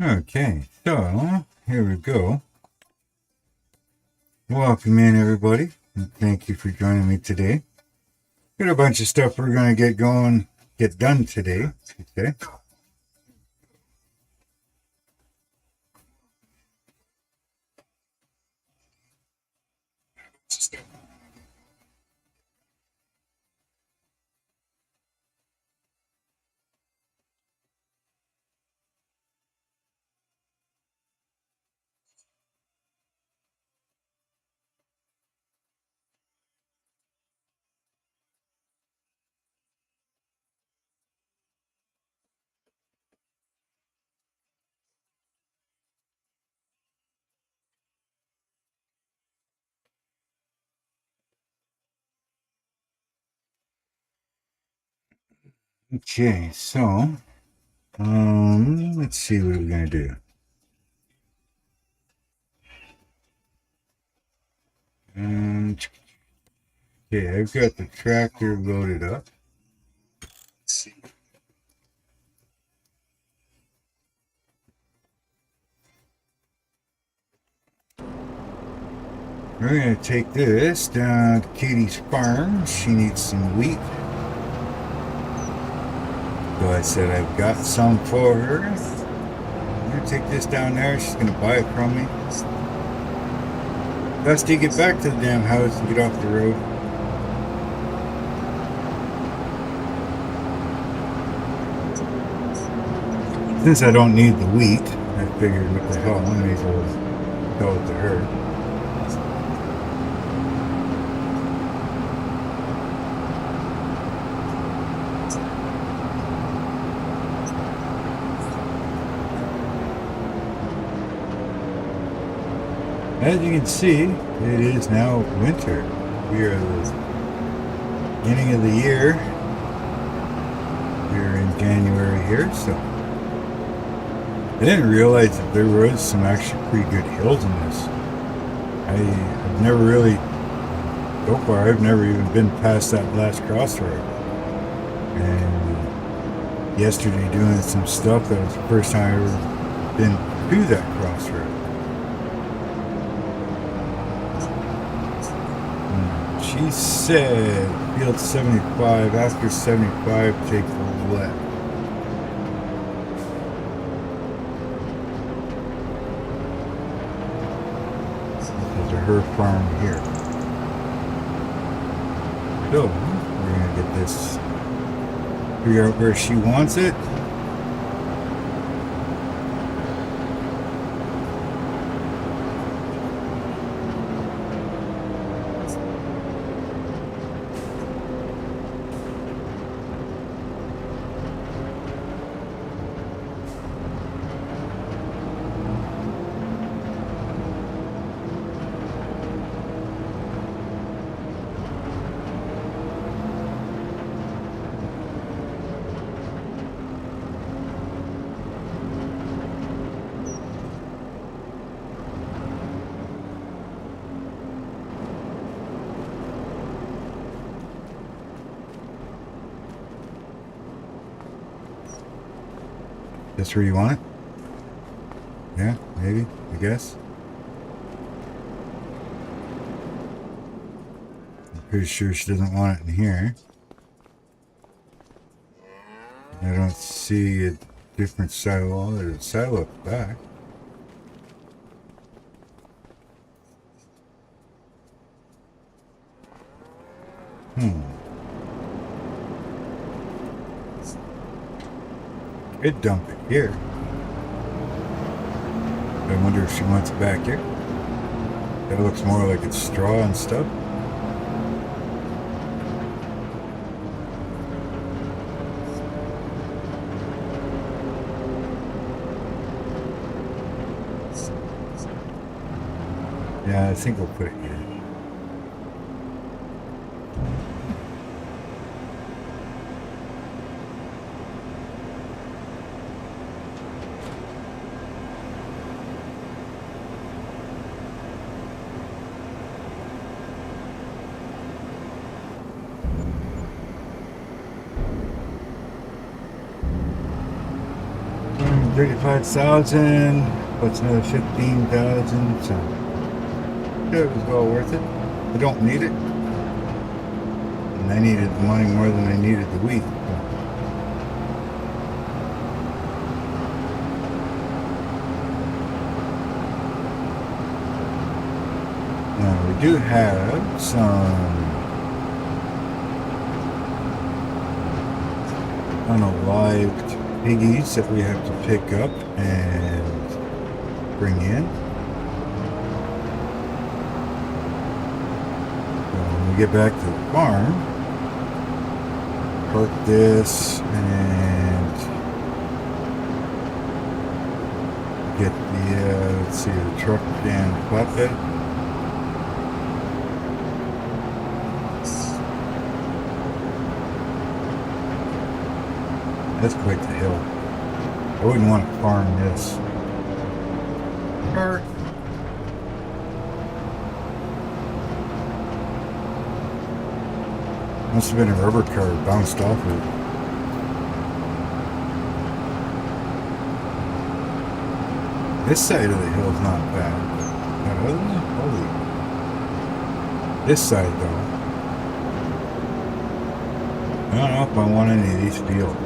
Okay, so here we go. Welcome in, everybody, and thank you for joining me today. Got a bunch of stuff we're going to get done today. Okay. Okay, so let's see what we're going to do. Okay, I've got the tractor loaded up. We're going to take this down to Katie's farm. She needs some wheat. So I said I've got some for her. I'm going to take this down there. She's going to buy it from me. Best to get back to the damn house and get off the road. Since I don't need the wheat, I figured what the hell, I may as well sell it to her. As you can see, it is now winter. We are at the beginning of the year. We're in January here, so I didn't realize that there was some actually pretty good hills in this. I've never really, so far, I've never even been past that last crossroad. And yesterday doing some stuff, that was the first time I've ever been to that crossroad. She said field 75, after 75, take the left. Her farm here. So we're gonna get this, figure out where she wants it. That's where you want it? Yeah, maybe, I guess. I'm pretty sure she doesn't want it in here. I don't see a different sidewall. There's a sidewall at the back. Could dump it here. I wonder if she wants it back here. That looks more like it's straw and stuff. Yeah, I think we'll put it here. $35,000, plus another 15,000, so it was well worth it. I don't need it, and I needed the money more than I needed the wheat. Now we do have some unalived piggies that we have to pick up and bring in. So when we get back to the farm, park this and get the let's see, the truck and flatbed. That's quite the hill. I wouldn't want to farm this. Must have been a rubber car bounced off it. This side of the hill is not bad. Holy. This side though. I don't know if I want any of these fields.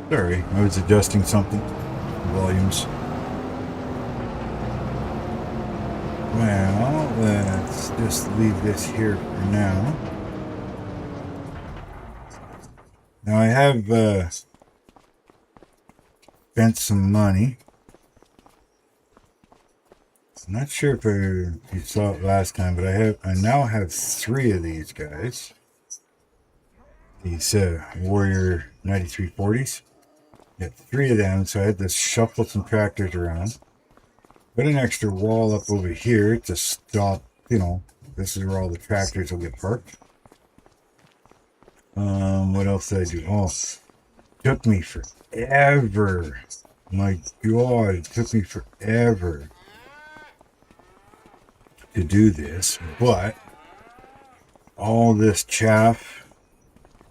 Sorry, I was adjusting something. Volumes. Well, let's just leave this here for now. Now I have spent some money. I'm not sure if you saw it last time, but I now have 3 of these guys. These Warrior 9340s. Got 3 of them, so I had to shuffle some tractors around. Put an extra wall up over here to stop, this is where all the tractors will get parked. What else did I do? Oh, it took me forever. My God, it took me forever to do this, but all this chaff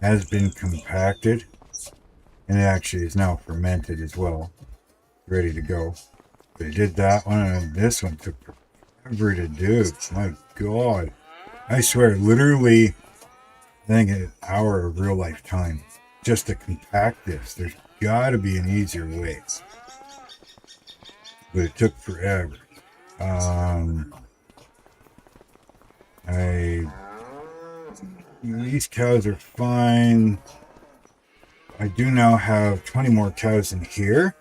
has been compacted. And it actually is now fermented as well. Ready to go. But I did that one, and this one took forever to do. My God. I swear, literally, I think an hour of real life time just to compact this. There's got to be an easier way. But it took forever. These cows are fine. I do now have 20 more cows in here,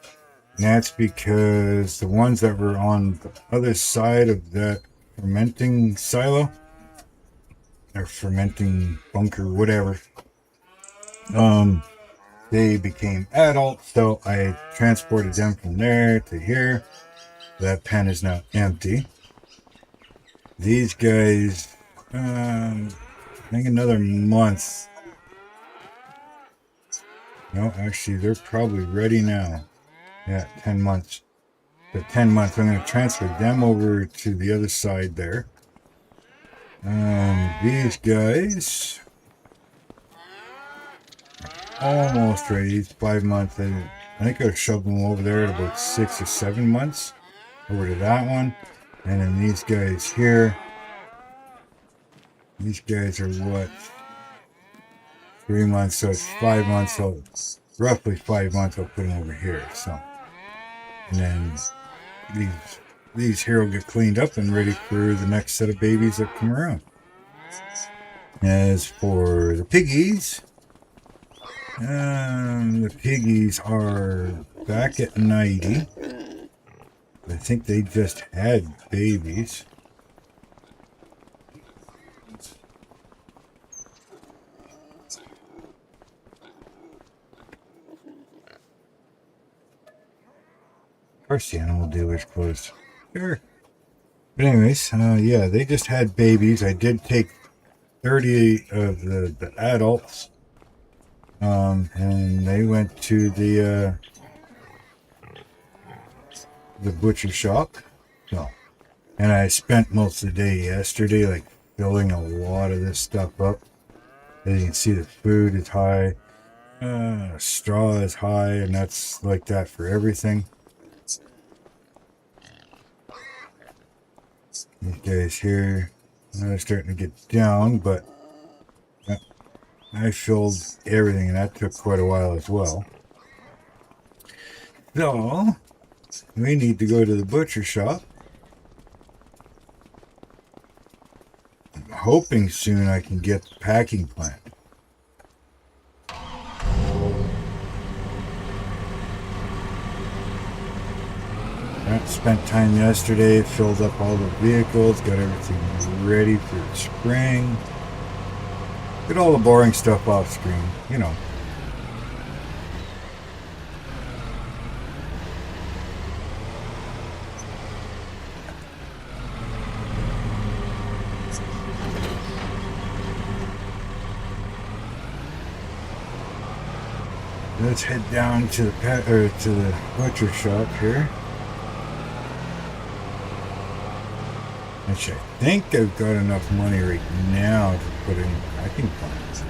and that's because the ones that were on the other side of that fermenting silo, or fermenting bunker, whatever, they became adults, so I transported them from there to here. That pen is now empty. These guys, I think another month. No, actually, they're probably ready now. Yeah, 10 months. So 10 months. I'm going to transfer them over to the other side there. These guys are almost ready. It's 5 months. I think I shoved them over there at about 6 or 7 months. Over to that one. And then these guys here. These guys are what? 3 months, so it's 5 months, so roughly 5 months I'll put them over here. So And then these here will get cleaned up and ready for the next set of babies that come around. As for the piggies are back at 90. I think they just had babies. Of course the animal dealer's closed. Sure. But anyways, yeah, they just had babies. I did take 30 of the adults, and they went to the butcher shop. So, and I spent most of the day yesterday, like, filling a lot of this stuff up. As you can see, the food is high, straw is high, and that's like that for everything. These guys here, they're starting to get down, but I filled everything, and that took quite a while as well. So, we need to go to the butcher shop. I'm hoping soon I can get the packing plant. I spent time yesterday, filled up all the vehicles, got everything ready for spring. Get all the boring stuff off screen, you know. Let's head down to the butcher shop here. Which I think I've got enough money right now to put in packing plants.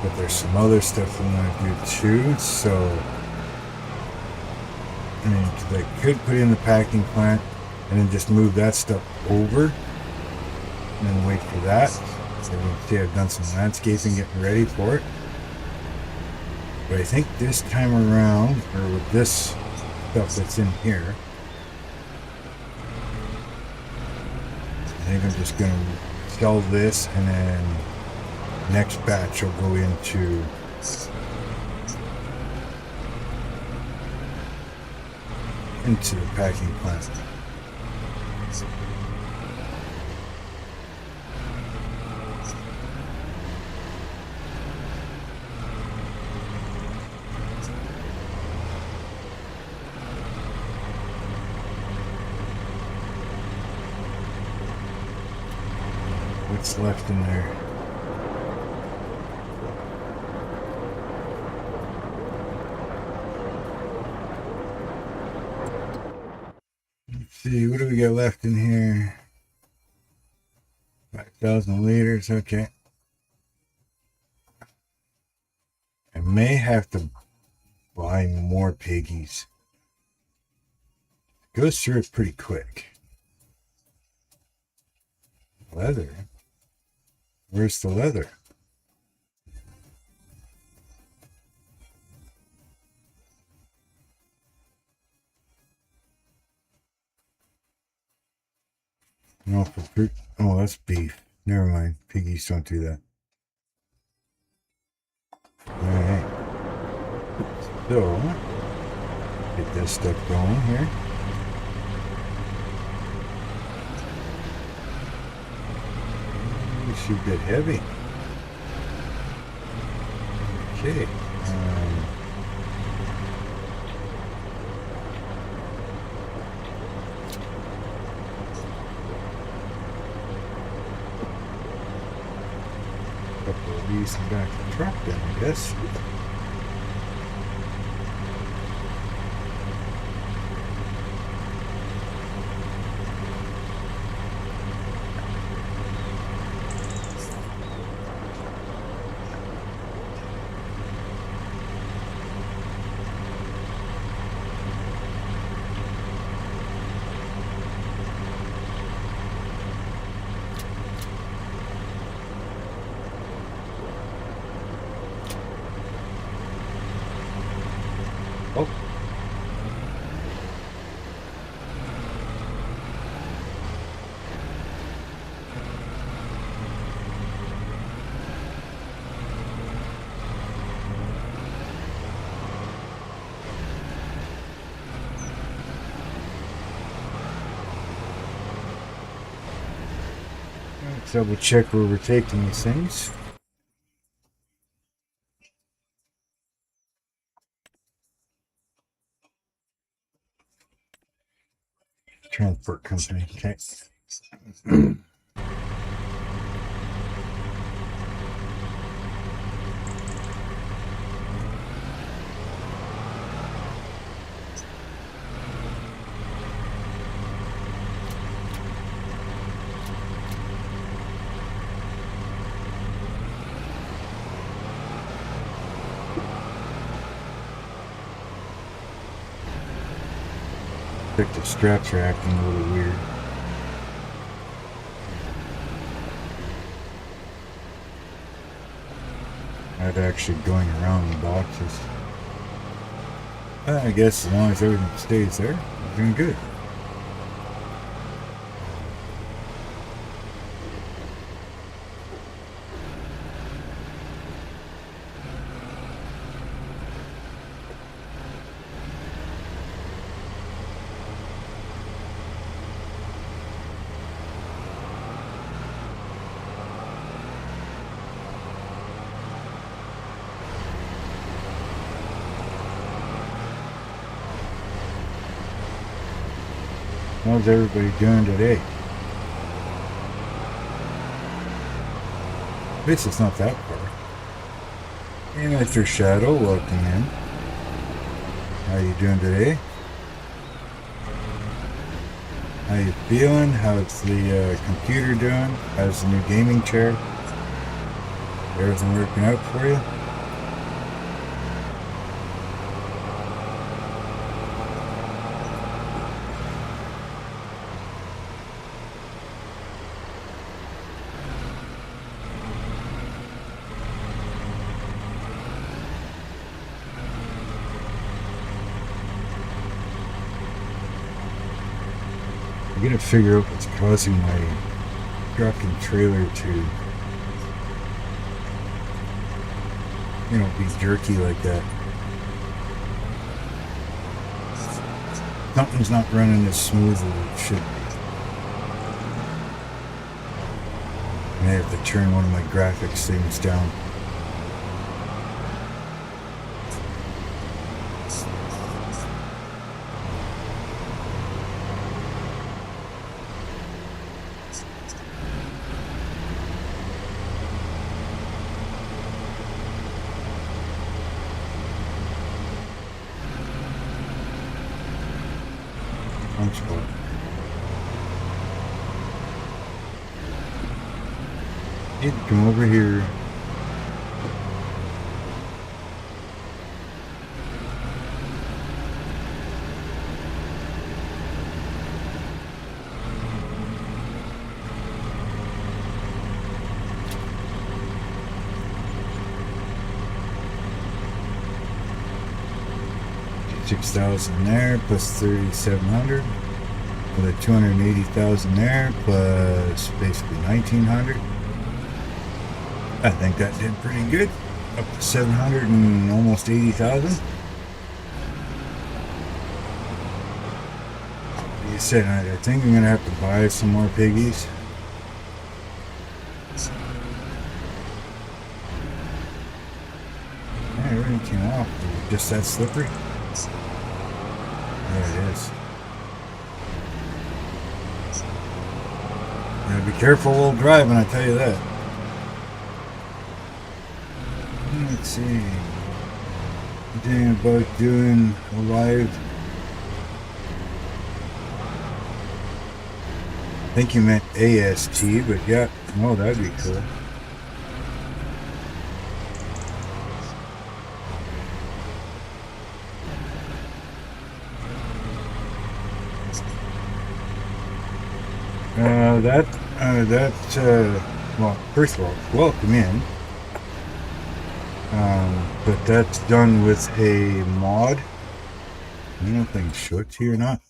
But there's some other stuff I want to do too, so I mean, I could put in the packing plant and then just move that stuff over and then wait for that. So you can see I've done some landscaping getting ready for it. But I think this time around, or with this stuff that's in here, I think I'm just going to sell this, and then next batch will go into the packing plant. What's left in there? Let's see, what do we got left in here? 5,000 liters, okay. I may have to buy more piggies. It goes through it pretty quick. Leather? Where's the leather? No, for fruit. Oh, that's beef. Never mind. Piggies don't do that. Alright. So, get this stuff going here. Should get heavy. Okay. Couple of these in the back of the truck then, I guess. Let's double check where we're taking these things. Transport company. Okay. Like the straps are acting a little weird. Not actually going around the boxes. I guess as long as everything stays there, we're doing good. How's everybody doing today? At least it's not that far. Hey, Mr. Shadow, welcome in. How you doing today? How you feeling? How's the computer doing? How's the new gaming chair? Everything working out for you? I'm gonna figure out what's causing my truck and trailer to, you know, be jerky like that. Something's not running as smooth as it should be. I may have to turn one of my graphics things down. Need to come over here. $6,000 there plus 3,700. With a 280,000 there plus basically 1,900. I think that did pretty good. Up to 700 and almost 80,000. Like I said, I think I'm gonna have to buy some more piggies. Yeah, everything came off. Just that slippery. There it is. Yeah, be careful while driving, I tell you that. Let's see. Thinking about doing a live. I think you meant AST, but yeah, no, that'd be cool. Well, first of all, welcome in. But that's done with a mod. I don't know if I can show it to you or not.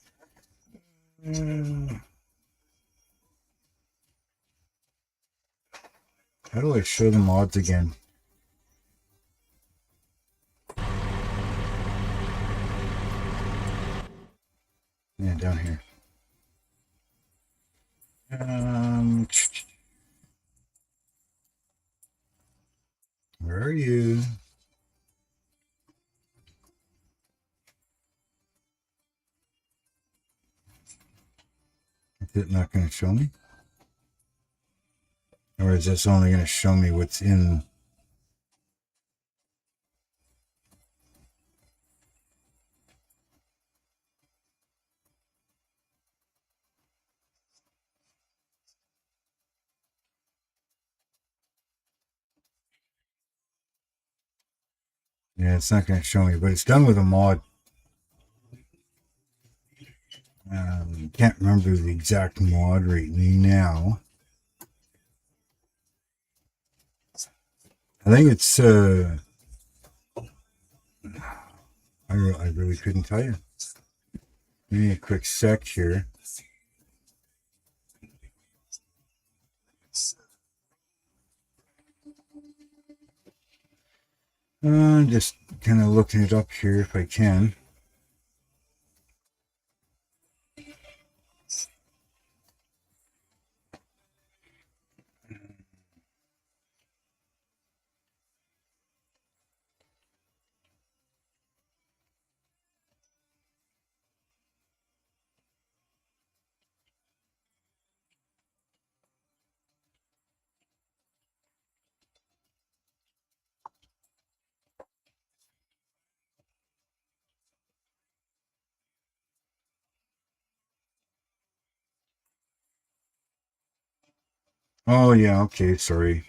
How do I show the mods again? Yeah, down here. you? Is it not going to show me? Or is this only going to show me what's in? Yeah, it's not going to show me, but it's done with a mod. Can't remember the exact mod right now. I think it's, I really couldn't tell you. Give me a quick sec here. Just kind of looking it up here if I can. Oh yeah, okay, sorry.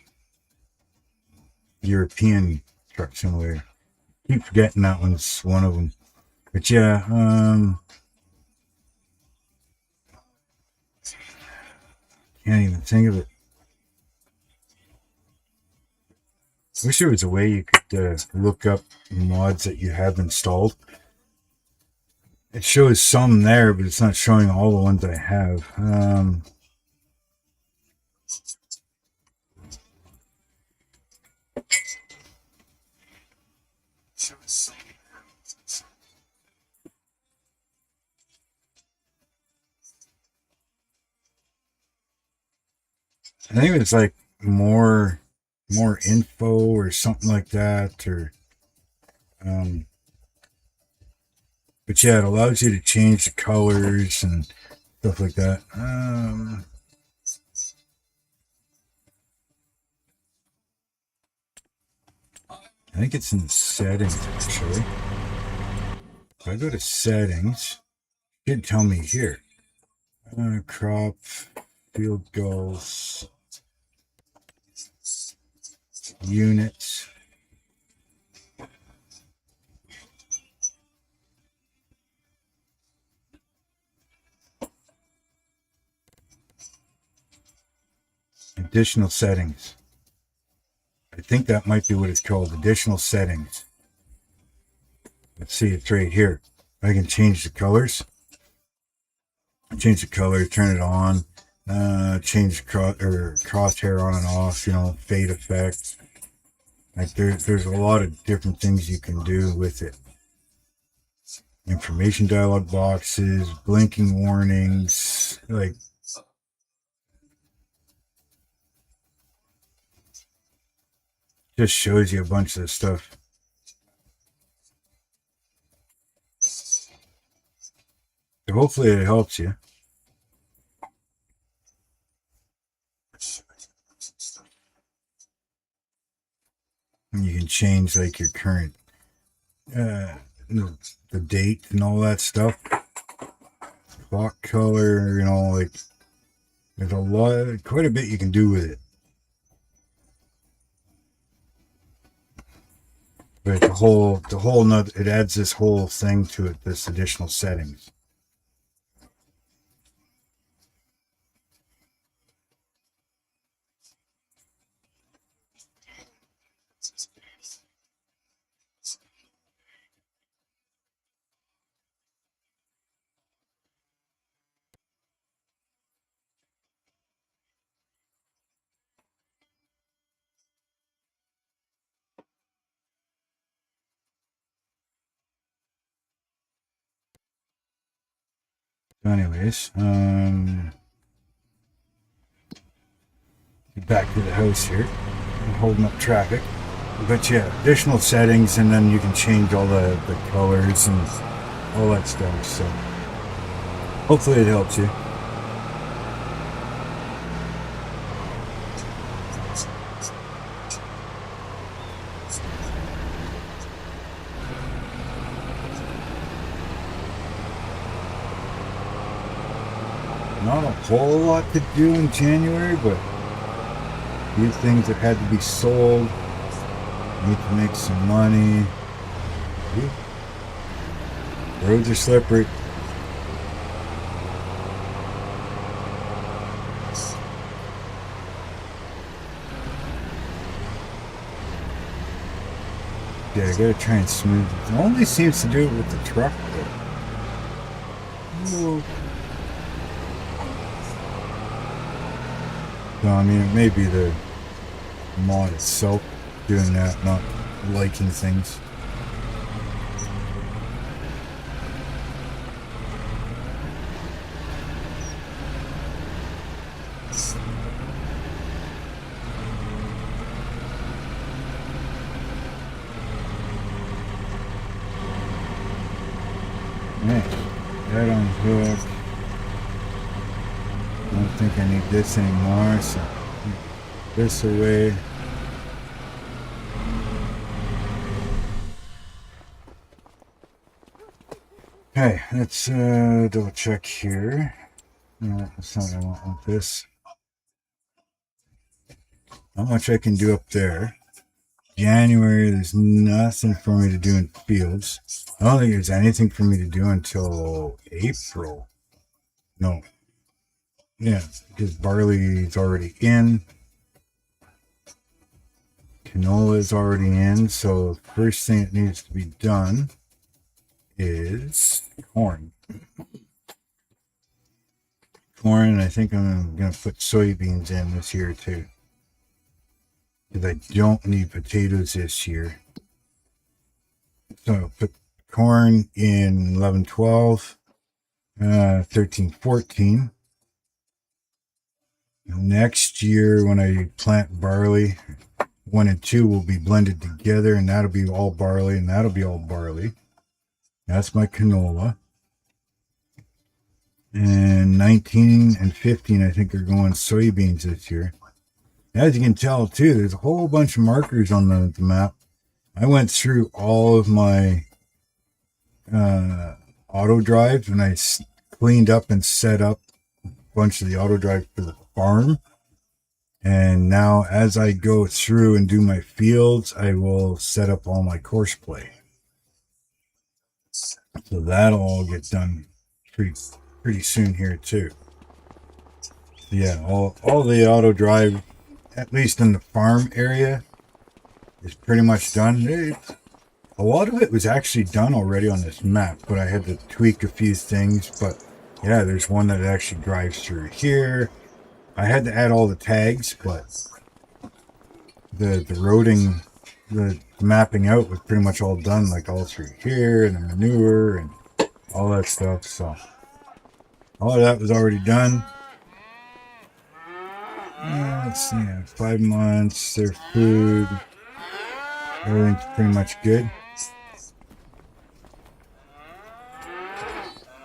European Truck Simulator. Keep forgetting that one's one of them. But yeah, can't even think of it. Wish there was a way you could look up mods that you have installed. It shows some there, but it's not showing all the ones I have. I think it's like more info or something like that, or but yeah, it allows you to change the colors and stuff like that. I think it's in the settings actually. If I go to settings, it should tell me here. Crop, field goals, units. Additional settings. I think that might be what it's called, additional settings. Let's see, it's right here. I can change the colors. Change the color, turn it on, change the crosshair on and off, fade effect. Like there's a lot of different things you can do with it. Information dialog boxes, blinking warnings, like just shows you a bunch of stuff. So hopefully it helps you. And you can change like your current the date and all that stuff. Clock color, like there's quite a bit you can do with it. But it adds this whole thing to it, this additional settings. So anyways, back to the house here. I'm holding up traffic. but yeah, additional settings, and then you can change all the colors and all that stuff. So hopefully it helps you. Not a whole lot to do in January, but a few things that had to be sold. Need to make some money. Ooh. Roads are slippery. Yeah, I gotta try and smooth it. It only seems to do it with the truck, though. So, I mean, it may be the mod itself doing that, not liking things. Alright, that on hook. I don't think I need this anymore, so this away. Okay, let's double check here. No, that's not what I want with this. Not much I can do up there. January, there's nothing for me to do in fields. I don't think there's anything for me to do until April. No. Yeah, because barley is already in. Canola is already in, so the first thing that needs to be done is corn. Corn, I think I'm going to put soybeans in this year too. Because I don't need potatoes this year. So I'll put corn in 11, 12, 13, 14. Next year, when I plant barley, 1 and 2 will be blended together, and that'll be all barley, and that'll be all barley. That's my canola. And 19 and 15, I think, are going soybeans this year. As you can tell, too, there's a whole bunch of markers on the map. I went through all of my auto drives, and I cleaned up and set up a bunch of the auto drives for the farm. And now, as I go through and do my fields, I will set up all my course play. So that'll all get done pretty soon here too. Yeah, all the auto drive, at least in the farm area, is pretty much done. A lot of it was actually done already on this map, but I had to tweak a few things. But yeah, there's one that actually drives through here. I had to add all the tags, but the roading, the mapping out was pretty much all done, like all through here, and the manure and all that stuff. So all of that was already done. Let's see, 5 months, their food, everything's pretty much good.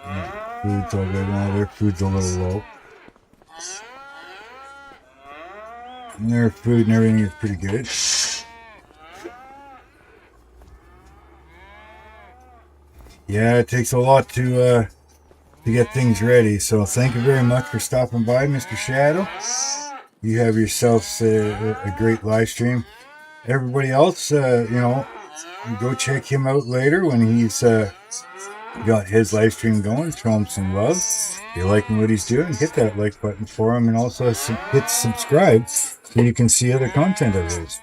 Yeah, food's all good. Well, their food's a little low. And their food and everything is pretty good. Yeah, it takes a lot to get things ready. So thank you very much for stopping by, Mr. Shadow. You have yourselves a great live stream. Everybody else, go check him out later when he's got his live stream going. Show him some love. If you're liking what he's doing, hit that like button for him, and also hit subscribe so you can see other content of his.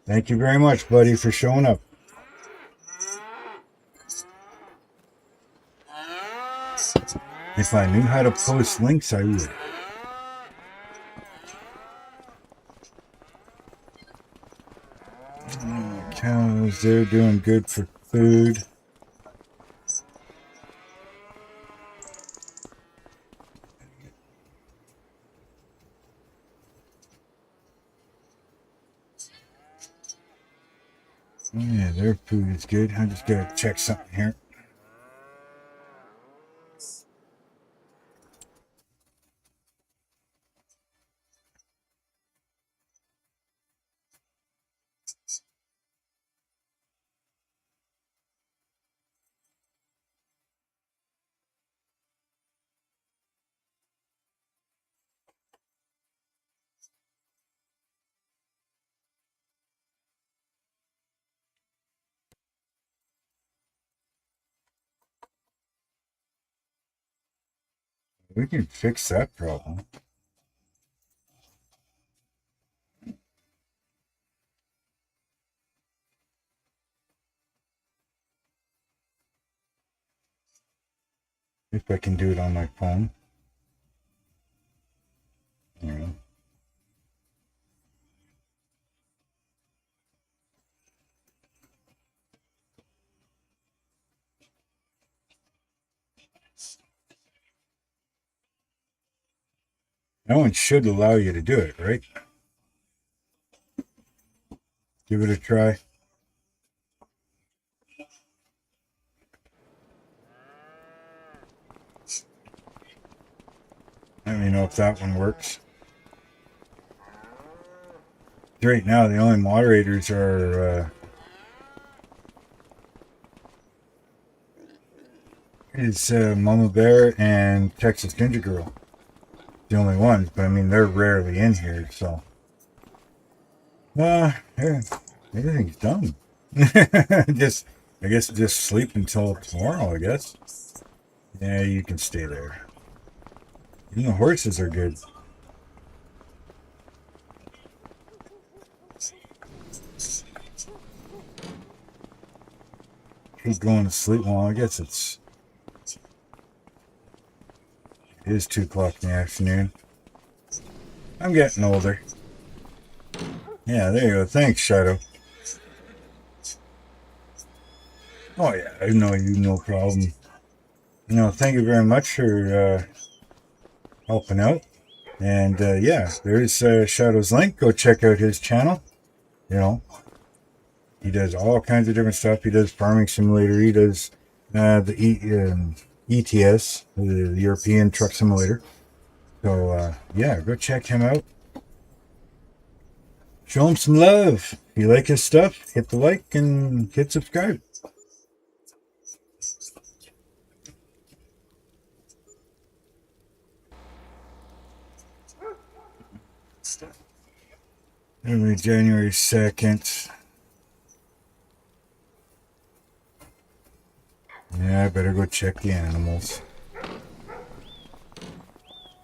Thank you very much, buddy, for showing up. If I knew how to post links, I would. Cows, they're doing good for food. Yeah, their food is good. I just gotta check something here. We can fix that problem. If I can do it on my phone. Yeah. That one should allow you to do it, right? Give it a try. Let me know if that one works. Right now, the only moderators are Mama Bear and Texas Ginger Girl. The only ones, but I mean they're rarely in here, so yeah, everything's done. just I guess just sleep until tomorrow, I guess. Yeah, you can stay there. Even the horses are good. He's going to sleep. Well, I guess it is 2 o'clock in the afternoon. I'm getting older. Yeah, there you go. Thanks, Shadow. Oh yeah, I know you, no problem. Thank you very much for helping out. And yeah, there's Shadow's link. Go check out his channel. You know, he does all kinds of different stuff. He does Farming Simulator. He does the ETS, the European Truck Simulator. So yeah, go check him out. Show him some love. If you like his stuff, hit the like and hit subscribe. Anyway, January 2nd. Yeah, I better go check the animals.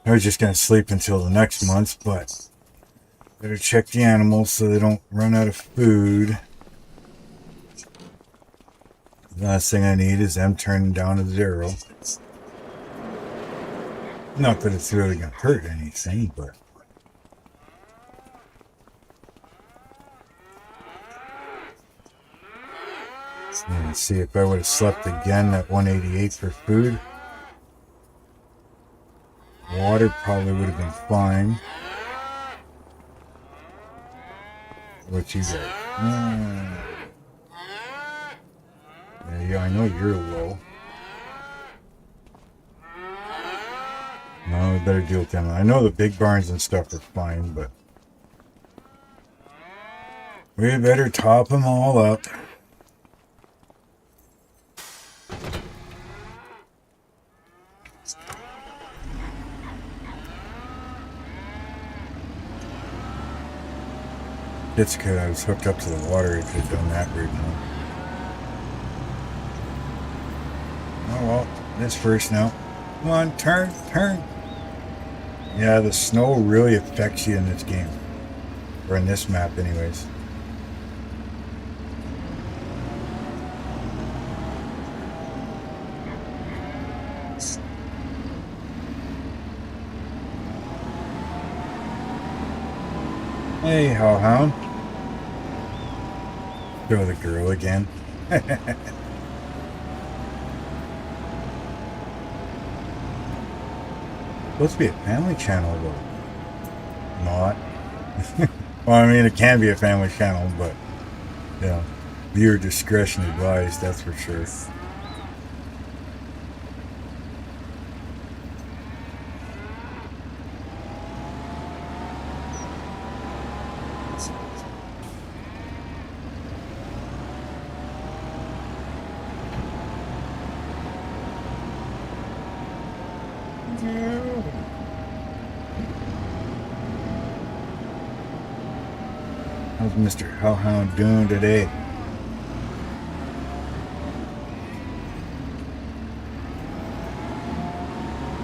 I was just going to sleep until the next month, but better check the animals so they don't run out of food. The last thing I need is them turning down to 0. Not that it's really going to hurt anything, but... Yeah, see, if I would have slept again at 188 for food, water probably would have been fine. What you got? Yeah, I know you're low. No, we better deal with them. I know the big barns and stuff are fine, but we better top them all up. It's because I was hooked up to the water. I could have done that right now. Oh well, this first now. Come on, turn. Yeah, the snow really affects you in this game. Or in this map anyways. Hey, Hellhound. Show the girl again. Supposed to be a family channel, though. Not. Well, I mean, it can be a family channel, but, Viewer discretion advised, that's for sure. How's Mr. Hellhound doing today?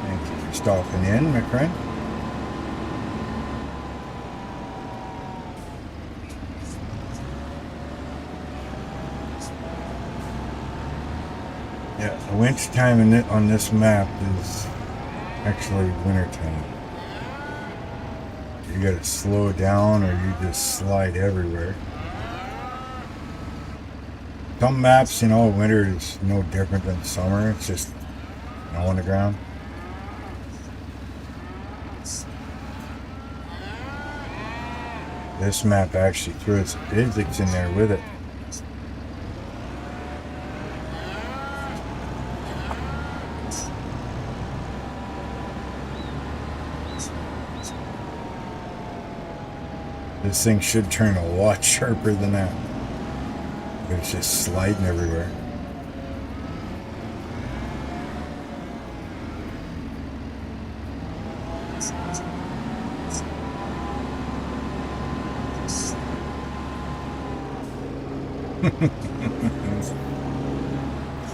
Thank you for stopping in, my friend. Yeah, the winter time on this map is actually winter time. You gotta slow down or you just slide everywhere. Some maps, you know, winter is no different than summer. It's just snow on the ground. This map actually throws some physics in there with it. This thing should turn a lot sharper than that. But it's just sliding everywhere.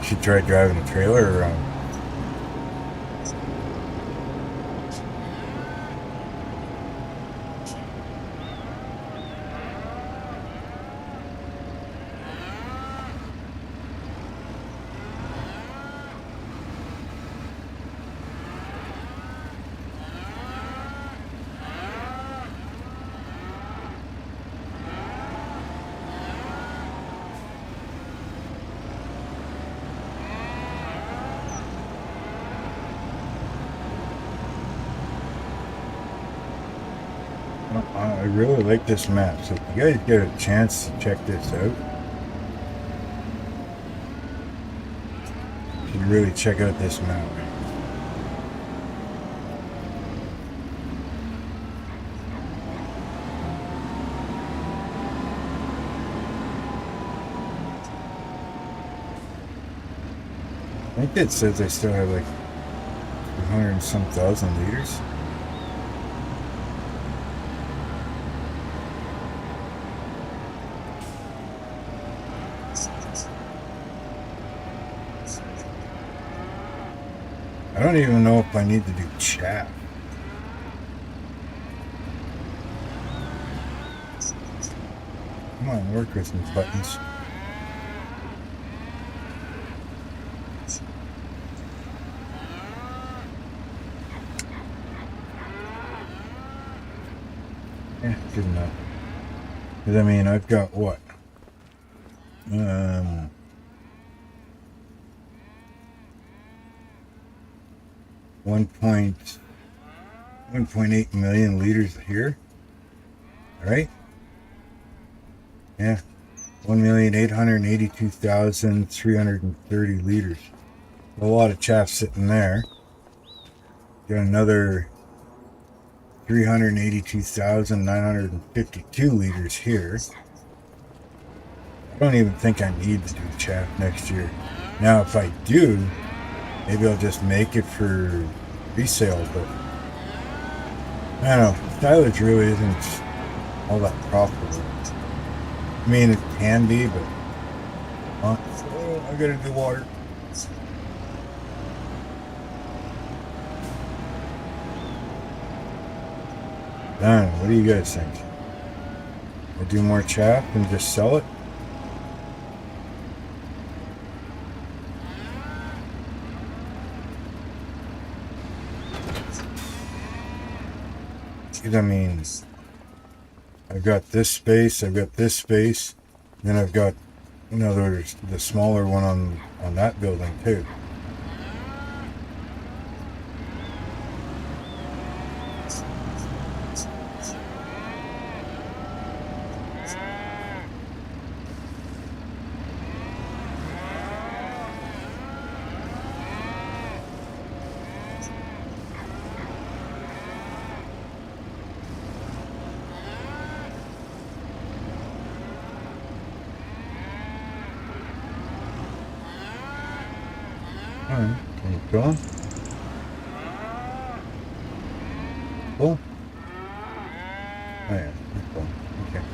Should try driving a trailer around. I really like this map, so if you guys get a chance to check this out, you should really check out this map. I think it says I still have like 200 and some thousand liters. I don't even know if I need to do chat. Come on, work with me buttons. Yeah, good enough. Because I mean, I've got what? 1.8 million liters here, right? Yeah, 1,882,330 liters. A lot of chaff sitting there. Got another 382,952 liters here. I don't even think I need to do chaff next year. Now, if I do, maybe I'll just make it for resale, but I don't know. Silage really isn't all that profitable. I mean, it can be, but I gotta do water. I don't know. What do you guys think? I do more chaff and just sell it? I mean, I've got this space, I've got this space, then I've got the smaller one on that building too. Going? Full? Oh yeah, you're full. Okay.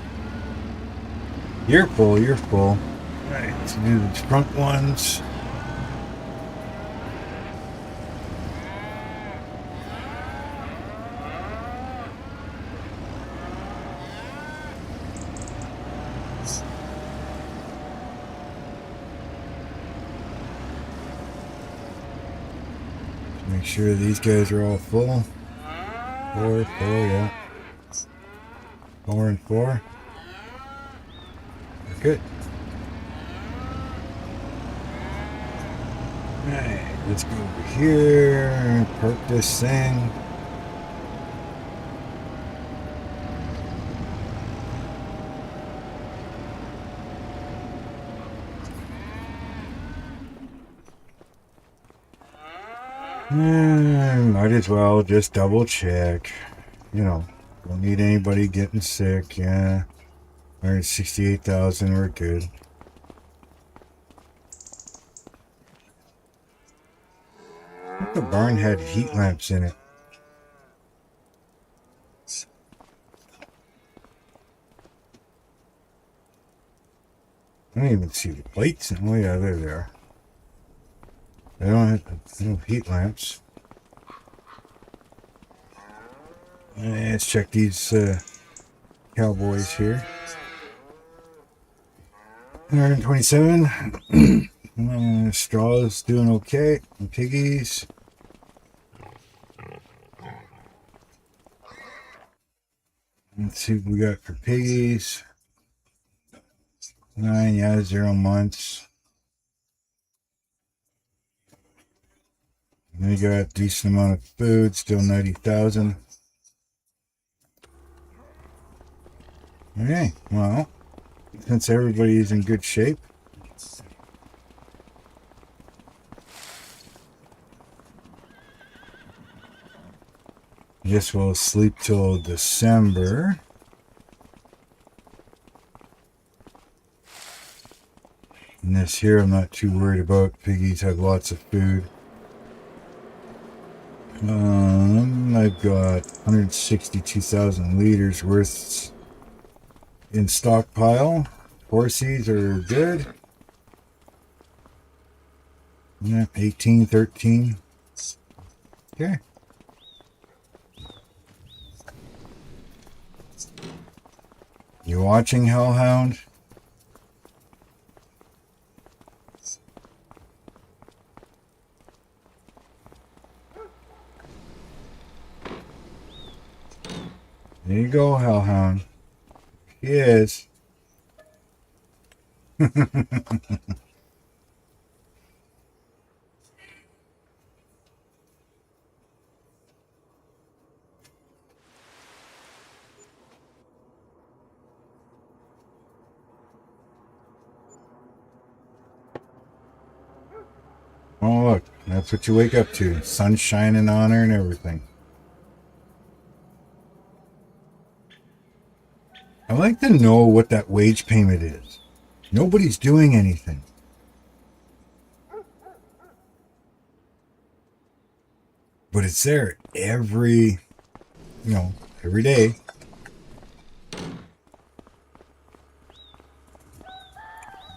You're full, you're full. Alright, let's do the front ones. Make sure these guys are all full. 4, yeah. 4 and 4. We're good. Alright, let's go over here. Park this thing. Might as well just double check. You know, don't need anybody getting sick. Yeah. 168,000, we're good. I think the barn had heat lamps in it. I don't even see the plates. Oh yeah, they're there. They don't have no heat lamps. Let's check these cowboys here. 127. Straw's doing okay. And piggies. Let's see what we got for piggies. 9, yeah, 0 months. And we got a decent amount of food, still 90,000. Okay, well, since everybody's in good shape, I guess we'll sleep till December. And this here I'm not too worried about. Piggies have lots of food. I've got 162,000 liters worth in stockpile. Horsies are good. Yeah, 18, 13. Okay. You watching, Hellhound? There you go, Hellhound. He is. Oh, look. That's what you wake up to. Sun shining on her and everything. I like to know what that wage payment is. Nobody's doing anything. But it's there every day.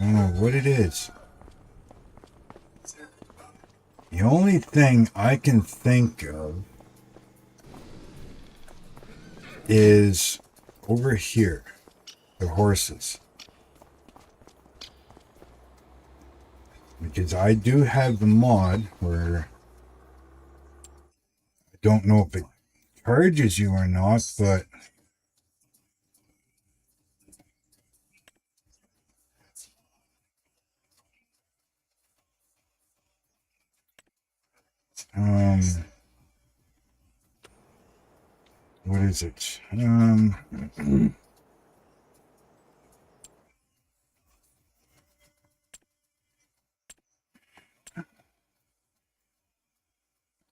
I don't know what it is. The only thing I can think of is over here, the horses. Because I do have the mod where I don't know if it charges you or not, but what is it?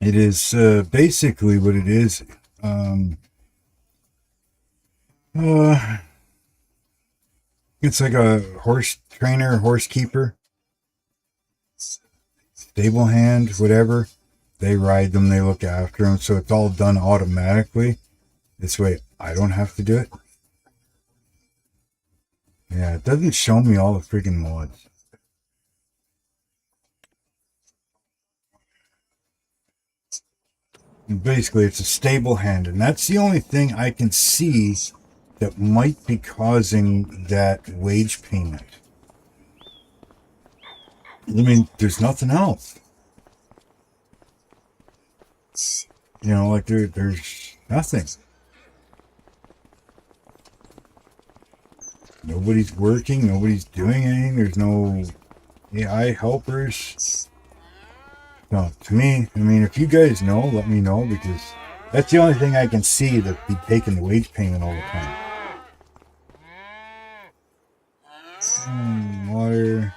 It is basically what it is. It's like a horse trainer, horse keeper, stable hand, whatever. They ride them, they look after them, so it's all done automatically. This way, I don't have to do it. Yeah, it doesn't show me all the freaking mods. Basically, it's a stable hand, and that's the only thing I can see that might be causing that wage payment. I mean, there's nothing else. You know, like there's nothing. Nobody's working, nobody's doing anything, there's no AI helpers. No, to me, I mean, if you guys know, let me know, because that's the only thing I can see that be taking the wage payment all the time. Water.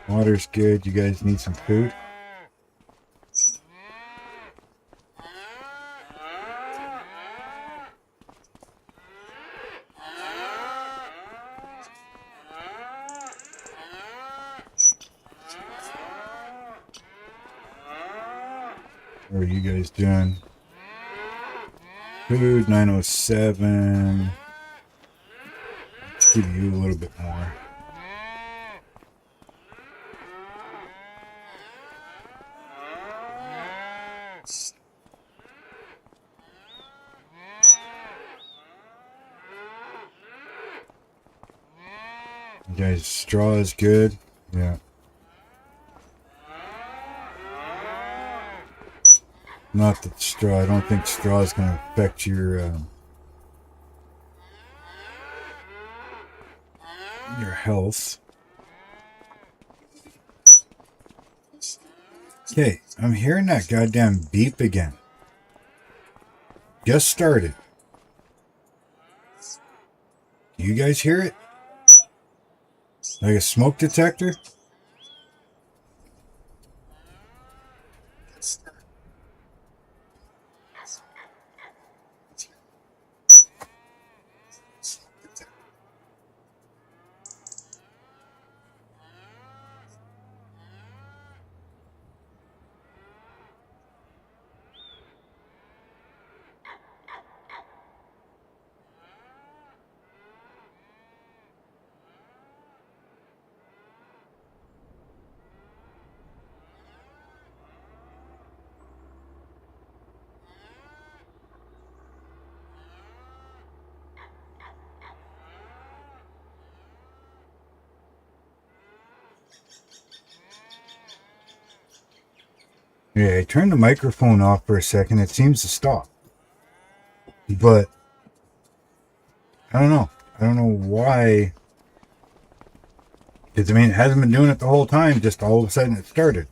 Water's good. You guys need some food? What are you guys doing? Food, 907. Let's give you a little bit more. You guys, straw is good. Yeah. Not that straw. I don't think straw is going to affect your health. Okay, I'm hearing that goddamn beep again. Just started. Do you guys hear it? Like a smoke detector? Yeah, I turned the microphone off for a second. It seems to stop. But I don't know. I don't know why. Because, I mean, it hasn't been doing it the whole time. Just all of a sudden it started.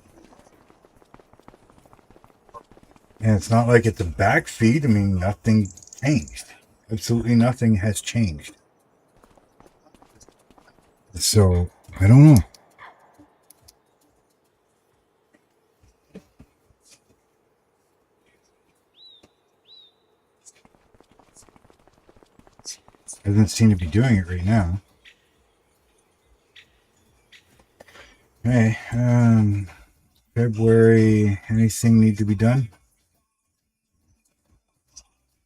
And it's not like it's a back feed. I mean, nothing changed. Absolutely nothing has changed. So, I don't know. Doesn't seem to be doing it right now. Okay, February, anything need to be done?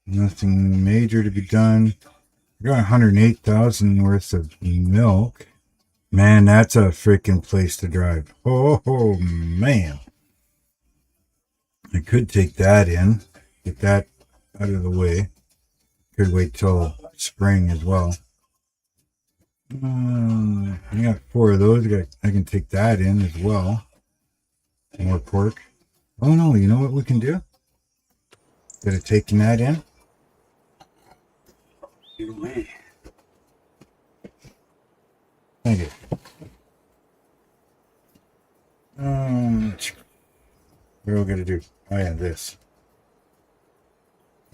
Nothing major to be done. I got 108,000 worth of milk. Man, that's a freaking place to drive. Oh, man. I could take that in, get that out of the way. Could wait till spring as well. I got 4 of those. I can take that in as well. More pork. Oh no, you know what we can do? Instead of taking that in. Thank you. What are we gonna do? Oh yeah, this.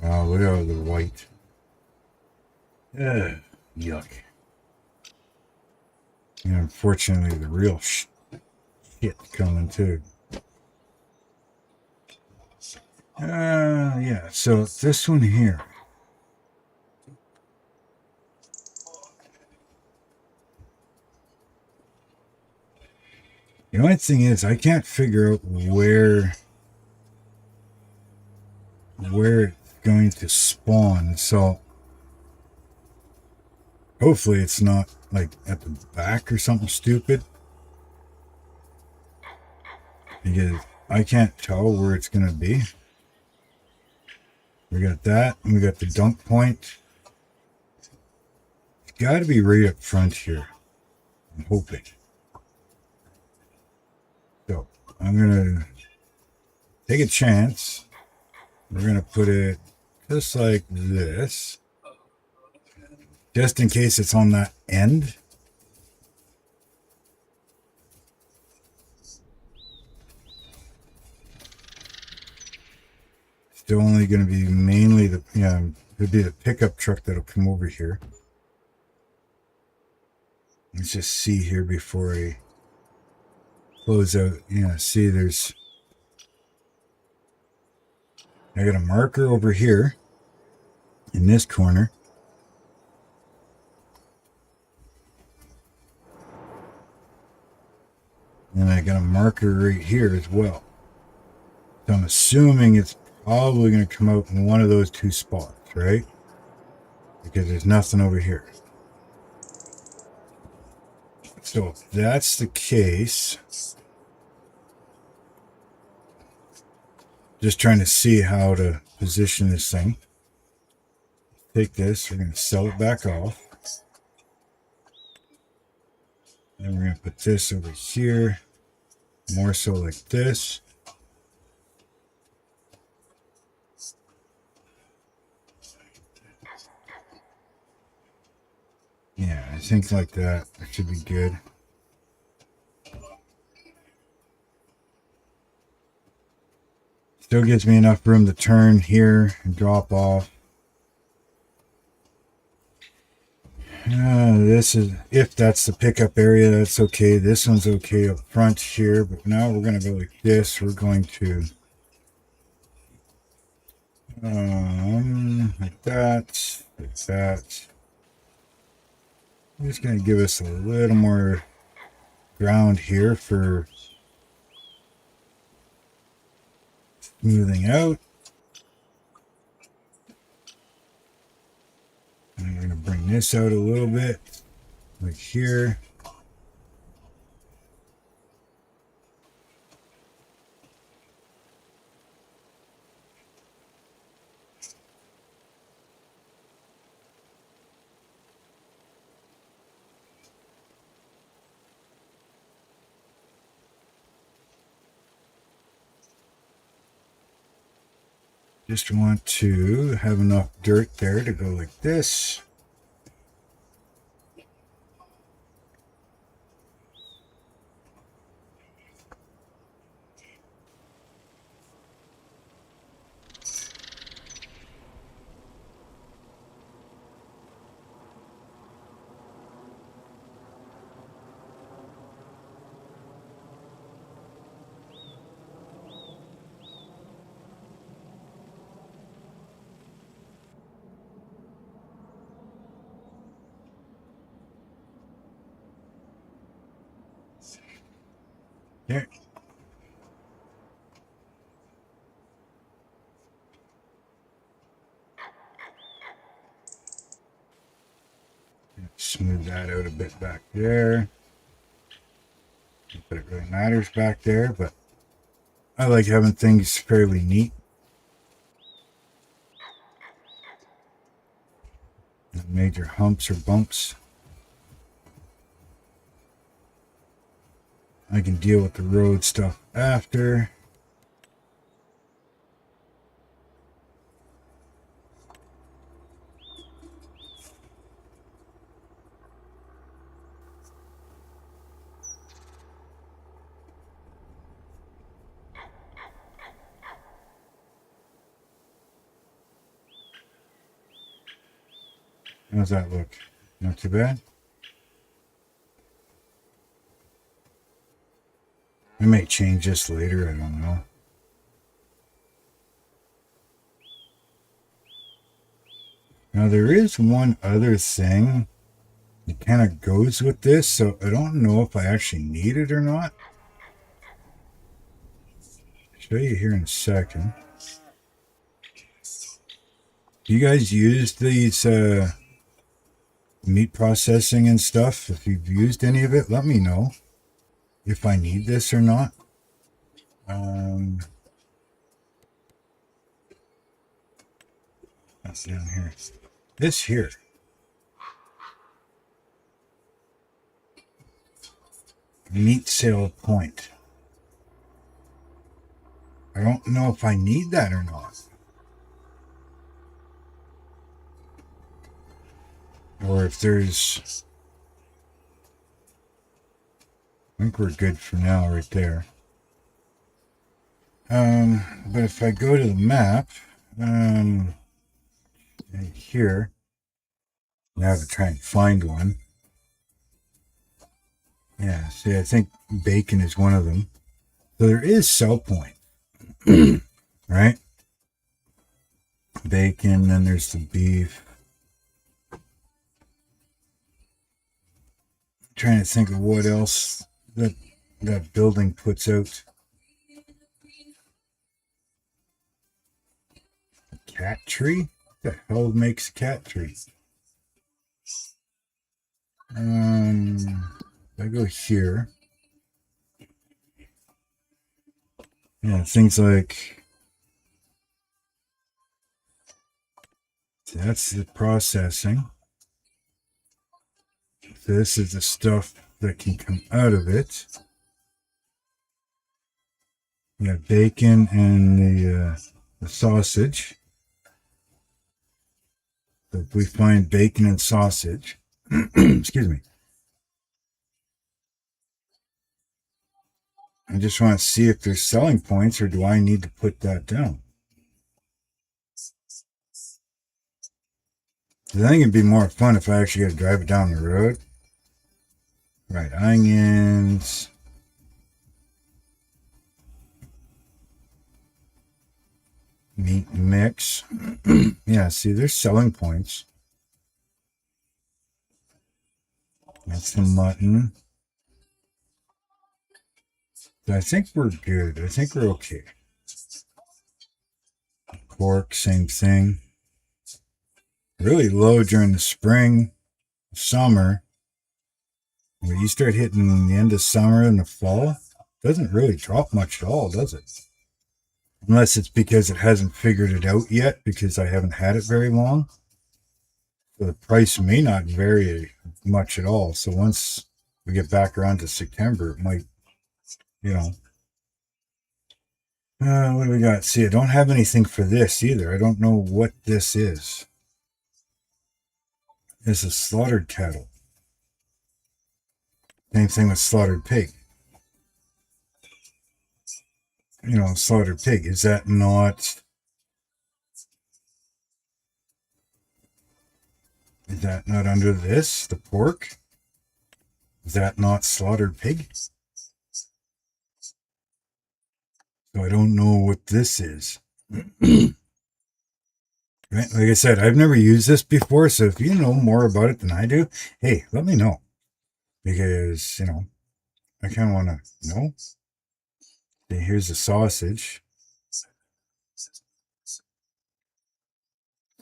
Oh, look at all the white. Ugh, yuck. And unfortunately, the real shit coming too. Yeah, so this one here. The only thing is I can't figure out where it's going to spawn, so hopefully it's not like at the back or something stupid, because I can't tell where it's going to be. We got that, and we got the dunk point. It's got to be right up front here, I'm hoping. So I'm going to take a chance. We're going to put it just like this, just in case it's on that end. Still only going to be mainly the, it'll be the pickup truck that'll come over here. Let's just see here before I close out. See, I got a marker over here in this corner. And I got a marker right here as well. So I'm assuming it's probably going to come out in one of those two spots, right? Because there's nothing over here. So if that's the case, just trying to see how to position this thing. Take this, we're going to sell it back off. Then we're going to put this over here, more so like this. Yeah, I think like that. That should be good. Still gives me enough room to turn here and drop off. This is, if that's the pickup area, that's okay. This one's okay up front here, but now we're going to go like this. We're going to like that, like that. I'm just going to give us a little more ground here for smoothing out. And I'm going to bring this out a little bit, like here. Just want to have enough dirt there to go like this. There. Smooth that out a bit back there. Not that it really matters back there, but I like having things fairly neat. No major humps or bumps. I can deal with the road stuff after. How's that look? Not too bad. I may change this later, I don't know. Now there is one other thing that kind of goes with this, so I don't know if I actually need it or not. show you here in a second. Do you guys use these meat processing and stuff? If you've used any of it, let me know if I need this or not. That's down here. This here. Meat sale point. I don't know if I need that or not. Or if there's... I think we're good for now right there. But if I go to the map, here, now I have to try and find one. Yeah, see, I think bacon is one of them. So there is sell point, right? Bacon, then there's the beef. I'm trying to think of what else that building puts out. A cat tree? What the hell makes a cat tree? I go here. Yeah, things like that's the processing. So this is the stuff that can come out of it. You got bacon and the sausage. So if we find bacon and sausage, excuse me. I just want to see if there's selling points, or do I need to put that down? I think it'd be more fun if I actually got to drive it down the road. Right, onions. Meat mix. Yeah, see, there's selling points. That's the mutton. I think we're good. I think we're okay. Pork, same thing. Really low during the spring, summer. When you start hitting the end of summer and the fall, it doesn't really drop much at all, does it? Unless it's because it hasn't figured it out yet, because I haven't had it very long. So the price may not vary much at all. So once we get back around to September, it might, you know. What do we got? See, I don't have anything for this either. I don't know what this is. It's a slaughtered cattle. Same thing with slaughtered pig. You know, slaughtered pig. Is that not... Is that not under this? The pork? Is that not slaughtered pig? So I don't know what this is. Right? Like I said, I've never used this before, so if you know more about it than I do, hey, let me know. Because, you know, I kind of want to know. Okay, here's the sausage. So,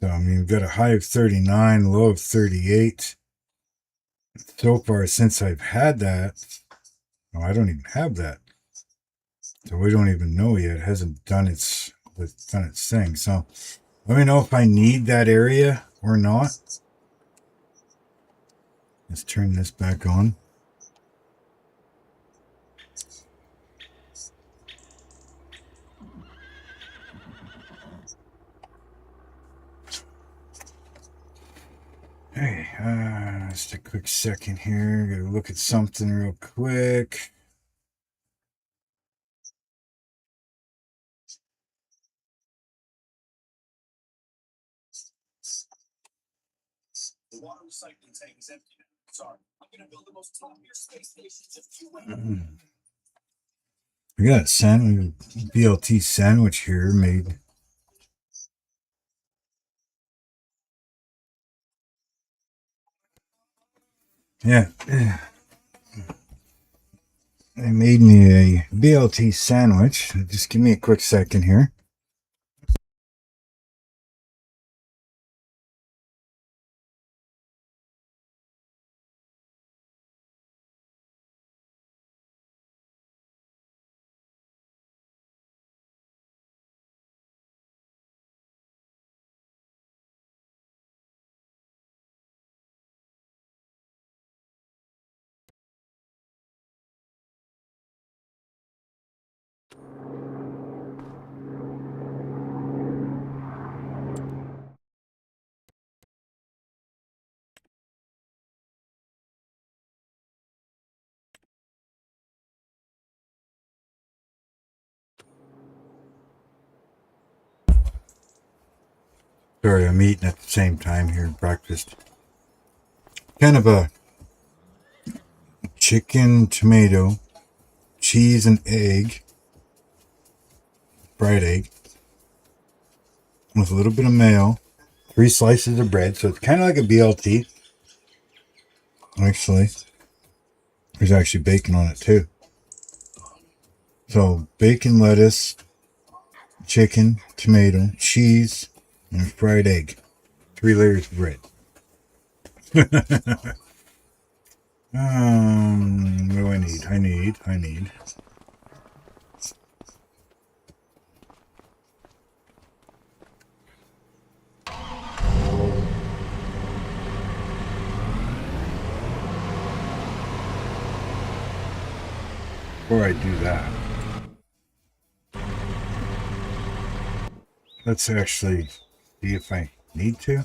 I mean, we've got a high of 39, low of 38. So far, since I've had that, no, I don't even have that. So we don't even know yet. It hasn't done its thing. So let me know if I need that area or not. Let's turn this back on. Hey, just a quick second here. Gotta look at something real quick. The water recycling tank is empty now. Sorry. I'm gonna build the most top-tier space stations if you win. We got a BLT sandwich here made. Yeah. I made me a BLT sandwich. Just give me a quick second here. Sorry, I'm eating at the same time here, breakfast. Kind of a chicken, tomato, cheese, and egg, fried egg, with a little bit of mayo, 3 slices of bread. So it's kind of like a BLT. Actually, there's actually bacon on it too. So bacon, lettuce, chicken, tomato, cheese, and a fried egg. 3 layers of bread. What do I need? I need. Before I do that, let's actually see if I need to.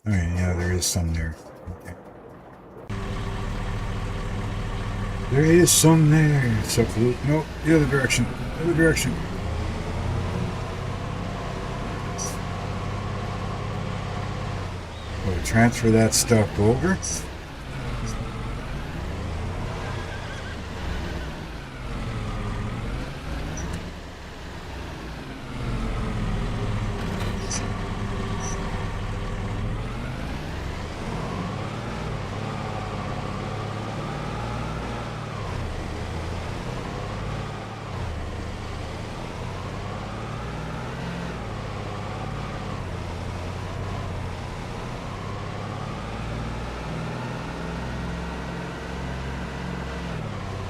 Alright, yeah, there is some there. Okay. There is some there. Except, nope, the other direction. The other direction. We'll transfer that stuff over.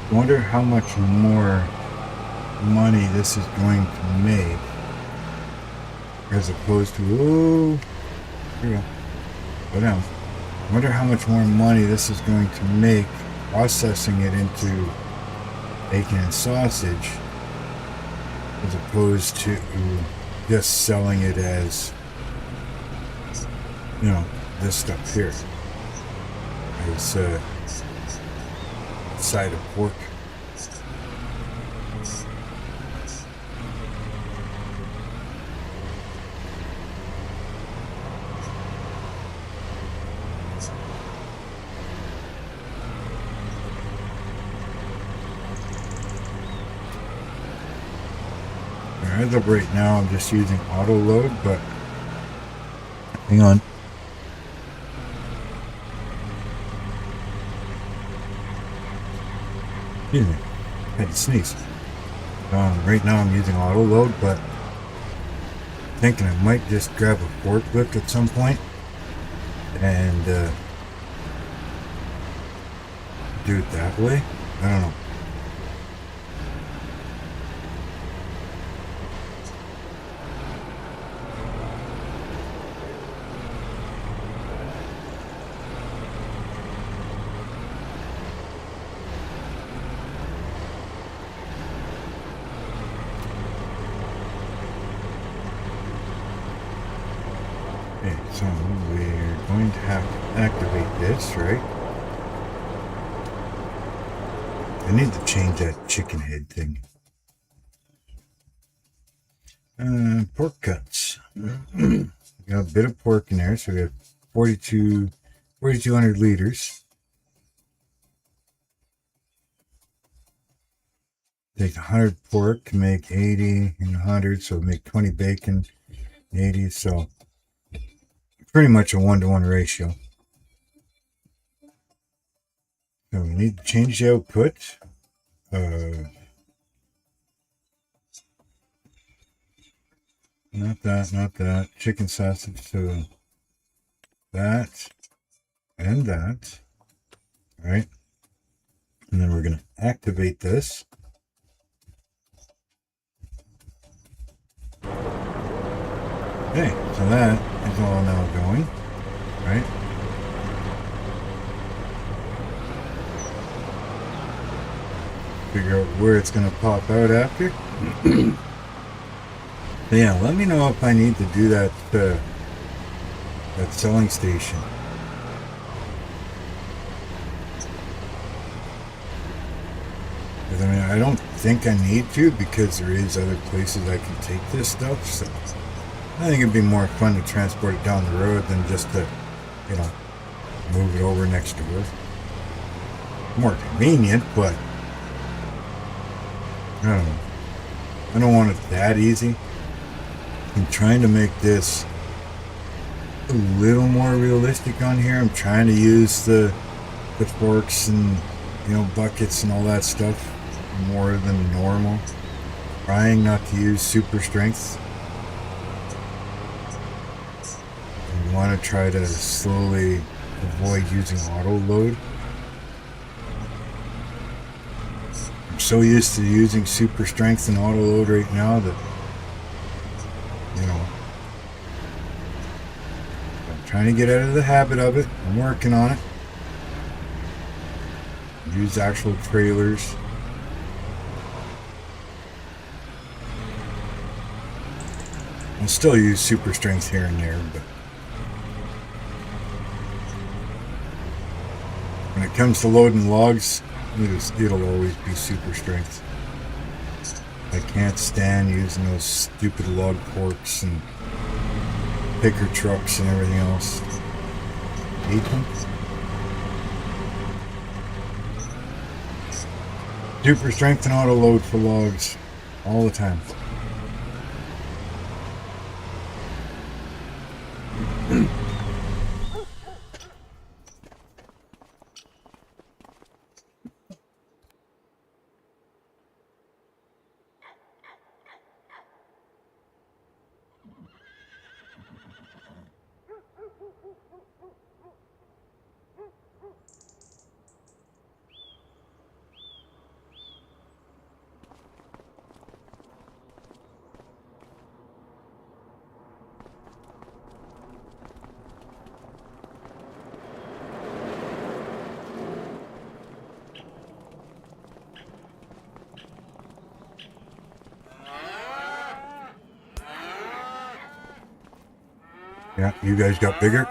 I wonder how much more money this is going to make as opposed to, oh, here we go, go down. I wonder how much more money this is going to make processing it into bacon and sausage as opposed to just selling it as, you know, this stuff here. It's side of pork. As of right now, I'm just using auto load, but hang on. Excuse me, I had to sneeze. Right now I'm using auto load, but thinking I might just grab a forklift at some point and do it that way. I don't know. Okay, so we're going to have to activate this, right? I need to change that chicken head thing. Pork cuts. Got a bit of pork in there, so we have 4,200 liters. Take 100 pork to make 80 and 100, so make 20 bacon, 80. So pretty much a 1-to-1 ratio. So we need to change the output. Not that. Chicken sausage, so that and that. All right. And then we're going to activate this. Okay, so that is all now going, right? Figure out where it's going to pop out after. But yeah, let me know if I need to do that selling station. Because I mean, I don't think I need to, because there is other places I can take this stuff. So I think it'd be more fun to transport it down the road than just to, you know, move it over next door. More convenient, but I don't know. I don't want it that easy. I'm trying to make this a little more realistic on here. I'm trying to use the forks and, you know, buckets and all that stuff more than normal. Trying not to use super strength. I want to try to slowly avoid using auto load. I'm so used to using super strength and auto load right now that, you know, I'm trying to get out of the habit of it. I'm working on it. Use actual trailers. I'll still use super strength here and there, but when it comes to loading logs, it'll always be super strength. I can't stand using those stupid log forks and picker trucks and everything else. Hate them. Super strength and auto load for logs all the time. Yeah, you guys got bigger.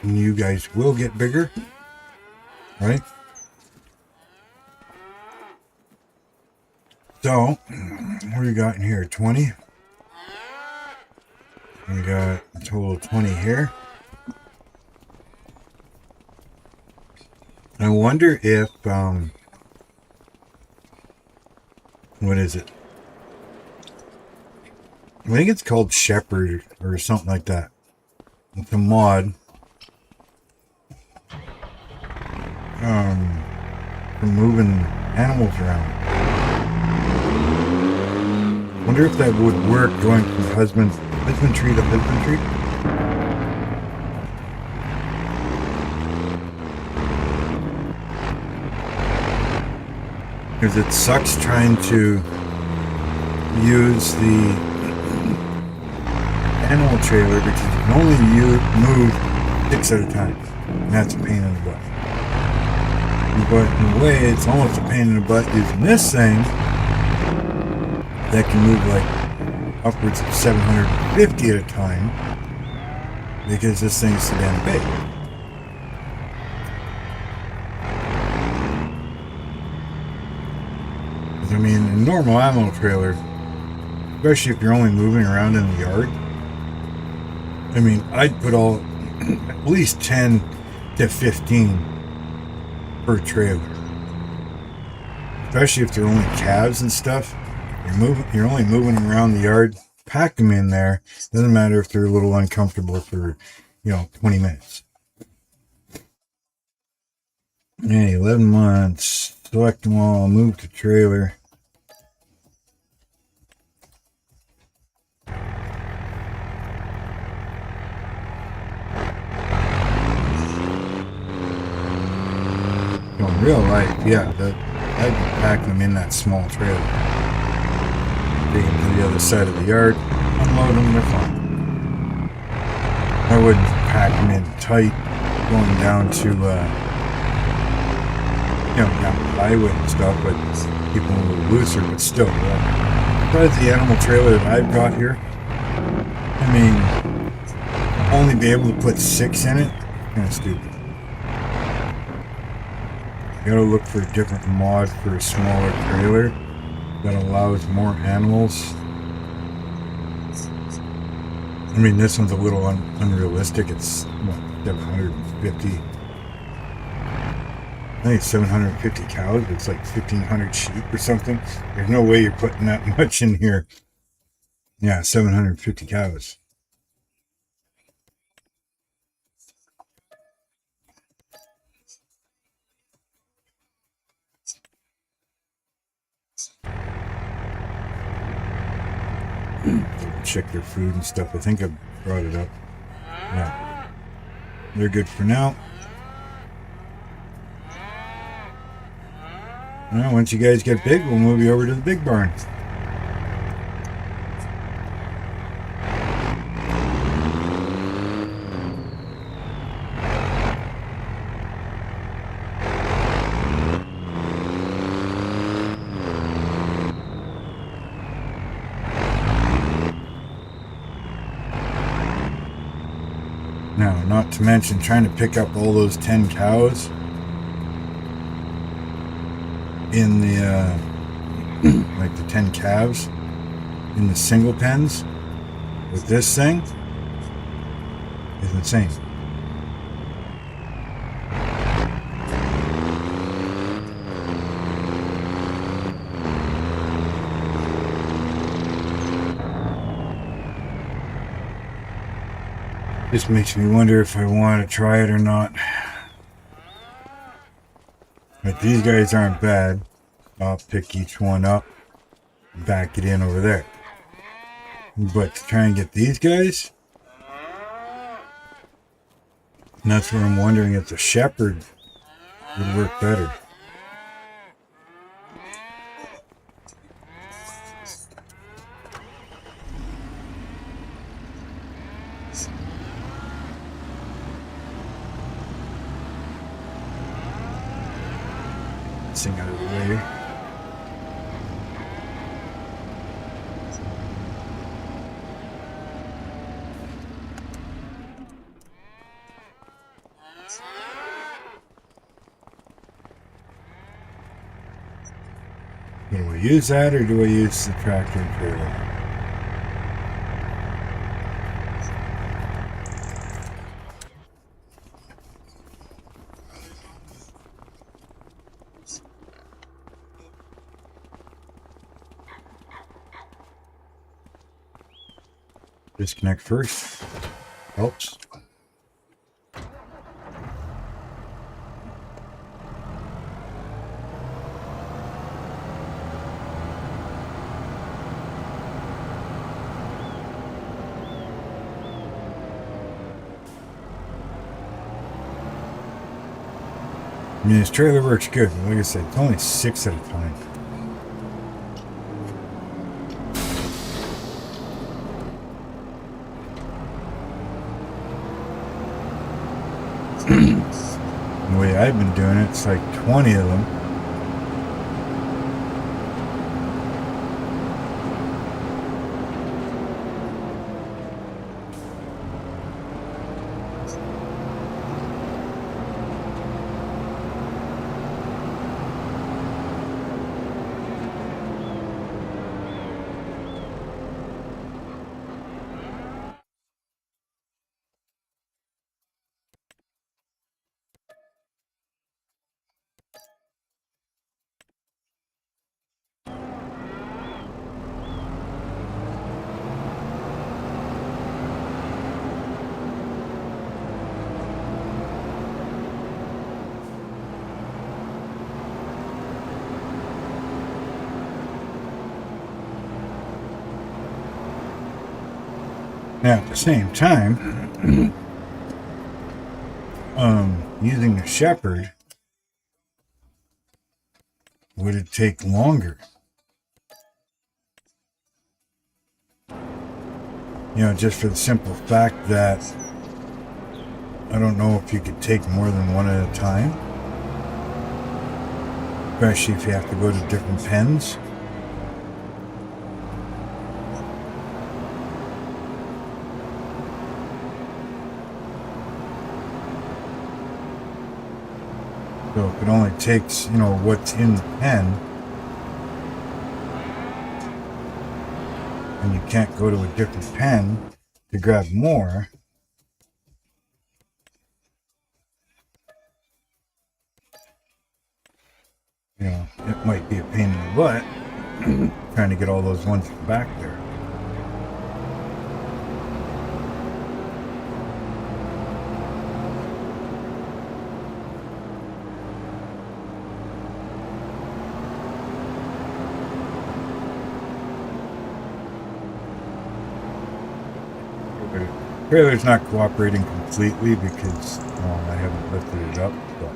And you guys will get bigger. Right? So, what do you got in here? 20? We got a total of 20 here. I wonder if, what is it? I think it's called Shepherd or something like that. It's a mod. For moving animals around. Wonder if that would work going from husbandry to husbandry. Because it sucks trying to use the animal trailer because you can only move 6 at a time. And that's a pain in the butt. But in a way, it's almost a pain in the butt using this thing that can move like upwards of 750 at a time because this thing's so damn big. I mean, a normal animal trailer, especially if you're only moving around in the yard, I mean, I'd put at least 10 to 15 per trailer. Especially if they're only calves and stuff. You're only moving them around the yard, pack them in there. Doesn't matter if they're a little uncomfortable for, 20 minutes. Hey, 11 months. Select them all. Move to trailer. In real life, yeah, I'd be packing them in that small trailer. Take them to the other side of the yard, unload them, they're fine. I wouldn't pack them in tight, going down to, down the highway and stuff, but keep them a little looser, but still. Besides the animal trailer that I've got here, I mean, only be able to put 6 in it, kind of stupid. You gotta look for a different mod for a smaller trailer that allows more animals. I mean, this one's a little unrealistic. It's, what, 750? I think it's 750 cows, but it's like 1,500 sheep or something. There's no way you're putting that much in here. Yeah, 750 cows. Check their food and stuff. I think I brought it up. Yeah. They're good for now. Well, once you guys get big, we'll move you over to the big barn. Now, not to mention trying to pick up all those 10 cows in the, like the 10 calves in the single pens with this thing is insane. Just makes me wonder if I want to try it or not. But these guys aren't bad. I'll pick each one up, back it in over there. But to try and get these guys, and that's where I'm wondering if the shepherd would work better. This thing out of the way. Do I use that or do I use the tractor and trailer? Disconnect first. Helps. I mean, this trailer works good. Like I said, it's only 6 at a time. The way I've been doing it, it's like 20 of them. Now, at the same time, using the shepherd, would it take longer? You know, just for the simple fact that I don't know if you could take more than one at a time, especially if you have to go to different pens. So if it only takes, you know, what's in the pen, and you can't go to a different pen to grab more, you know, it might be a pain in the butt trying to get all those ones back there. The trailer's not cooperating completely because I haven't lifted it up. But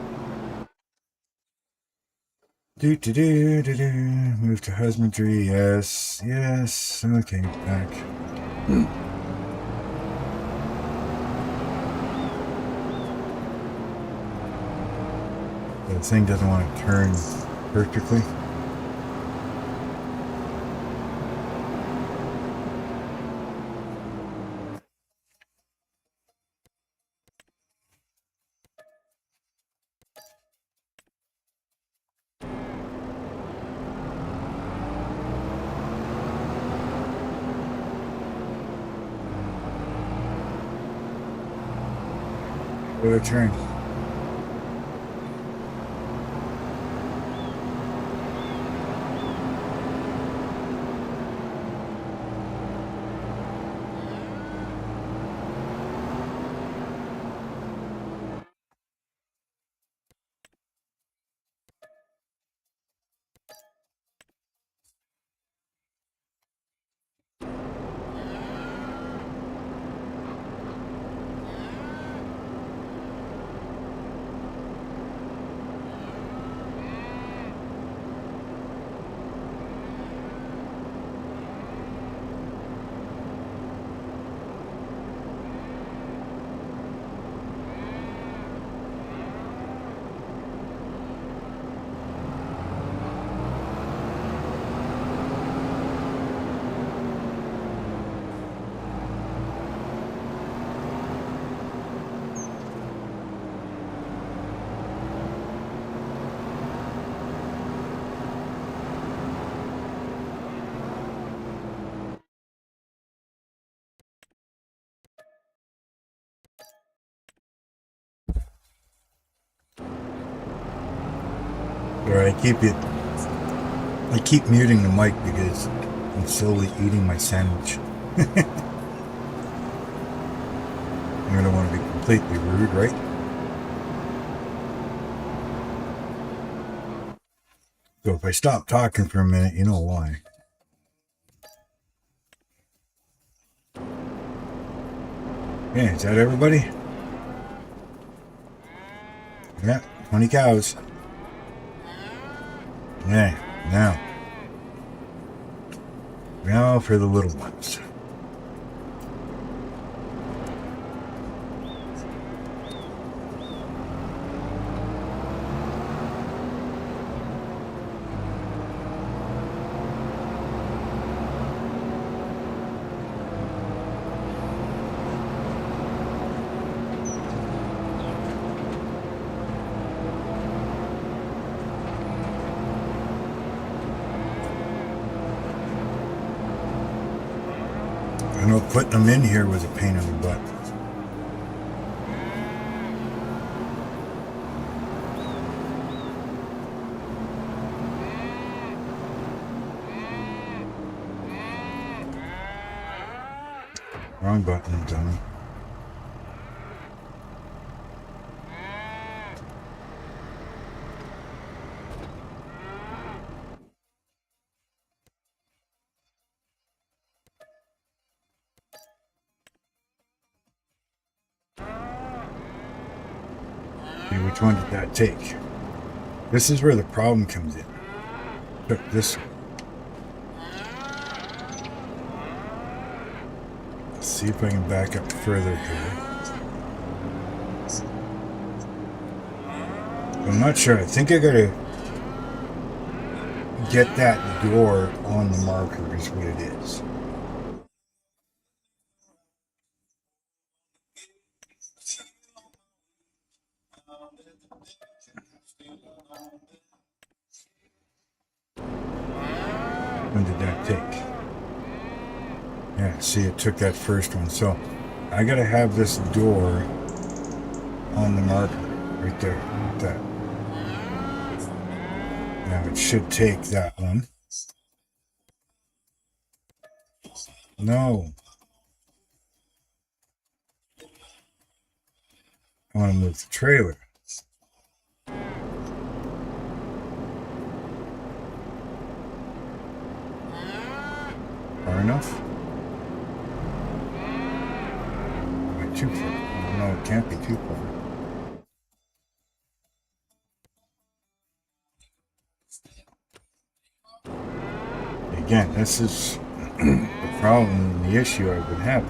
move to husbandry. Yes, yes. Okay, back. The thing doesn't want to turn perfectly. What a turn. Or I keep muting the mic because I'm slowly eating my sandwich. I don't want to be completely rude, right? So if I stop talking for a minute, you know why. Yeah, is that everybody? Yeah, 20 cows. Yeah, now for the little ones. I know putting them in here was a pain in the butt. Wrong button, dummy. Okay, which one did that take? This is where the problem comes in. Took this one. Let's see if I can back up further here. I'm not sure. I think I gotta get that door on the marker is what it is. When did that take? Yeah, see, it took that first one. So I gotta have this door on the marker right there, like that. Now it should take that one. No. I want to move the trailer. Far enough? Am I too far? No, it can't be too far. Again, this is the problem and the issue I've been having.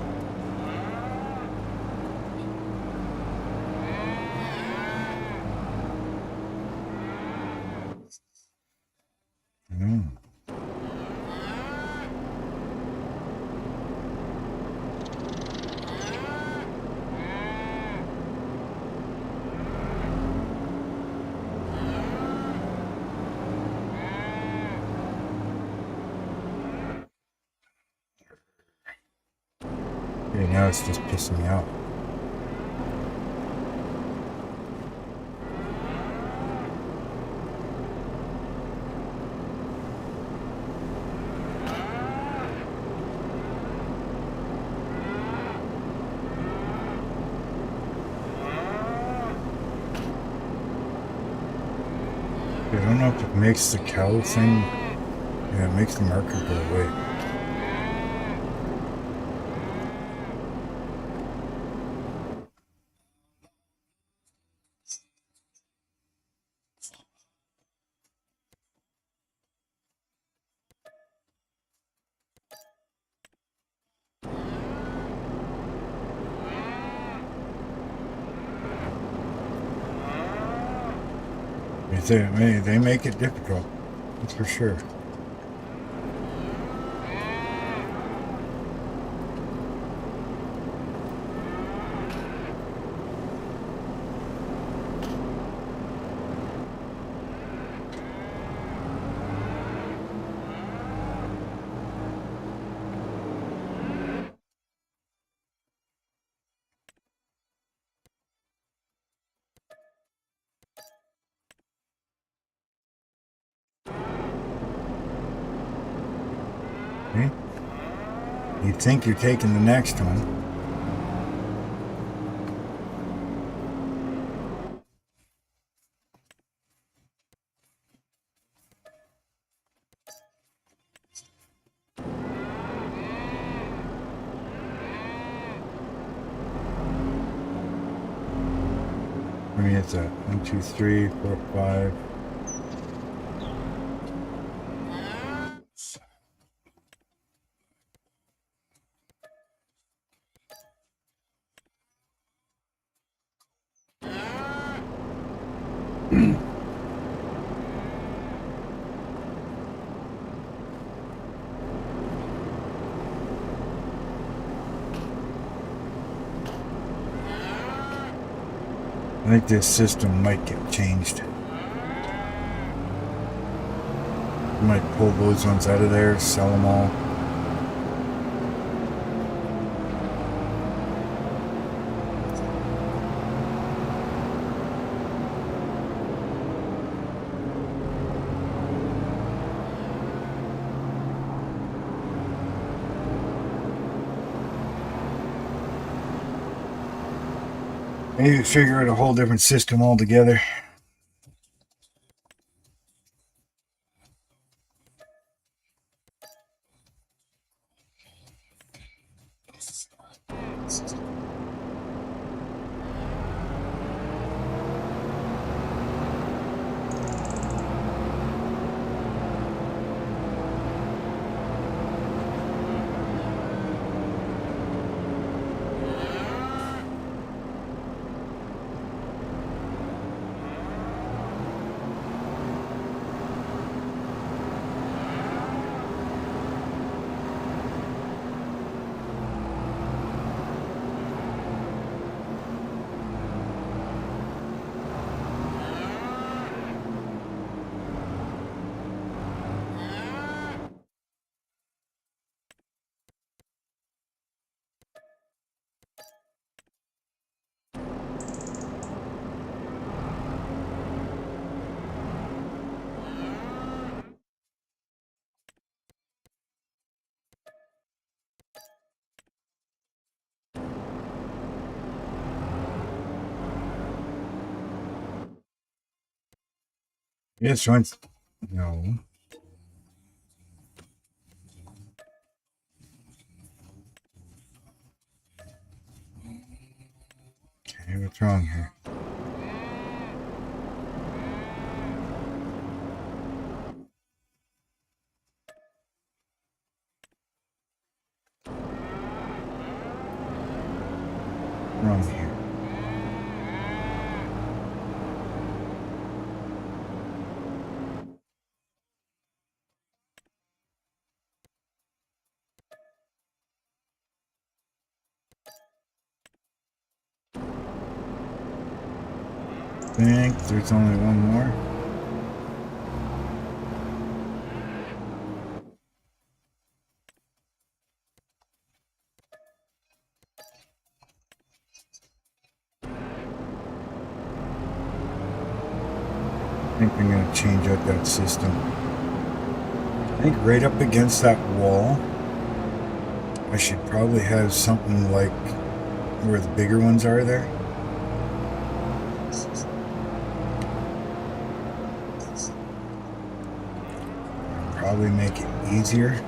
Okay, now it's just pissing me off. I don't know if it makes the cow thing. Yeah, it makes the marker go away. They make it difficult, that's for sure. Okay. You think you're taking the next one. I mean, it's a 1, 2, 3, 4, 5. I think this system might get changed. I might pull those ones out of there, sell them all. Maybe figure out a whole different system altogether. Yes, once. No. Okay, what's wrong here? Wrong here. I think there's only one more. I think I'm going to change out that system. I think right up against that wall, I should probably have something like where the bigger ones are there. Probably make it easier.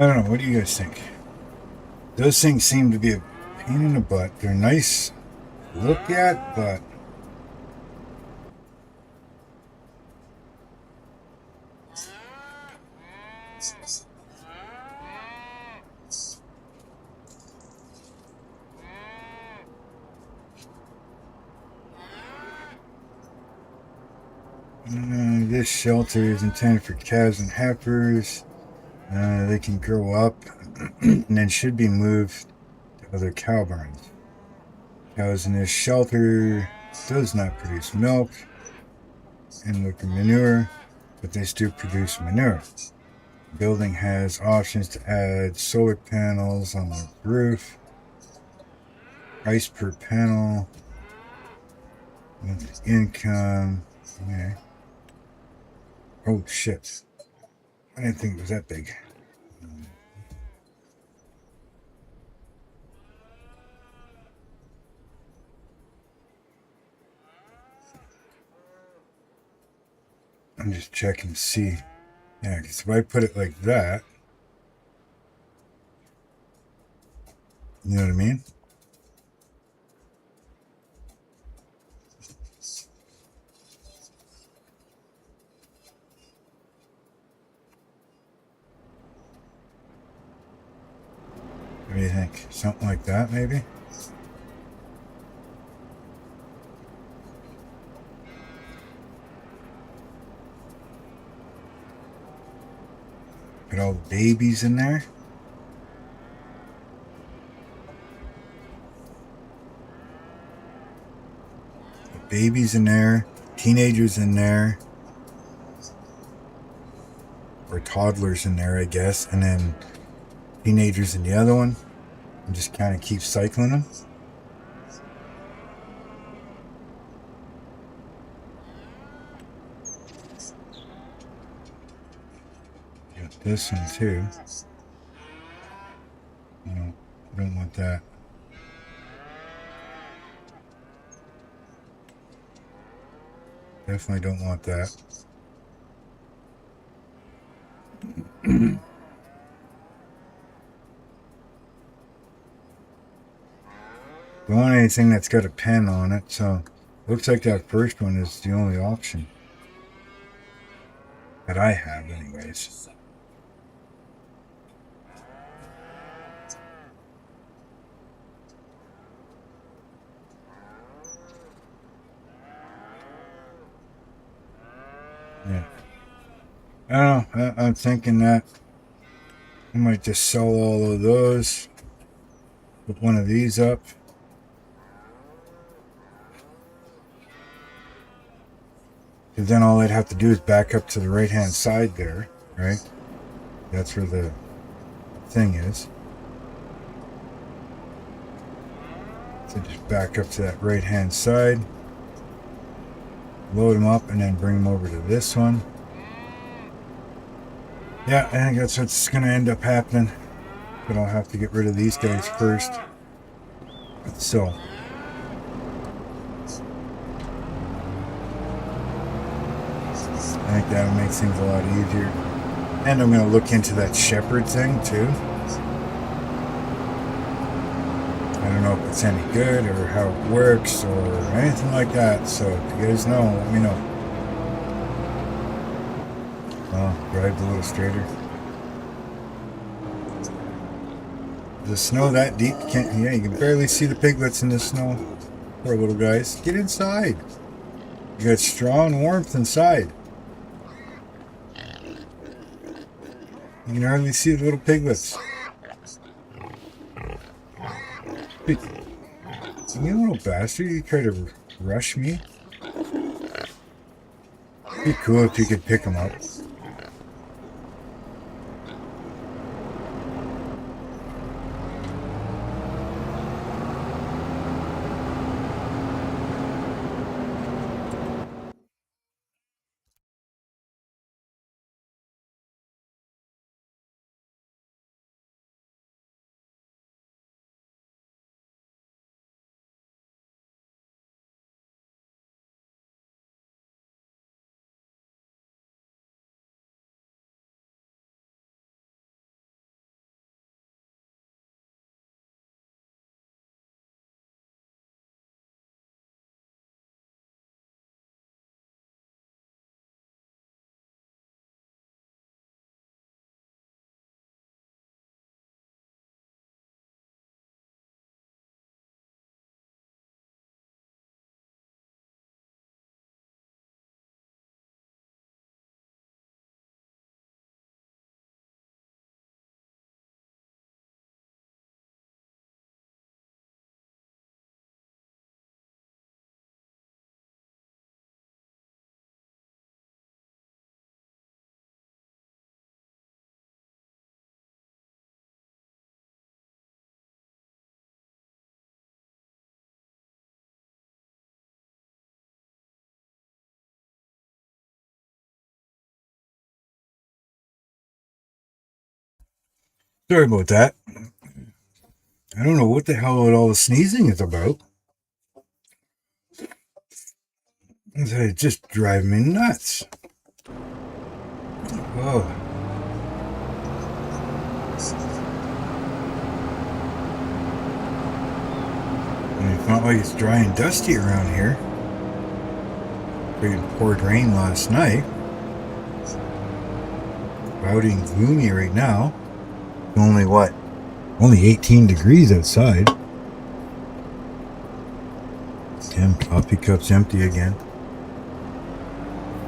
I don't know. What do you guys think? Those things seem to be a pain in the butt. They're nice to look at, but this shelter is intended for calves and heifers. They can grow up and then should be moved to other cow barns. Cows in this shelter does not produce milk and liquid manure, but they still produce manure. The building has options to add solar panels on the roof. Price per panel. Monthly income. Okay. Oh shit. I didn't think it was that big. I'm just checking to see. Yeah, because if I put it like that, you know what I mean? What do you think? Something like that, maybe? Put all the babies in there. Put babies in there. Teenagers in there. Or toddlers in there, I guess. And then teenagers in the other one. And just kind of keep cycling them. Got this one too. No, I don't want that. Definitely don't want that. Don't want anything that's got a pen on it, so looks like that first one is the only option that I have anyways. I don't know. I'm thinking that I might just sell all of those, put one of these up. Because then all I'd have to do is back up to the right hand side there, right? That's where the thing is. So just back up to that right hand side, load them up, and then bring them over to this one. Yeah, I think that's what's going to end up happening. But I'll have to get rid of these guys first. So I think that'll make things a lot easier. And I'm going to look into that shepherd thing too. I don't know if it's any good or how it works or anything like that. So if you guys know, let me know. Well, drive a little straighter. The snow that deep, yeah, you can barely see the piglets in the snow. Poor little guys. Get inside. You got strong warmth inside. You can hardly see the little piglets. You little bastard, you try to rush me? It'd be cool if you could pick them up. Sorry about that. I don't know what the hell all the sneezing is about. It's just driving me nuts. Whoa. And it's not like it's dry and dusty around here. It poured rain last night. Cloudy and gloomy right now. Only what? Only 18 degrees outside. Damn, coffee cup's empty again.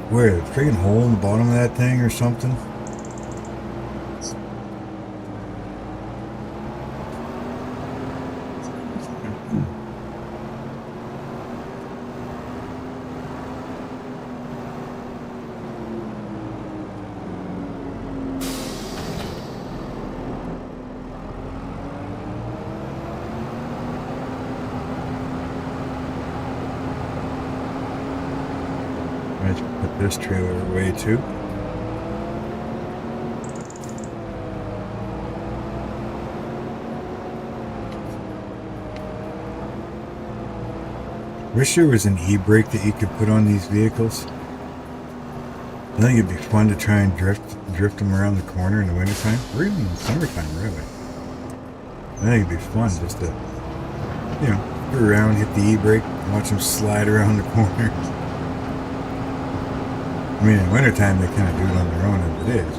Where? A friggin' hole in the bottom of that thing or something? I should put this trailer away too. Wish there was an e-brake that you could put on these vehicles. I think it'd be fun to try and drift them around the corner in the wintertime, or even in the summertime, really. I think it'd be fun just to, you know, go around, hit the e-brake, watch them slide around the corner. I mean, in wintertime they kind of do it on their own as it is.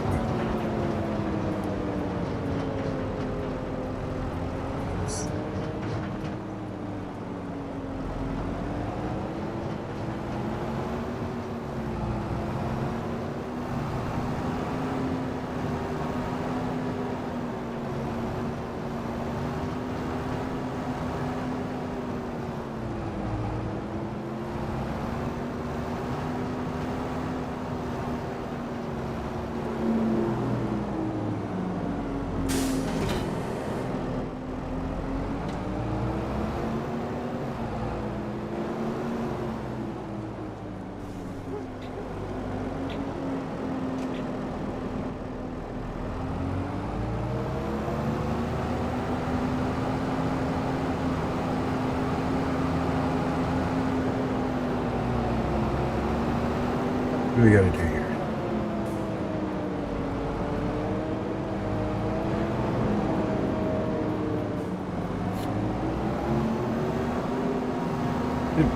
do we gotta do here?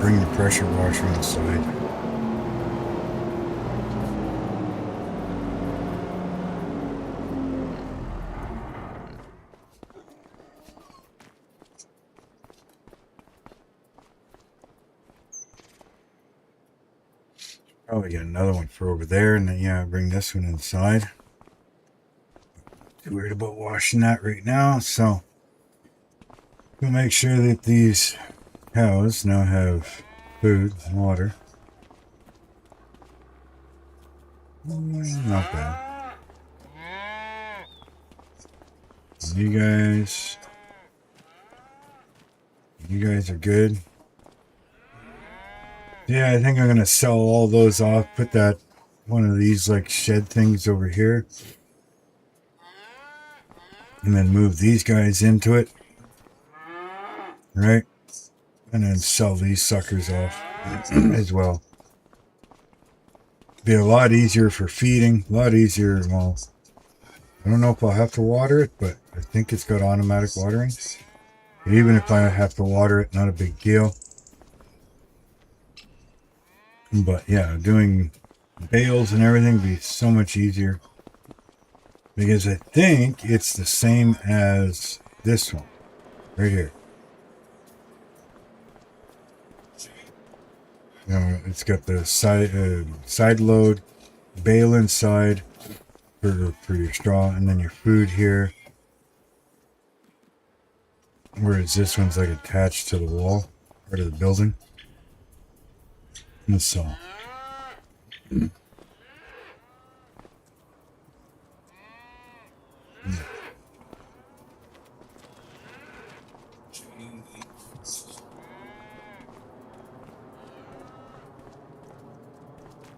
Bring the pressure washer inside. Probably get another one for over there, and then yeah, bring this one inside. Too worried about washing that right now, so we'll make sure that these cows now have food and water. Not bad. You guys are good. Yeah, I think I'm gonna sell all those off, put that one of these like shed things over here, and then move these guys into it, right? And then sell these suckers off as well. Be a lot easier for feeding, a lot easier. Well, I don't know if I'll have to water it, but I think it's got automatic watering. But even if I have to water it, not a big deal. But yeah, doing bales and everything would be so much easier. Because I think it's the same as this one, right here. You know, it's got the side load, bale inside for your straw, and then your food here. Whereas this one's like attached to the wall, part of the building. And so.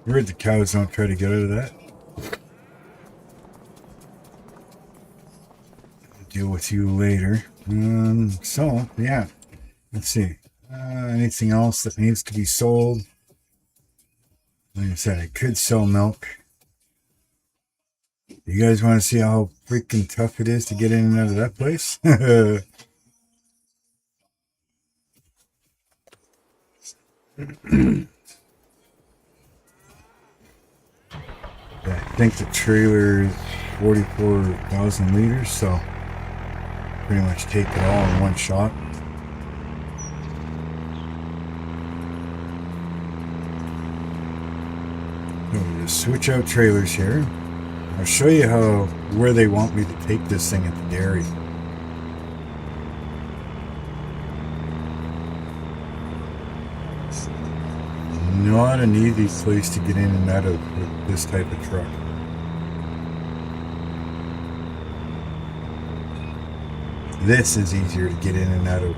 Worried the cows don't try to get out of that. Deal with you later. So, yeah. Let's see. Anything else that needs to be sold? Like I said, I could sell milk. You guys want to see how freaking tough it is to get in and out of that place? I think the trailer is 44,000 liters, so pretty much take it all in one shot. We'll just switch out trailers here. I'll show you where they want me to take this thing at the dairy. Not an easy place to get in and out of with this type of truck. This is easier to get in and out of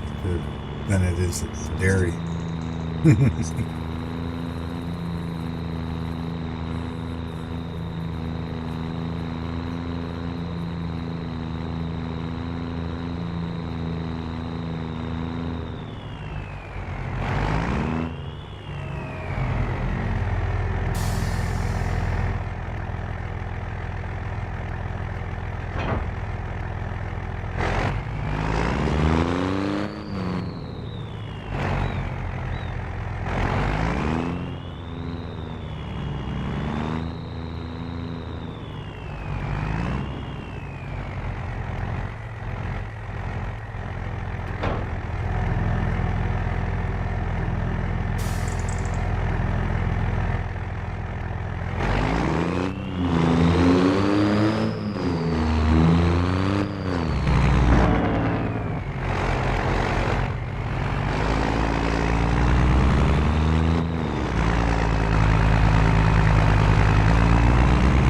than it is at the dairy.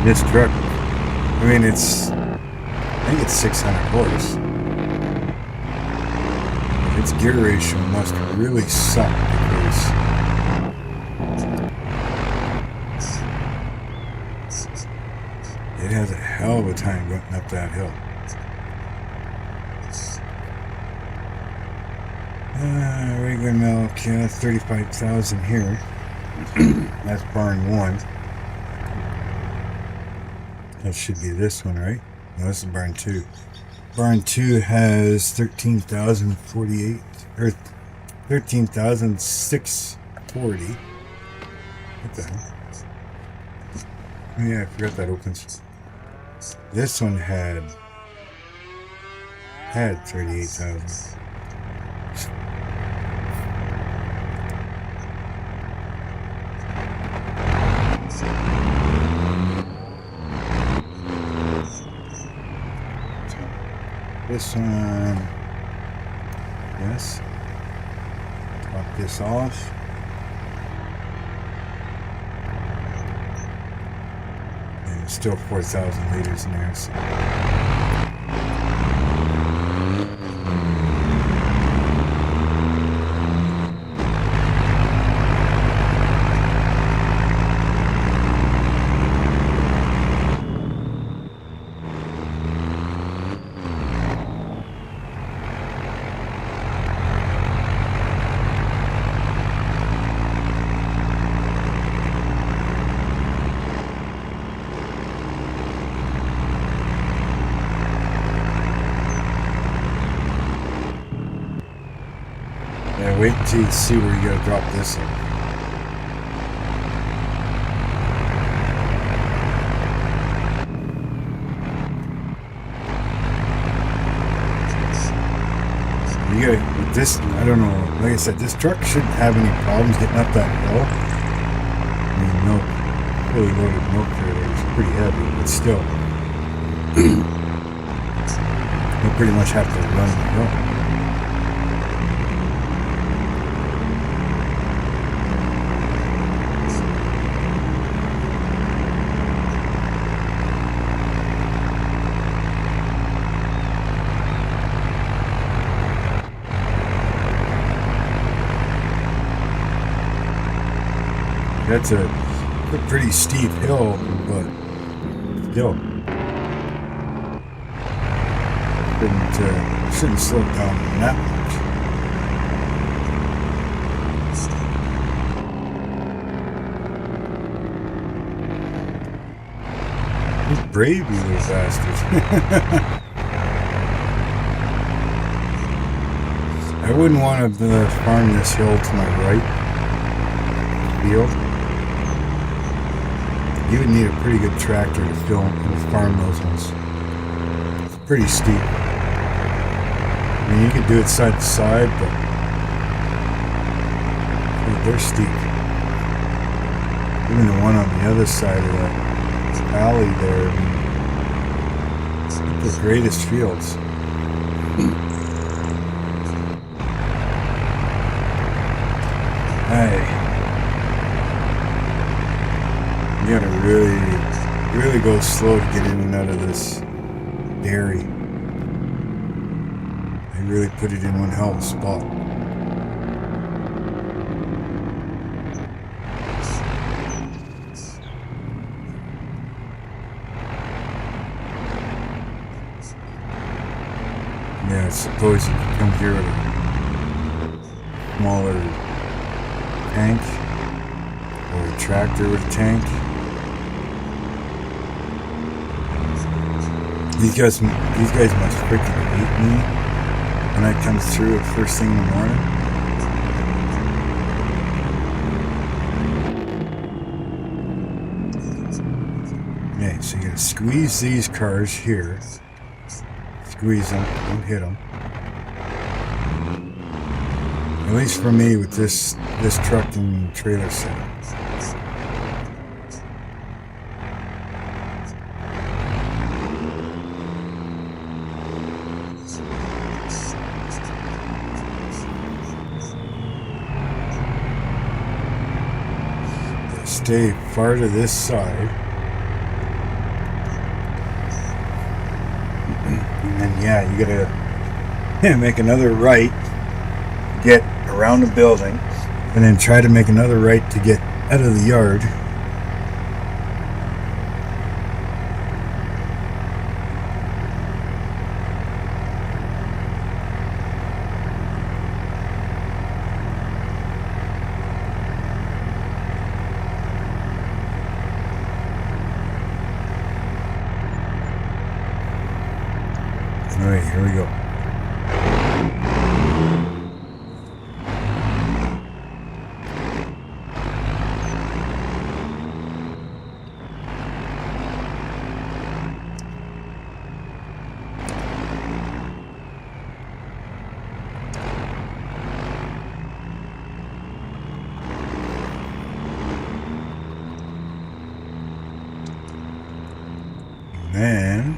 This truck, I mean, I think it's 600 horse. Its gear ratio must really suck because it has a hell of a time going up that hill. Regular milk, yeah, that's 35,000 here. That's barring one. That should be this one, right? No, this is barn 2. Barn 2 has 13,048 or 13,640. What the hell? Oh yeah, I forgot that opens. This one had 38,000. This one, yes. Top this off. And it's still 4,000 liters in there. So. Yeah, wait until you see where you gotta drop this in. You gotta, with this, I don't know, like I said, this truck shouldn't have any problems getting up that hill. I mean, no, fully loaded milk trailer is pretty heavy, but still. You'll pretty much have to run the hill. That's a pretty steep hill, but still. Shouldn't slow down that much. He's brave, you little bastard. I wouldn't want to farm this hill to my right field. You would need a pretty good tractor to farm those ones. It's pretty steep. I mean, you could do it side to side, but they're steep. Even the one on the other side of that alley there, I mean, the greatest fields. Hey. You gotta really go slow to get in and out of this dairy. They really put it in one hell of a spot. Yeah, I suppose you can come here with a smaller tank or a tractor with a tank. These guys must freaking hate me when I come through at first thing in the morning. Okay, so you gotta squeeze these cars here. Squeeze them, don't hit them. At least for me with this truck and trailer setup. Stay far to this side. And then, yeah, you gotta make another right, get around the building, and then try to make another right to get out of the yard. Alright, here we go. Then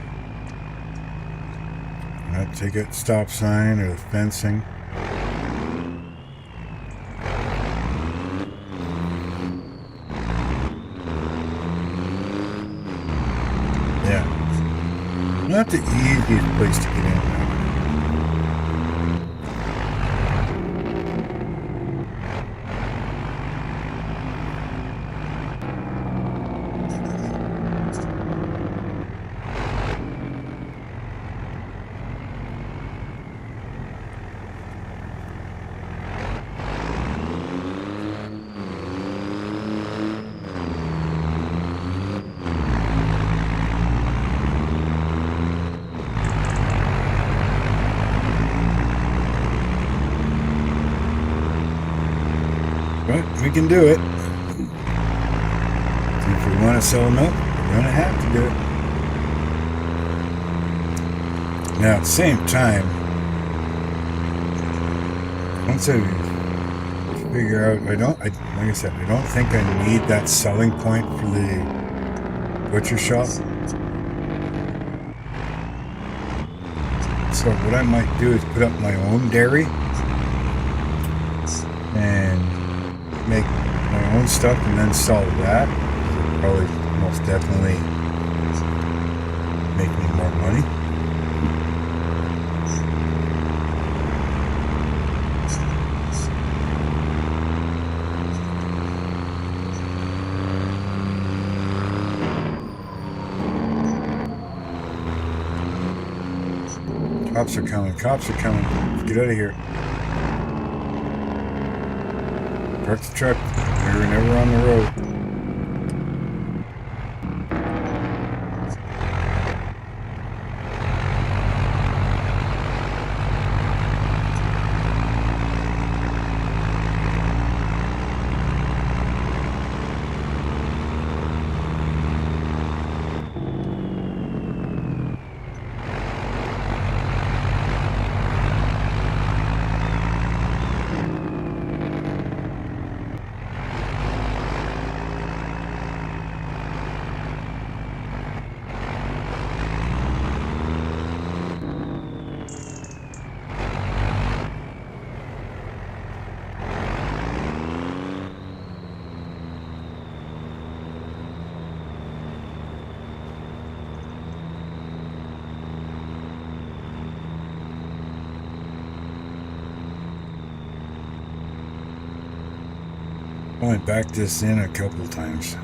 I take out stop sign or the fencing. Yeah, not the easiest place to get in. But we can do it. If we want to sell them out, we're going to have to do it. Now, at the same time, once I figure out, like I said, I don't think I need that selling point for the butcher shop. So what I might do is put up my own dairy and make my own stuff and then sell that. Probably most definitely make me more money. Cops are coming, cops are coming. Let's get out of here. Park the truck. We're never on the road. Only backed this in a couple times.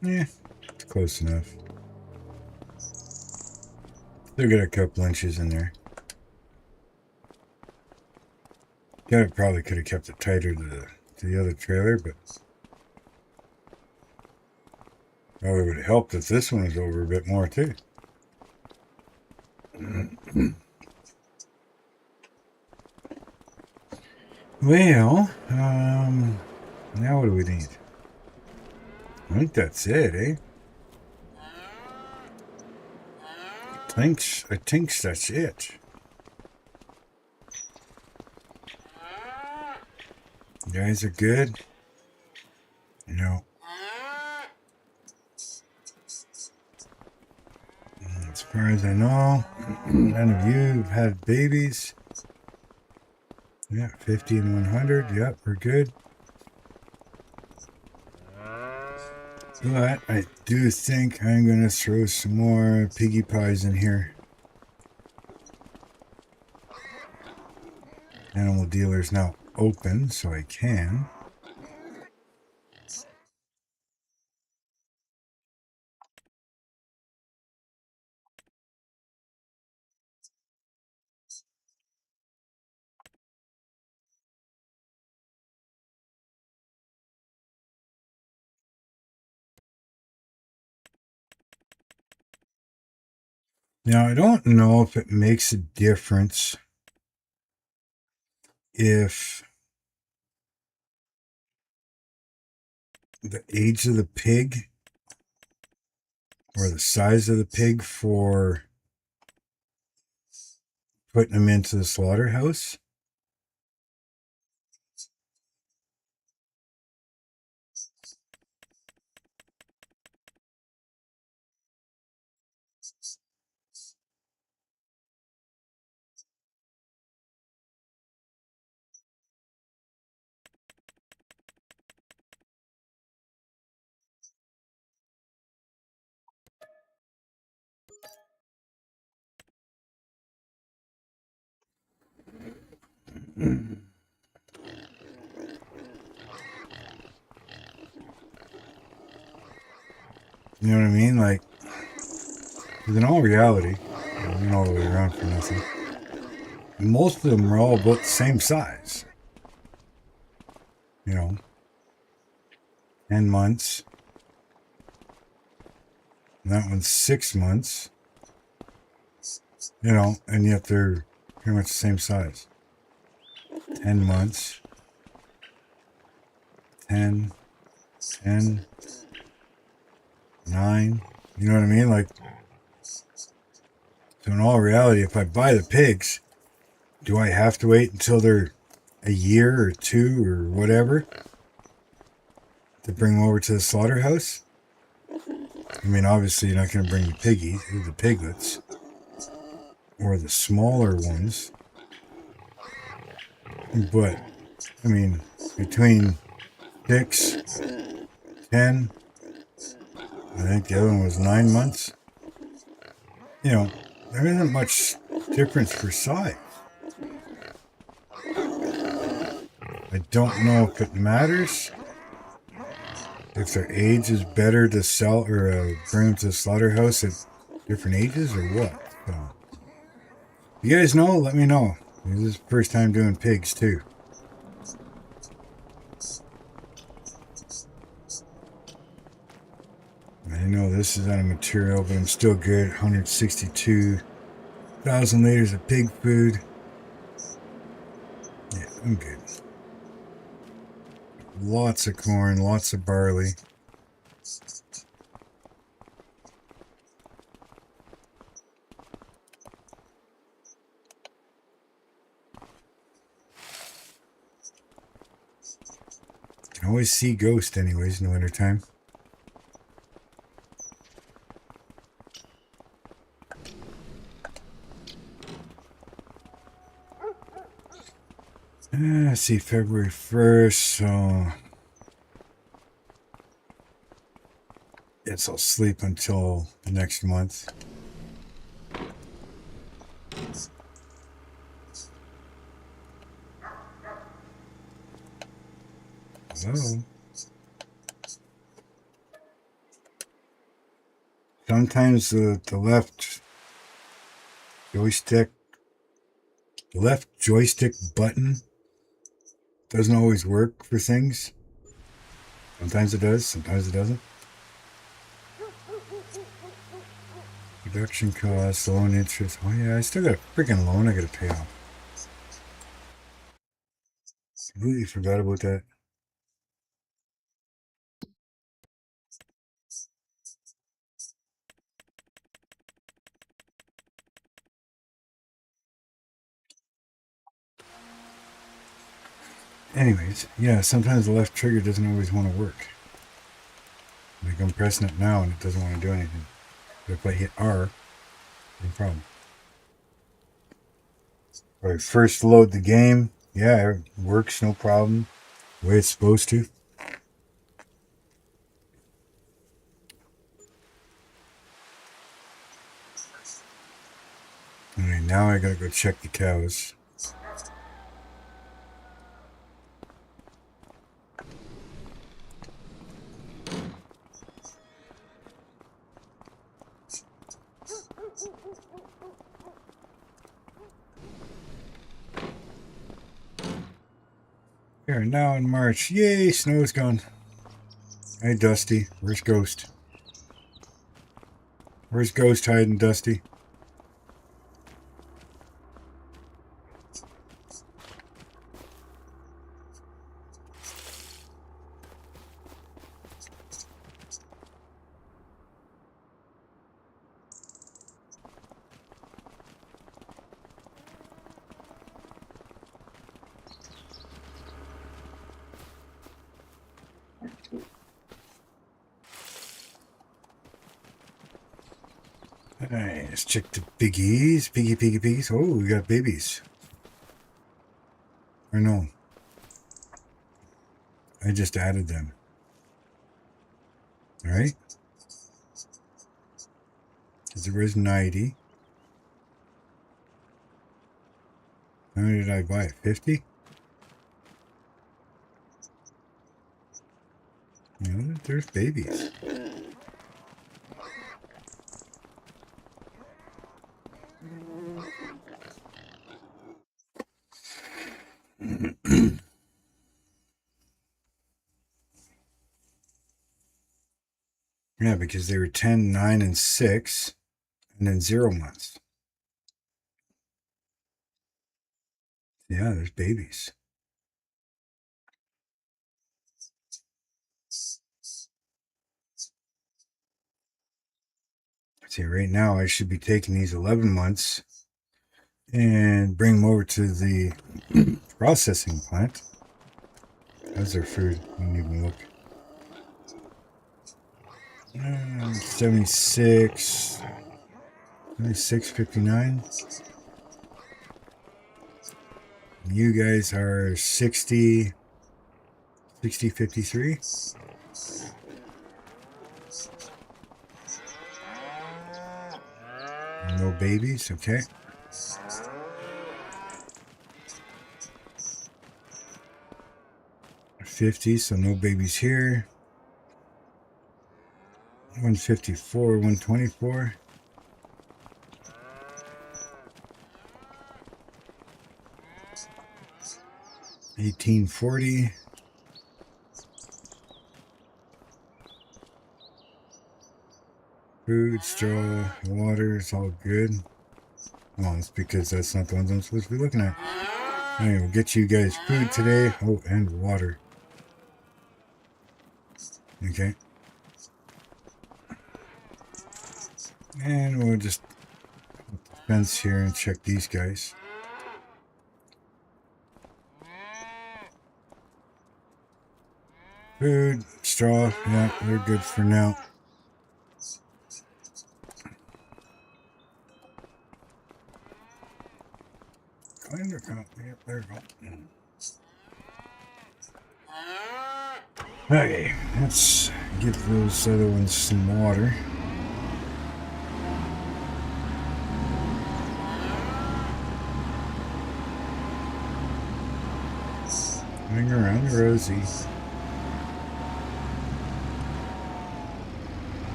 Yeah, it's close enough. Still got a couple inches in there. Probably could have kept it tighter to the other trailer, but probably would have helped if this one was over a bit more too. Well, now what do we need? I think that's it, eh? I think that's it. You guys are good. You know, as far as I know, none of you have had babies. Yeah, 50 and 100. Yep, we're good. But I do think I'm going to throw some more piggy pies in here. Animal dealer's now open, so I can. Now, I don't know if it makes a difference if the age of the pig or the size of the pig for putting them into the slaughterhouse. You know what I mean? Like, in all reality, we're not all the way around for nothing. Most of them are all about the same size. You know, 10 months. And that one's 6 months. You know, and yet they're pretty much the same size. 10 months. 10. 10. 9. You know what I mean? Like, so in all reality, if I buy the pigs, do I have to wait until they're a year or 2 or whatever to bring them over to the slaughterhouse? I mean, obviously you're not going to bring the piggies, the piglets, or the smaller ones. But, I mean, between 6, 10, I think the other one was 9 months. You know, there isn't much difference for size. I don't know if it matters. If their age is better to sell or bring them to the slaughterhouse at different ages or what. So, you guys know? Let me know. This is the first time doing pigs too. I know this is out of material, but I'm still good. 162,000 liters of pig food. Yeah, I'm good. Lots of corn, lots of barley. Can always see ghosts anyways in the wintertime. Let's see, February 1st, so yes, I'll sleep until next month. So, sometimes the left joystick button doesn't always work for things. Sometimes it does, sometimes it doesn't. Production costs, loan interest. Oh yeah, I still got a freaking loan I gotta pay off. Completely forgot about that. Anyways, yeah, sometimes the left trigger doesn't always want to work. Like I'm pressing it now and it doesn't want to do anything. But if I hit R, no problem. If I first load the game, yeah, it works, no problem. The way it's supposed to. Alright, now I gotta go check the cows. We are now in March. Yay, snow's gone. Hey, Dusty. Where's Ghost? Where's Ghost hiding, Dusty? Alright, let's check the piggies. Piggies. Oh, we got babies. Or no. I just added them. Alright. Because there was 90. How many did I buy? 50? No, there's babies. Yeah, because they were 10, 9, and 6, and then 0 months. Yeah, there's babies. See, right now I should be taking these 11 months and bring them over to the processing plant. How's their food? I didn't even look. 76, 59. You guys are 60, 53. No babies, okay. 50, so no babies here. 154, 124. 1840. Food, straw, water, it's all good. Well, it's because that's not the ones I'm supposed to be looking at. Anyway, we'll get you guys food today. Oh, and water. Okay. And we'll just put the fence here and check these guys. Food, straw, yeah, they're good for now. Grinder count, yep, there we go. Okay, let's give those other ones some water. Hang around the Rosie.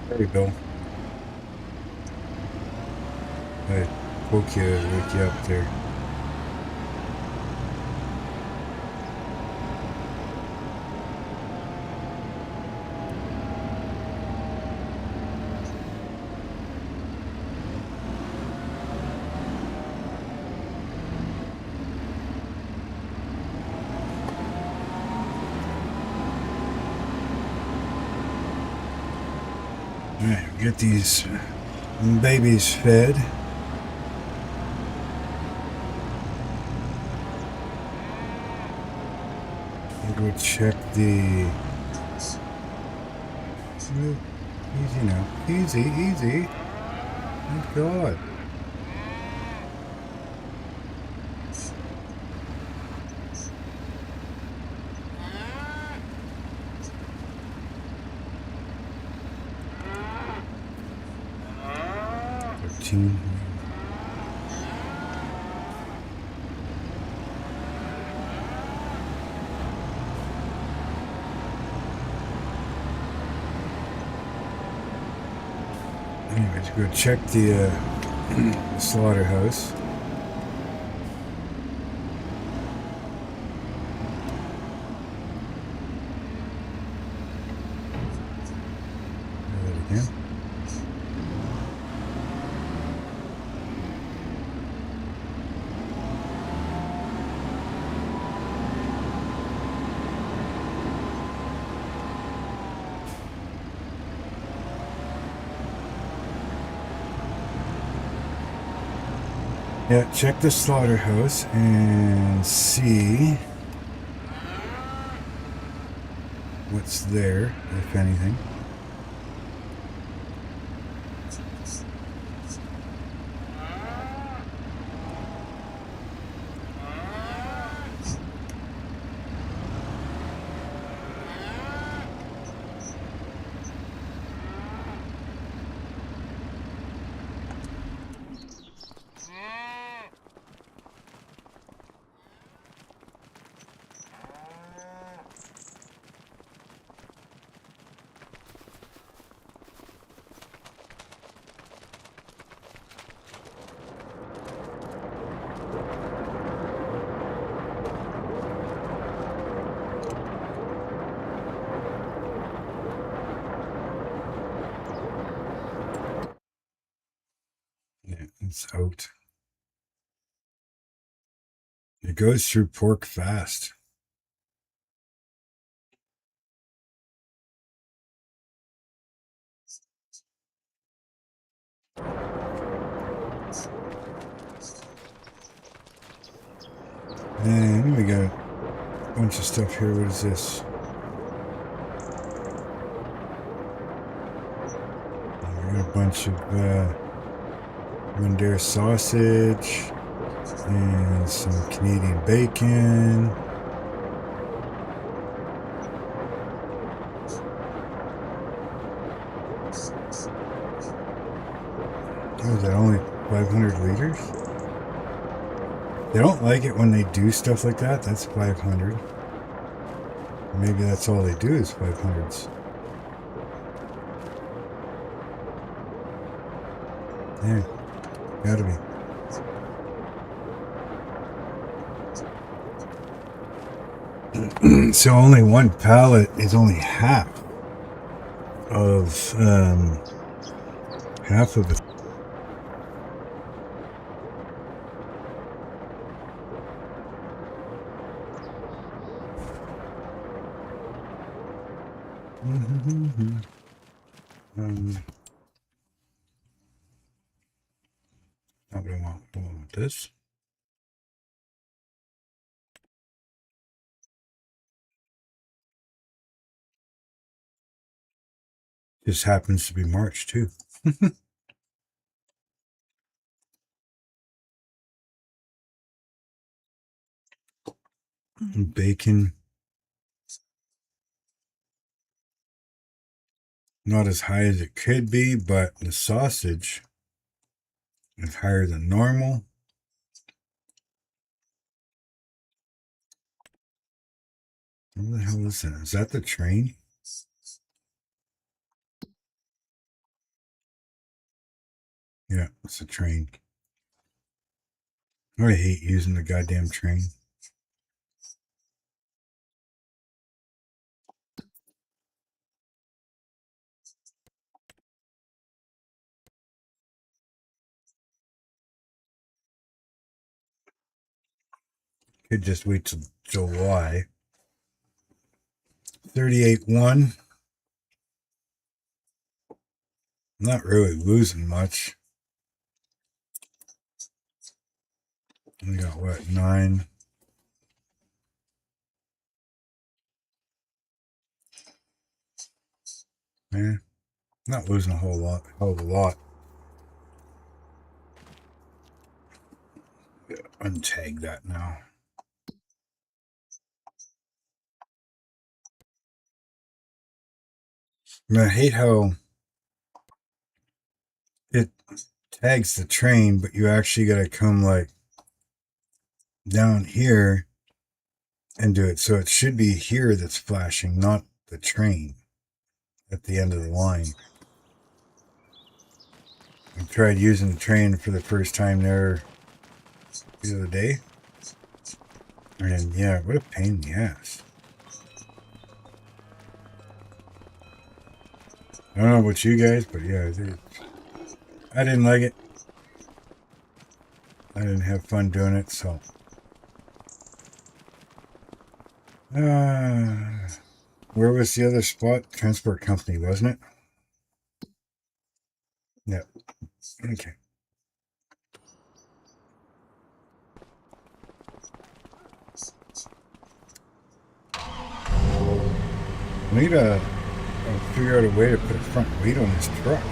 There you go. I poke you, wake you up there. Alright, get these babies fed. We'll go check the... Easy now. Easy. Thank God. Anyways, go check the slaughterhouse. Yeah, check the slaughterhouse and see what's there, if anything. Yeah, it's out. It goes through pork fast. And we got a bunch of stuff here. What is this? We got a bunch of Reindeer sausage and some Canadian bacon. Oh, is that only 500 liters? They don't like it when they do stuff like that. That's 500. Maybe that's all they do is 500s. Yeah, gotta be. So only one pallet is only half of it. Not what I want. I want this. This happens to be March too. Bacon, not as high as it could be, but the sausage is higher than normal. What the hell is that? Is that the train? Yeah, it's a train. I hate using the goddamn train. Could just wait till July. 38.1. Not really losing much. We got what, 9? Yeah, not losing a whole lot. Hell of a lot. Untag that now. I hate how it tags the train, but you actually got to come like down here and do it. So it should be here that's flashing, not the train at the end of the line. I tried using the train for the first time there the other day. And yeah, what a pain in the ass. I don't know about you guys, but yeah, I didn't like it. I didn't have fun doing it, so. Where was the other spot? Transport company, wasn't it? Yeah. Okay. I need to figure out a way to put a front weight on this truck.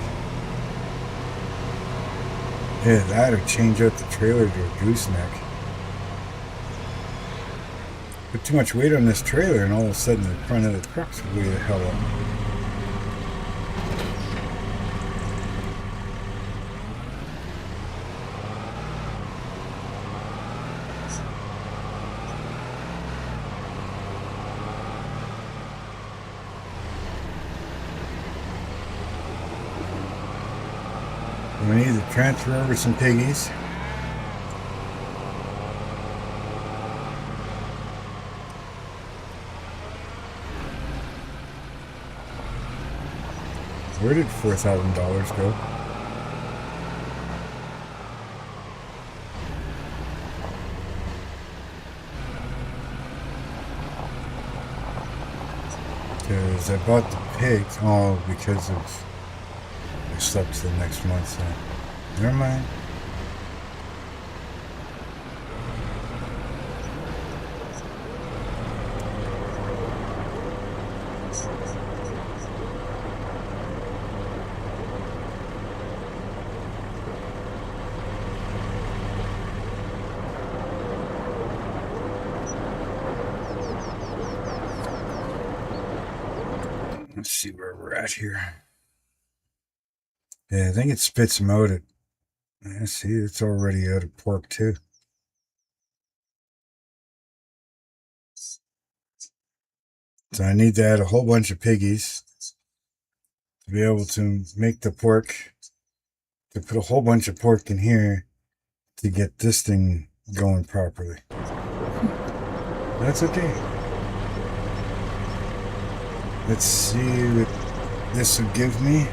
Yeah, that or change out the trailer to a gooseneck. Put too much weight on this trailer and all of a sudden the front of the truck's way the hell up. We need to transfer over some piggies. Where did $4,000 go? Because I bought the pigs, because of I slept till next month, so never mind. Let's see where we're at here. Yeah, I think it spits them out at, see, it's already out of pork too. So I need to add a whole bunch of piggies to be able to make the pork, to put a whole bunch of pork in here to get this thing going properly. That's okay. Let's see what this will give me.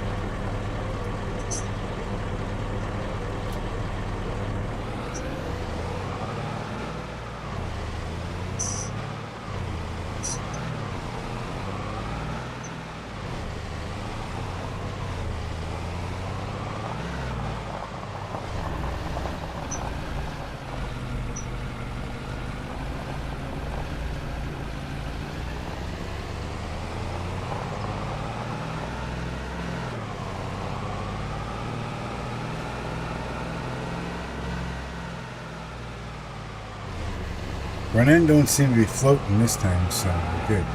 Front end don't seem to be floating this time, so we're good.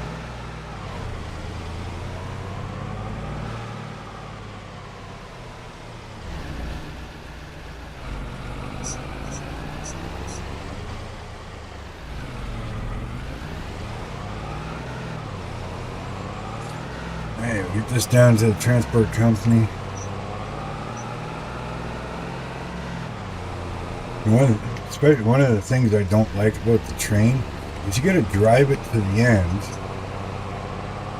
Hey, we'll get this down to the transport company. One of the things I don't like about the train is you got to drive it to the end,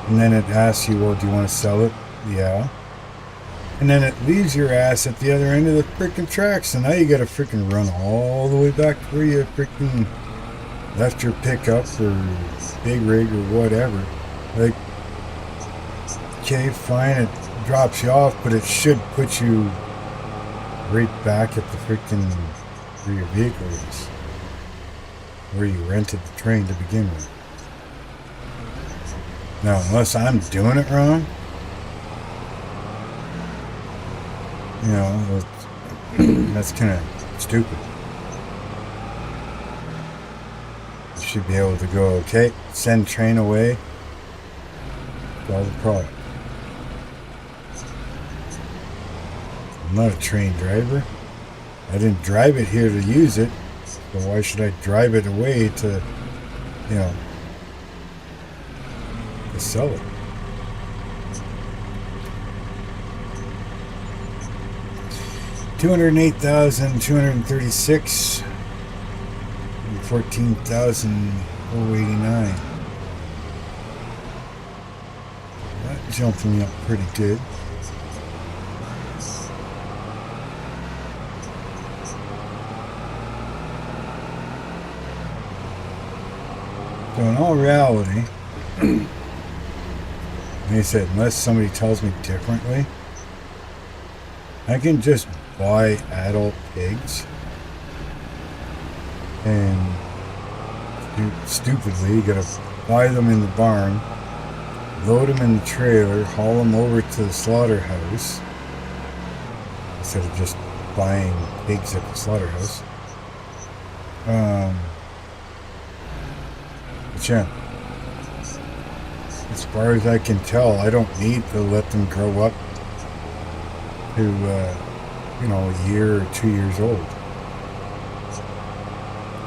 and then it asks you, well, do you want to sell it? Yeah. And then it leaves your ass at the other end of the freaking tracks, so now you got to freaking run all the way back to where you freaking left your pickup or big rig or whatever. Like, okay, fine, it drops you off, but it should put you right back at the freaking where your vehicle is, where you rented the train to begin with. Now, unless I'm doing it wrong, you know, that's kind of stupid. You should be able to go, okay, send train away, all the product. I'm not a train driver. I didn't drive it here to use it, so why should I drive it away to, you know, to sell it? $208,236 and $14,089. That jumped me up pretty good. So in all reality, like I said, unless somebody tells me differently, I can just buy adult pigs and stupidly you gotta buy them in the barn, load them in the trailer, haul them over to the slaughterhouse instead of just buying pigs at the slaughterhouse. But yeah, as far as I can tell, I don't need to let them grow up to, a year or 2 years old.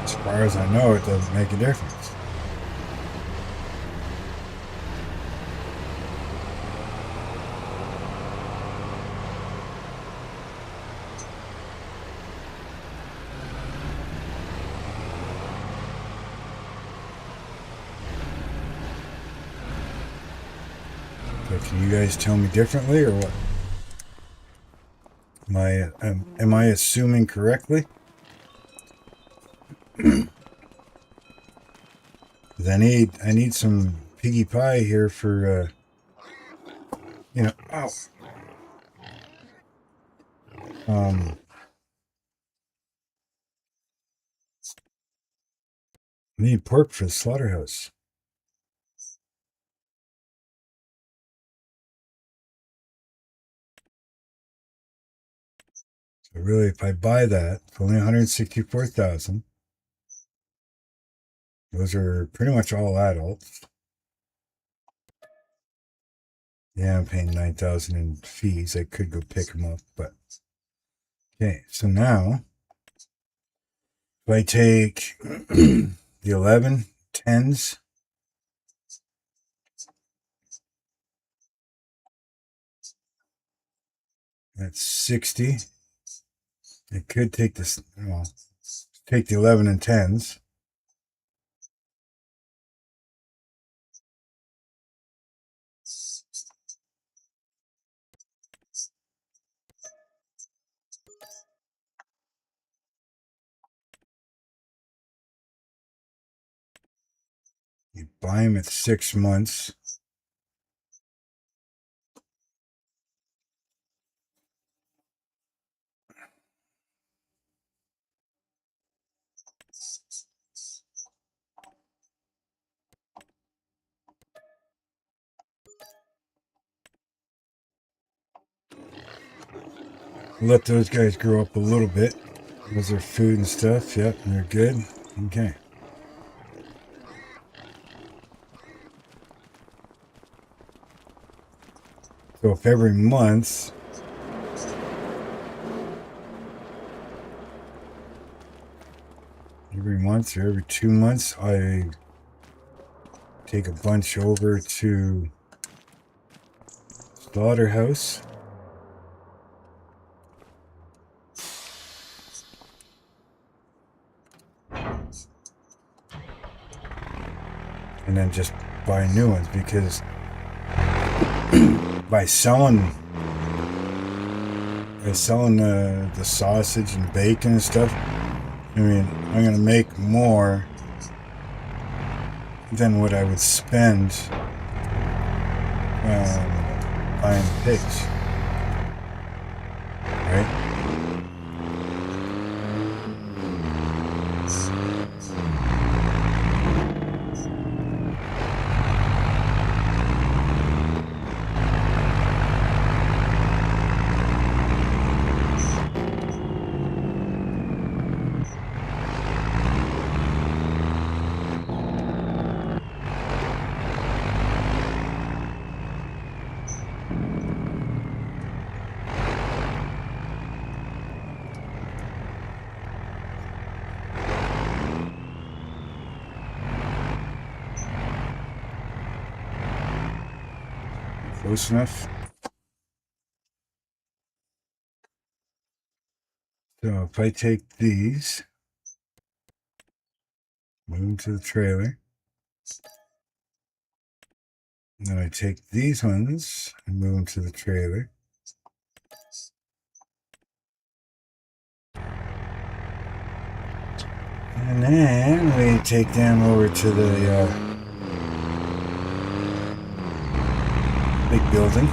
As far as I know, it doesn't make a difference. So can you guys tell me differently, or what? Am I assuming correctly? I need some piggy pie here for ow. I need pork for the slaughterhouse. So really, if I buy that, it's only 164,000. Those are pretty much all adults. Yeah, I'm paying 9,000 in fees. I could go pick them up, but okay. So now, if I take the 11 10s, that's 60. I could take this. Well, take the 11 and 10s. You buy them at 6 months. Let those guys grow up a little bit. Those are food and stuff. Yep, they're good. Okay. So if every month or every 2 months I take a bunch over to slaughterhouse, and then just buy new ones, because by selling the sausage and bacon and stuff, I mean, I'm gonna make more than what I would spend buying pigs, right? Close enough. So if I take these, move them to the trailer, and then I take these ones and move them to the trailer, and then we take them over to the big building.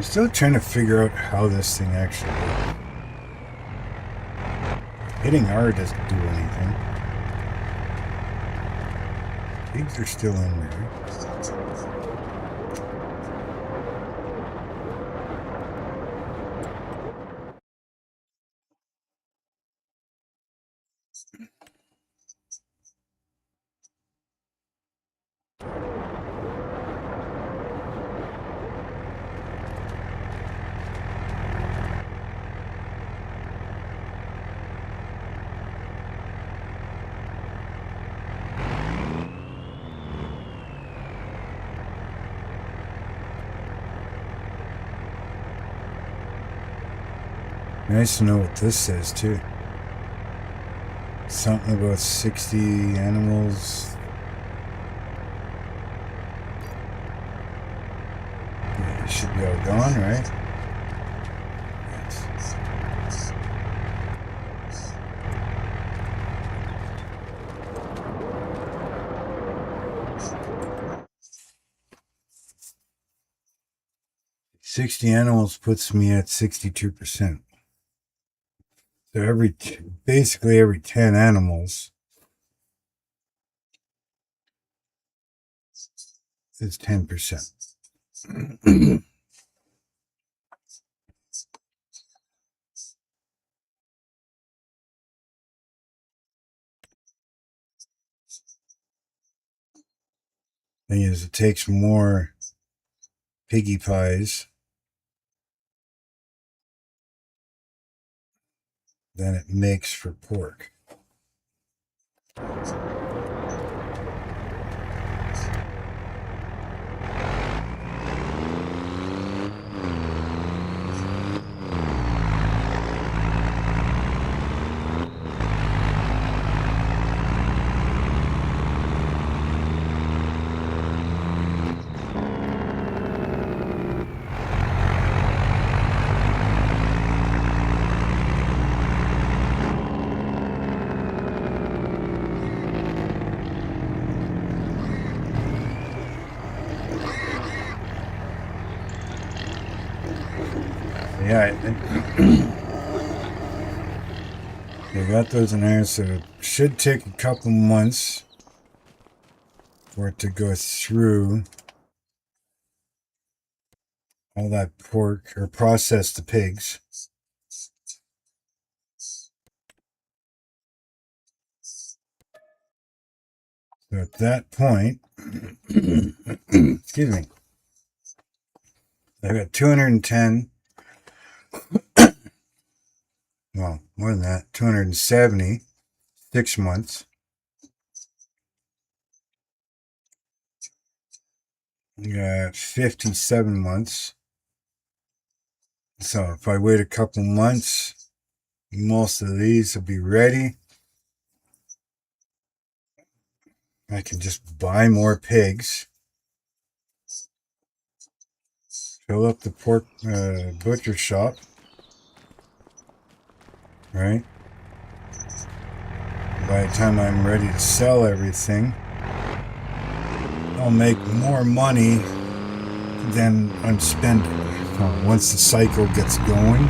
I'm still trying to figure out how this thing actually works. Hitting R doesn't do anything. Pigs are still in there. Nice to know what this says too. Something about 60 animals. Yeah, it should be all gone, right? Yes. 60 animals puts me at 62%. So basically every 10 animals is 10%. Thing is, it takes more piggy pies than it makes for pork. Yeah, they got those in there, so it should take a couple months for it to go through all that pork or process the pigs. So at that point, excuse me, I've got 210. Well, more than that, 270, 6 months. You got 57 months. So if I wait a couple months, most of these will be ready. I can just buy more pigs. Fill up the pork butcher shop. Right? By the time I'm ready to sell everything, I'll make more money than I'm spending. Once the cycle gets going,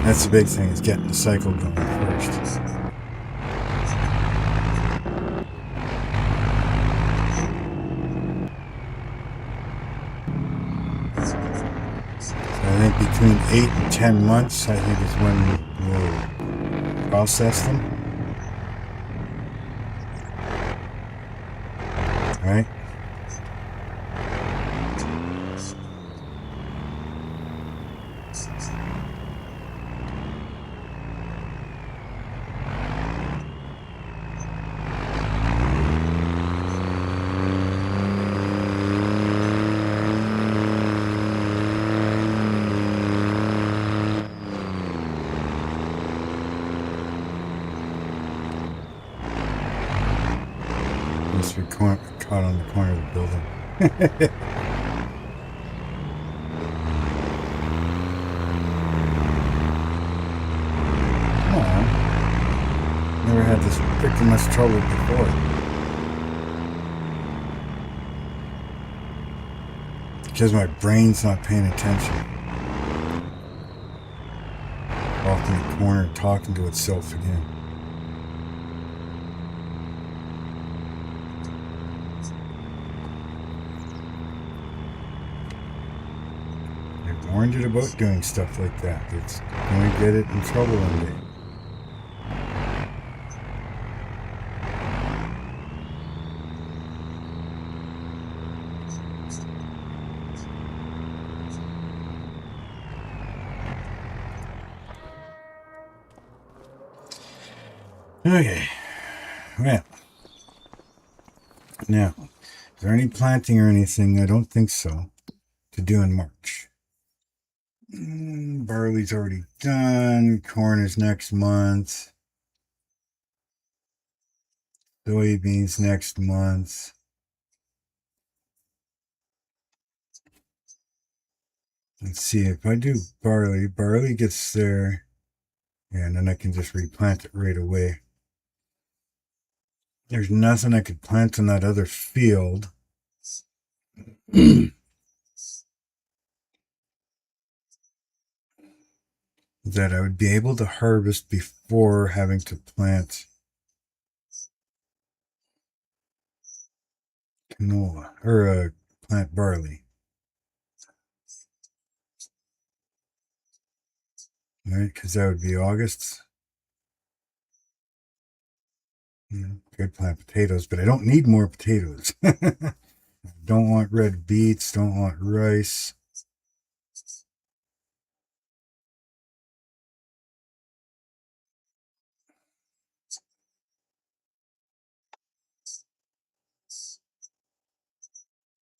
that's the big thing, is getting the cycle going first. I think between 8 and 10 months, I think is when we'll process them. Right? We're caught on the corner of the building. Come on. Never had this freaking much trouble before. because my brain's not paying attention. Off in the corner talking to itself again. I warned it about doing stuff like that. It's going to get it in trouble one day. Okay, well, now, is there any planting or anything? I don't think so, to do in March. Barley's already done. Corn is next month. Soybeans next month. Let's see, if I do barley gets there, yeah, and then I can just replant it right away. There's nothing I could plant in that other field. That I would be able to harvest before having to plant canola, or plant barley. Right, because that would be August. Could plant potatoes, but I don't need more potatoes. Don't want red beets, don't want rice.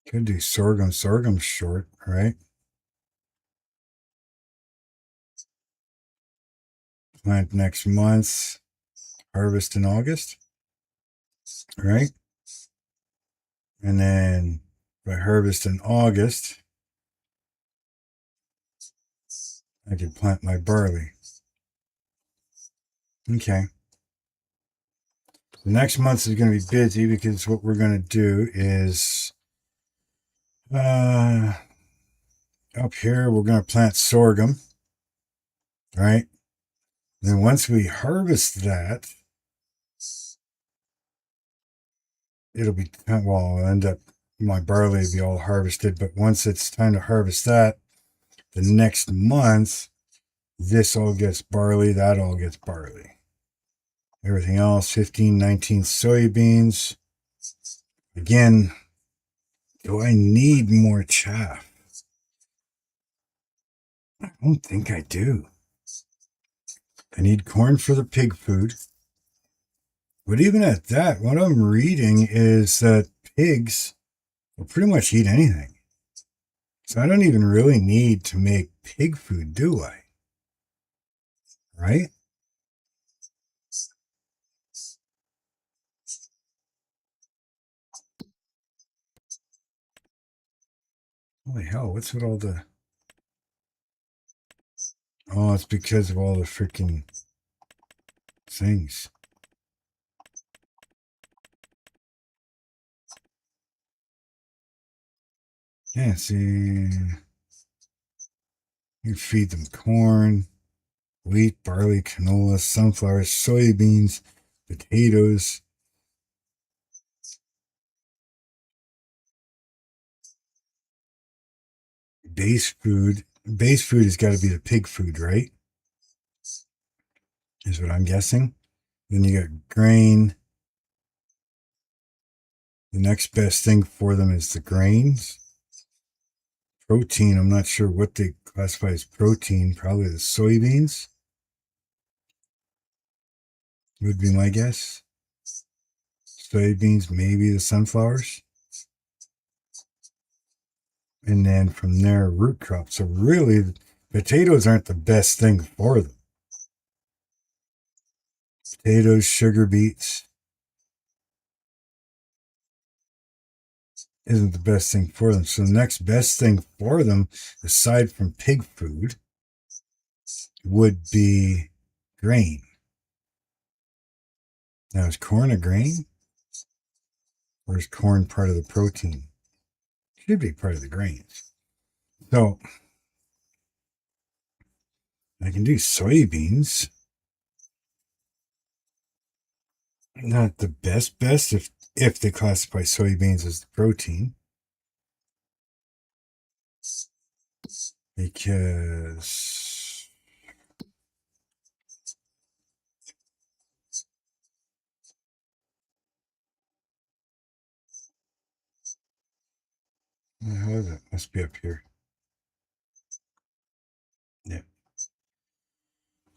Could do sorghum. Sorghum's short, right? Plant next month, harvest in August, right? And then if I harvest in August, I could plant my barley. Okay. The next month is going to be busy because what we're going to do is up here we're going to plant sorghum, right? Then once we harvest that, it'll be, well, I'll end up, my barley will be all harvested, but once it's time to harvest that, the next month, this all gets barley, that all gets barley. Everything else, 15, 19 soybeans. Again, do I need more chaff? I don't think I do. I need corn for the pig food. But even at that, what I'm reading is that pigs will pretty much eat anything. So I don't even really need to make pig food, do I? Right? Holy hell, what's with all the... Oh, it's because of all the freaking things. Yeah, see... You feed them corn, wheat, barley, canola, sunflower, soybeans, potatoes. Base food. Base food has got to be the pig food, right? Is what I'm guessing. Then you got grain. The next best thing for them is the grains. Protein, I'm not sure what they classify as protein. Probably the soybeans would be my guess. Soybeans, maybe the sunflowers. And then from there, root crops. So really, potatoes aren't the best thing for them. Potatoes, sugar beets isn't the best thing for them. So the next best thing for them, aside from pig food, would be grain. Now, is corn a grain? Or is corn part of the protein? Should be part of the grains. So I can do soybeans. Not the best if they classify soybeans as the protein. Because how is it? Must be up here. Yeah.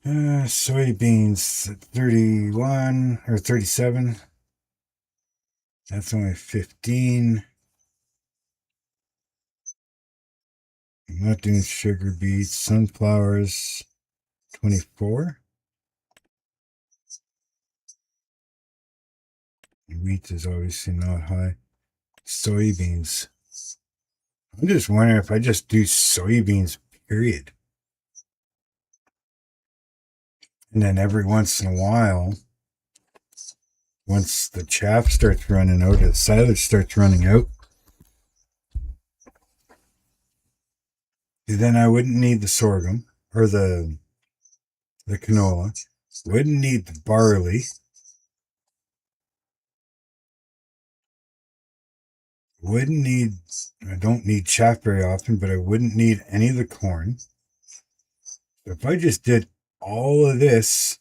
Soybeans 31 or 37. That's only 15. I'm not doing sugar beets. Sunflowers 24. Wheat is obviously not high. Soybeans. I'm just wondering if I just do soybeans, period. And then every once in a while, once the chaff starts running out, the silage starts running out, then I wouldn't need the sorghum or the canola. Wouldn't need the barley. Wouldn't need, I don't need chaff very often, but I wouldn't need any of the corn. If I just did all of this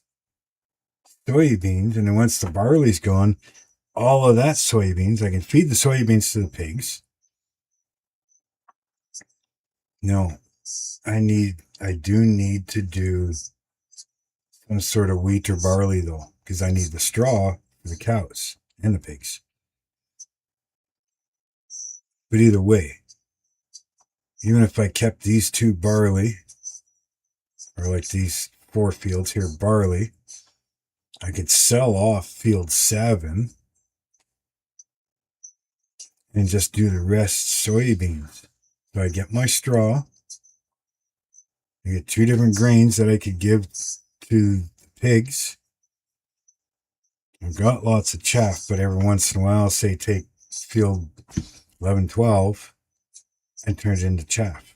soybeans, and then once the barley's gone, all of that soybeans, I can feed the soybeans to the pigs. No, I do need to do some sort of wheat or barley though, because I need the straw for the cows and the pigs. But either way, even if I kept these two barley, or like these 4 fields here, barley, I could sell off field 7 and just do the rest soybeans. So I get my straw. I get 2 different grains that I could give to the pigs. I've got lots of chaff, but every once in a while, say take field 11, 12 and turn it into chaff.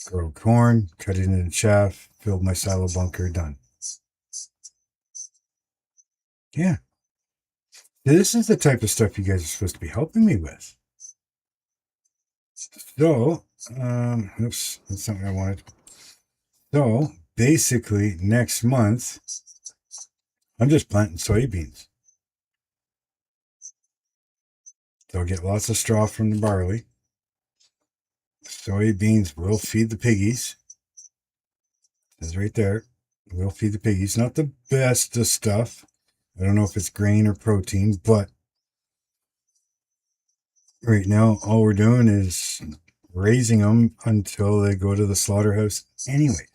Grow corn, cut it into chaff, filled my silo bunker, done. Yeah. This is the type of stuff you guys are supposed to be helping me with. So, oops, that's something I wanted. So, basically, next month, I'm just planting soybeans. So I'll get lots of straw from the barley. Soybeans will feed the piggies. It's right there. Will feed the piggies. Not the best of stuff. I don't know if it's grain or protein, but right now, all we're doing is raising them until they go to the slaughterhouse anyway.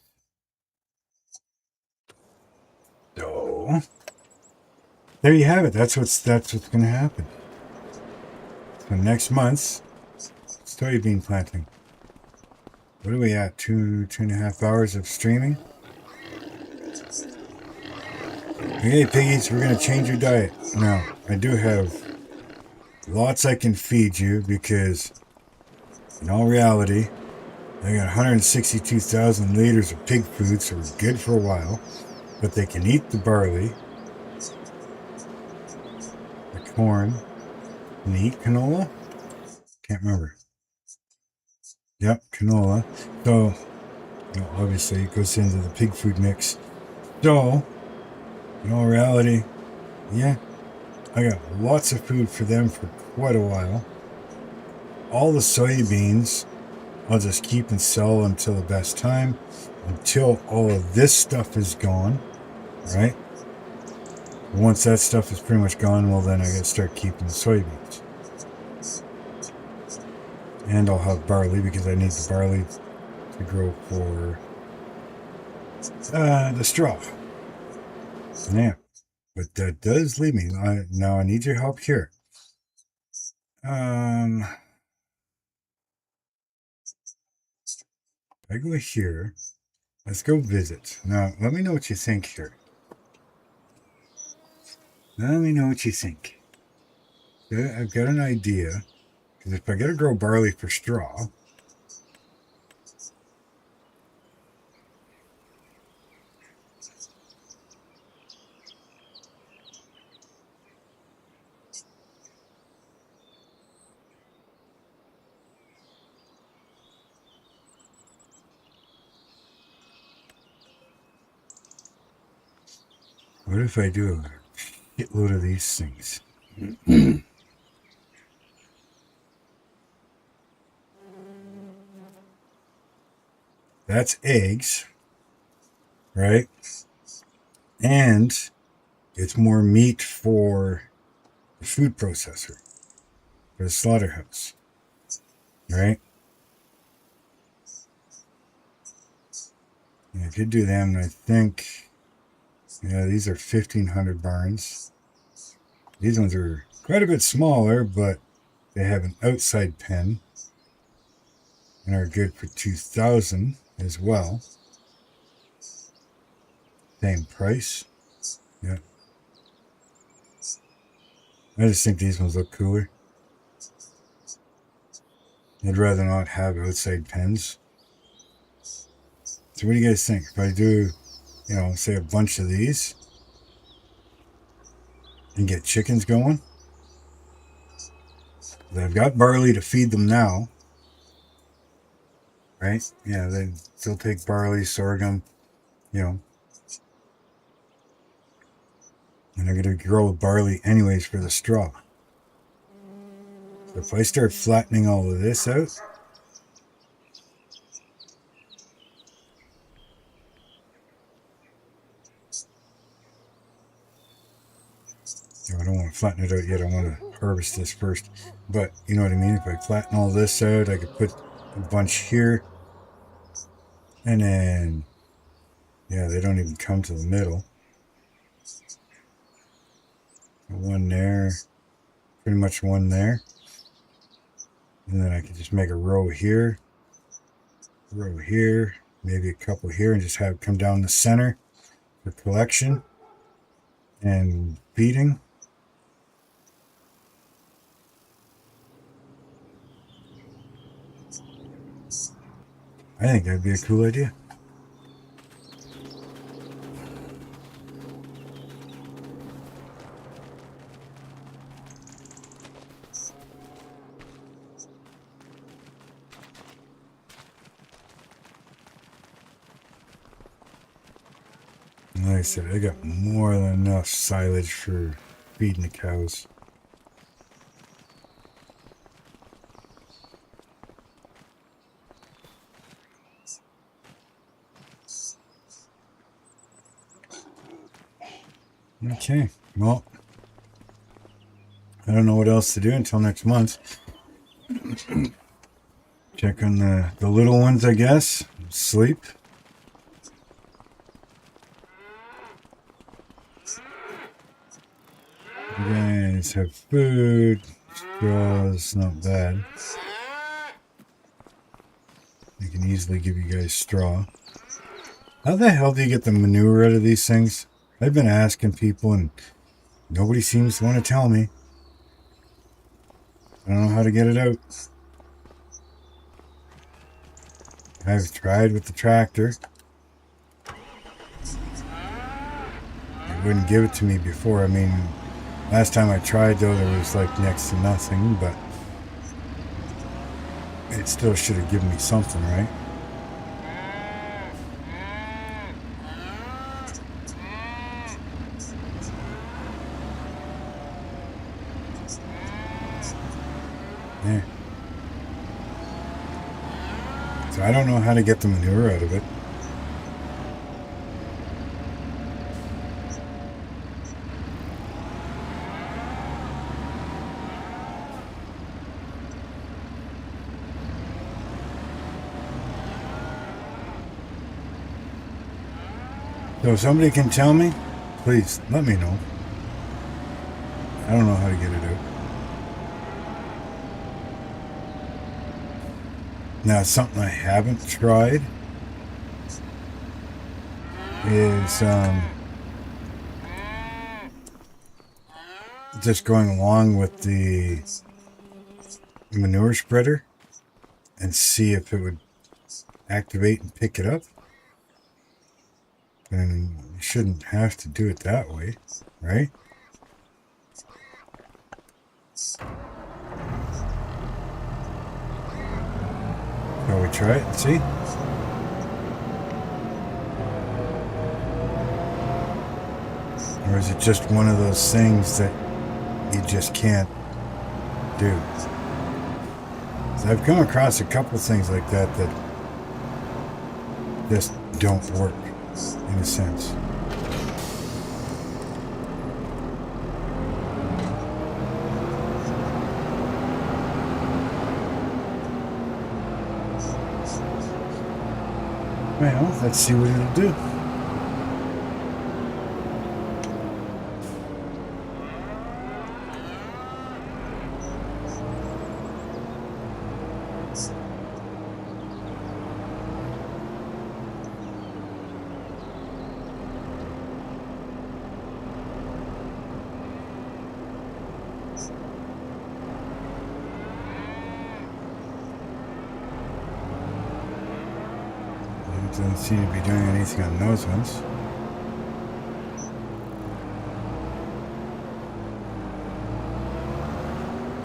So there you have it. That's what's going to happen. So next month, soybean planting. What are we at? 2.5 hours of streaming. Okay, piggies, we're going to change your diet. Now, I do have lots I can feed you because in all reality, I got 162,000 liters of pig food, so we're good for a while. But they can eat the barley, the corn, and they eat canola? Can't remember. Yep, canola. So, obviously, it goes into the pig food mix. So, in all reality, yeah, I got lots of food for them for quite a while. All the soybeans, I'll just keep and sell until the best time, until all of this stuff is gone, right? Once that stuff is pretty much gone, well, then I gotta start keeping the soybeans. And I'll have barley because I need the barley to grow for the straw. Yeah, but that does leave me. Now I need your help here. I go here. Let's go visit. Now, let me know what you think here. Let me know what you think. I've got an idea. Because if I got to grow barley for straw, What if I do a shitload of these things? That's eggs, right? And it's more meat for the food processor, for the slaughterhouse, right? I could do them. I think, yeah, these are 1,500 barns. These ones are quite a bit smaller, but they have an outside pen and are good for 2,000 as well. Same price. Yeah. I just think these ones look cooler. I'd rather not have outside pens. So what do you guys think? If I do, you know, say a bunch of these and get chickens going? I've got barley to feed them now. Right? Yeah, they still take barley, sorghum, you know. And they're going to grow barley anyways for the straw. So if I start flattening all of this out, I don't want to flatten it out yet. I want to harvest this first. But you know what I mean? If I flatten all this out, I could put a bunch here. And then, yeah, they don't even come to the middle. One there, pretty much one there. And then I could just make a row here, maybe a couple here, and just have it come down the center for collection and feeding. I think that'd be a cool idea. Like I said, I got more than enough silage for feeding the cows. Okay, well, I don't know what else to do until next month. Check on the little ones, I guess. Sleep. You guys have food. Straws, not bad. I can easily give you guys straw. How the hell do you get the manure out of these things? I've been asking people and nobody seems to want to tell me. I don't know how to get it out. I've tried with the tractor. They wouldn't give it to me before. I mean, last time I tried though, there was like next to nothing, but it still should have given me something, right? Yeah. So I don't know how to get the manure out of it. So if somebody can tell me, please let me know. I don't know how to get it out. Now, something I haven't tried is just going along with the manure spreader and see if it would activate and pick it up. And you shouldn't have to do it that way, right? Shall we try it and see? Or is it just one of those things that you just can't do? So I've come across a couple things like that just don't work, in a sense. Well, let's see what it'll do. Doesn't seem to be doing anything on those ones.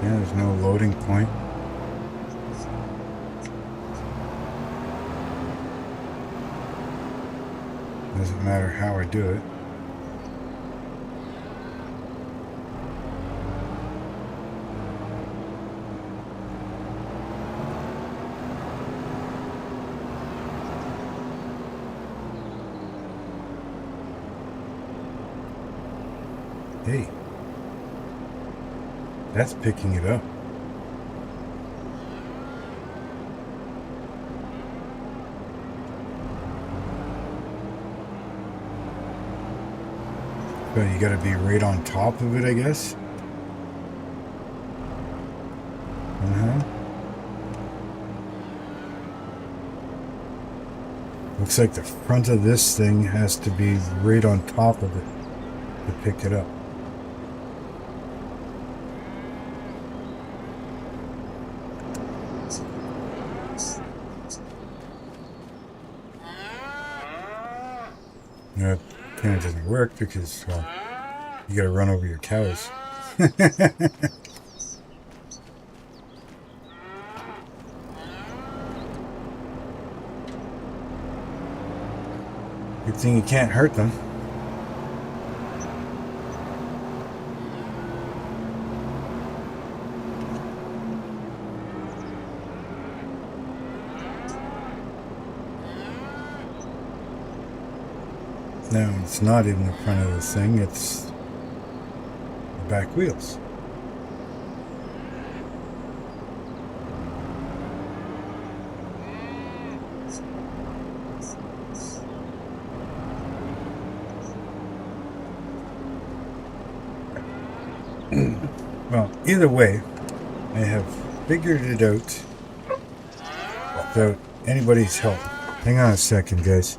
Yeah, there's no loading point. Doesn't matter how I do it. Hey, that's picking it up. But you gotta be right on top of it, I guess. Looks like the front of this thing has to be right on top of it to pick it up. That kind of doesn't work because, well, you gotta run over your cows. Good thing you can't hurt them. No, it's not in the front of the thing, it's the back wheels. Well, either way, I have figured it out without anybody's help. Hang on a second, guys.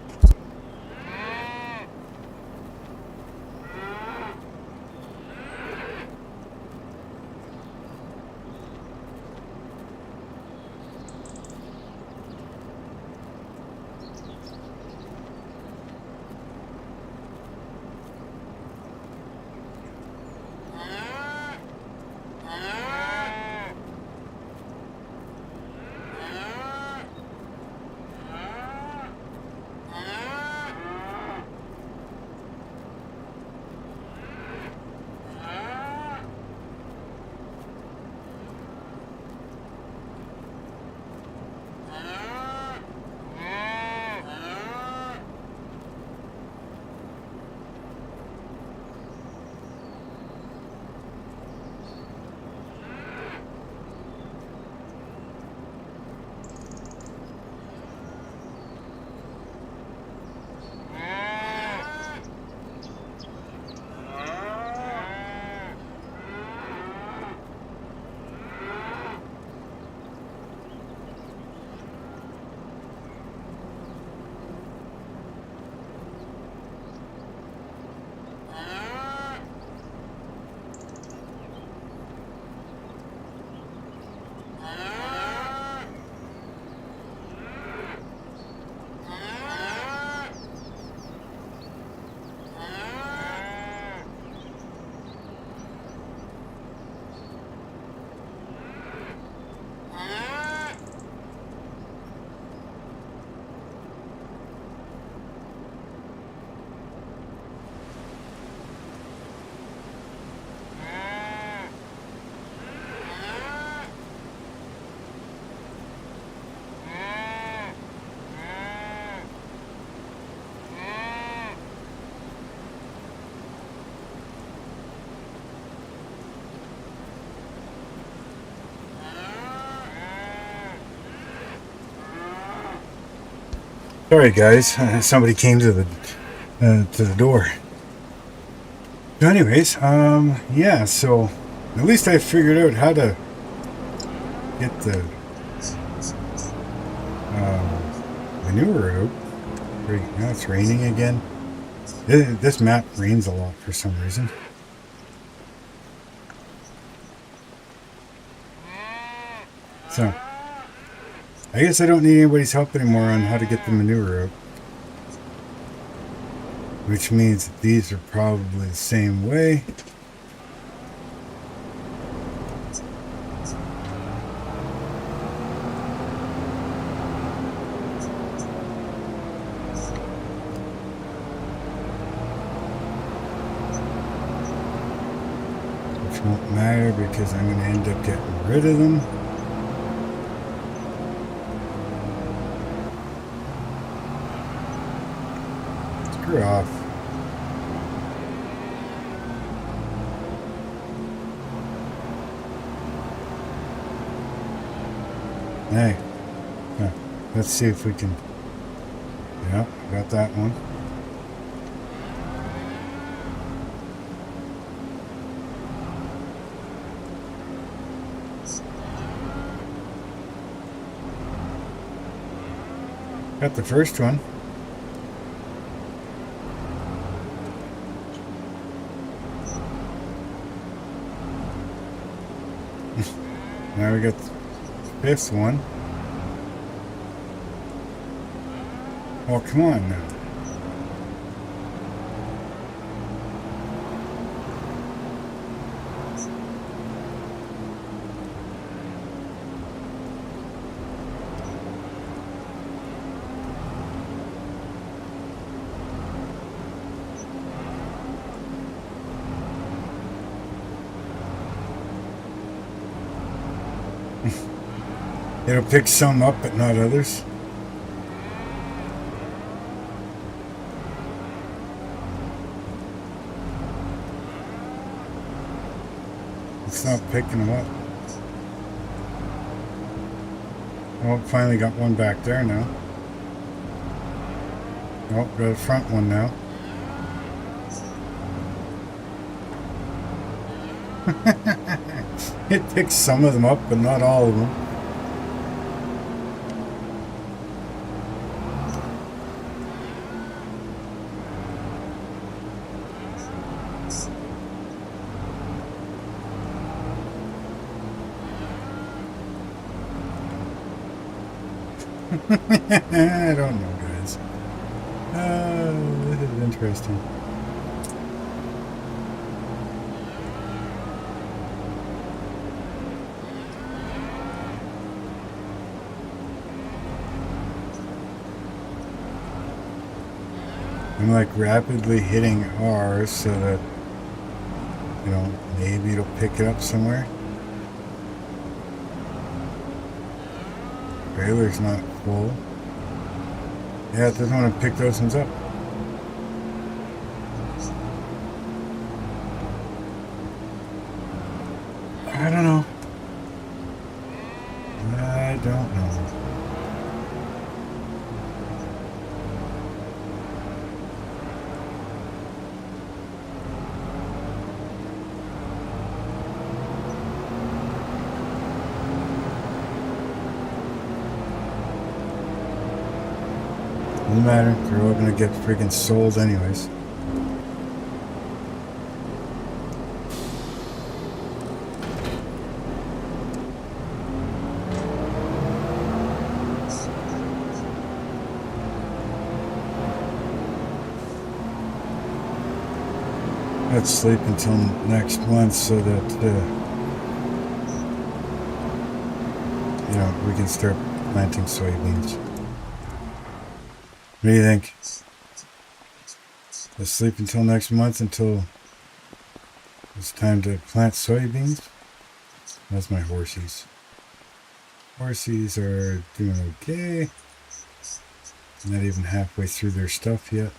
Sorry, guys. Somebody came to the door. So anyways, yeah. So at least I figured out how to get the manure out. Right now it's raining again. This map rains a lot for some reason. So I guess I don't need anybody's help anymore on how to get the manure out. Which means that these are probably the same way. Which won't matter because I'm going to end up getting rid of them. Screw off. Hey, let's see if we can. Yeah, got that one. Got the first one. Now we got the fifth one. Oh, come on now. It'll pick some up, but not others. It's not picking them up. Oh, finally got one back there now. Oh, got a front one now. It picks some of them up, but not all of them. I don't know, guys. This is interesting. I'm like rapidly hitting R so that, you know, maybe it'll pick it up somewhere. Trailer's not full. Yeah, it doesn't want to pick those ones up. I don't know. I don't know. Doesn't matter. They're all gonna get freaking sold anyways. Let's sleep until next month so that you know, we can start planting soybeans. What do you think? Let's sleep until next month until it's time to plant soybeans. That's my horsies. Horsies are doing okay. Not even halfway through their stuff yet.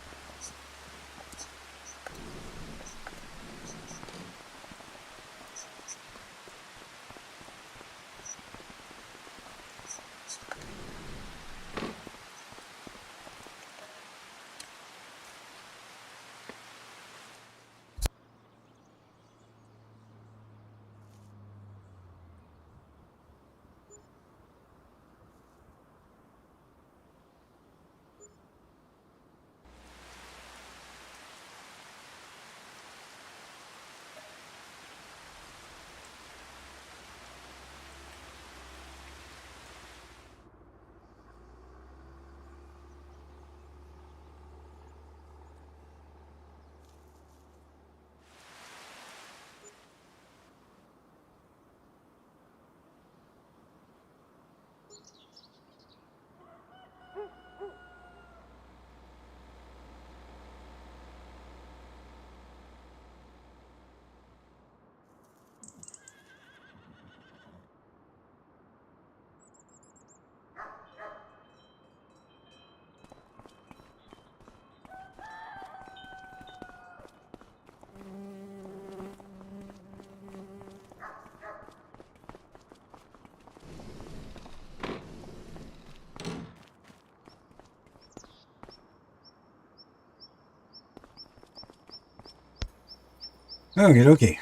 Okay.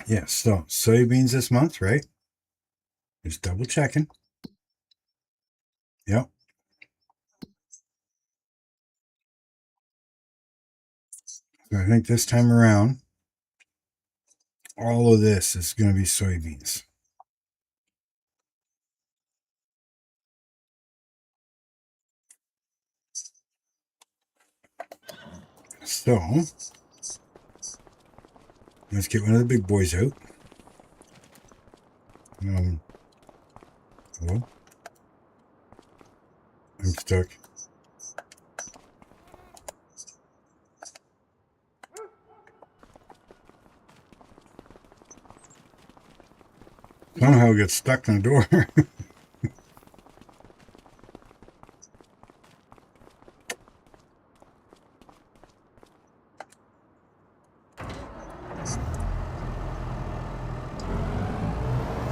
Yeah, so soybeans this month, right? Just double checking. Yep. So I think this time around, all of this is going to be soybeans. So let's get one of the big boys out. Hello? I'm stuck. Somehow get stuck in the door.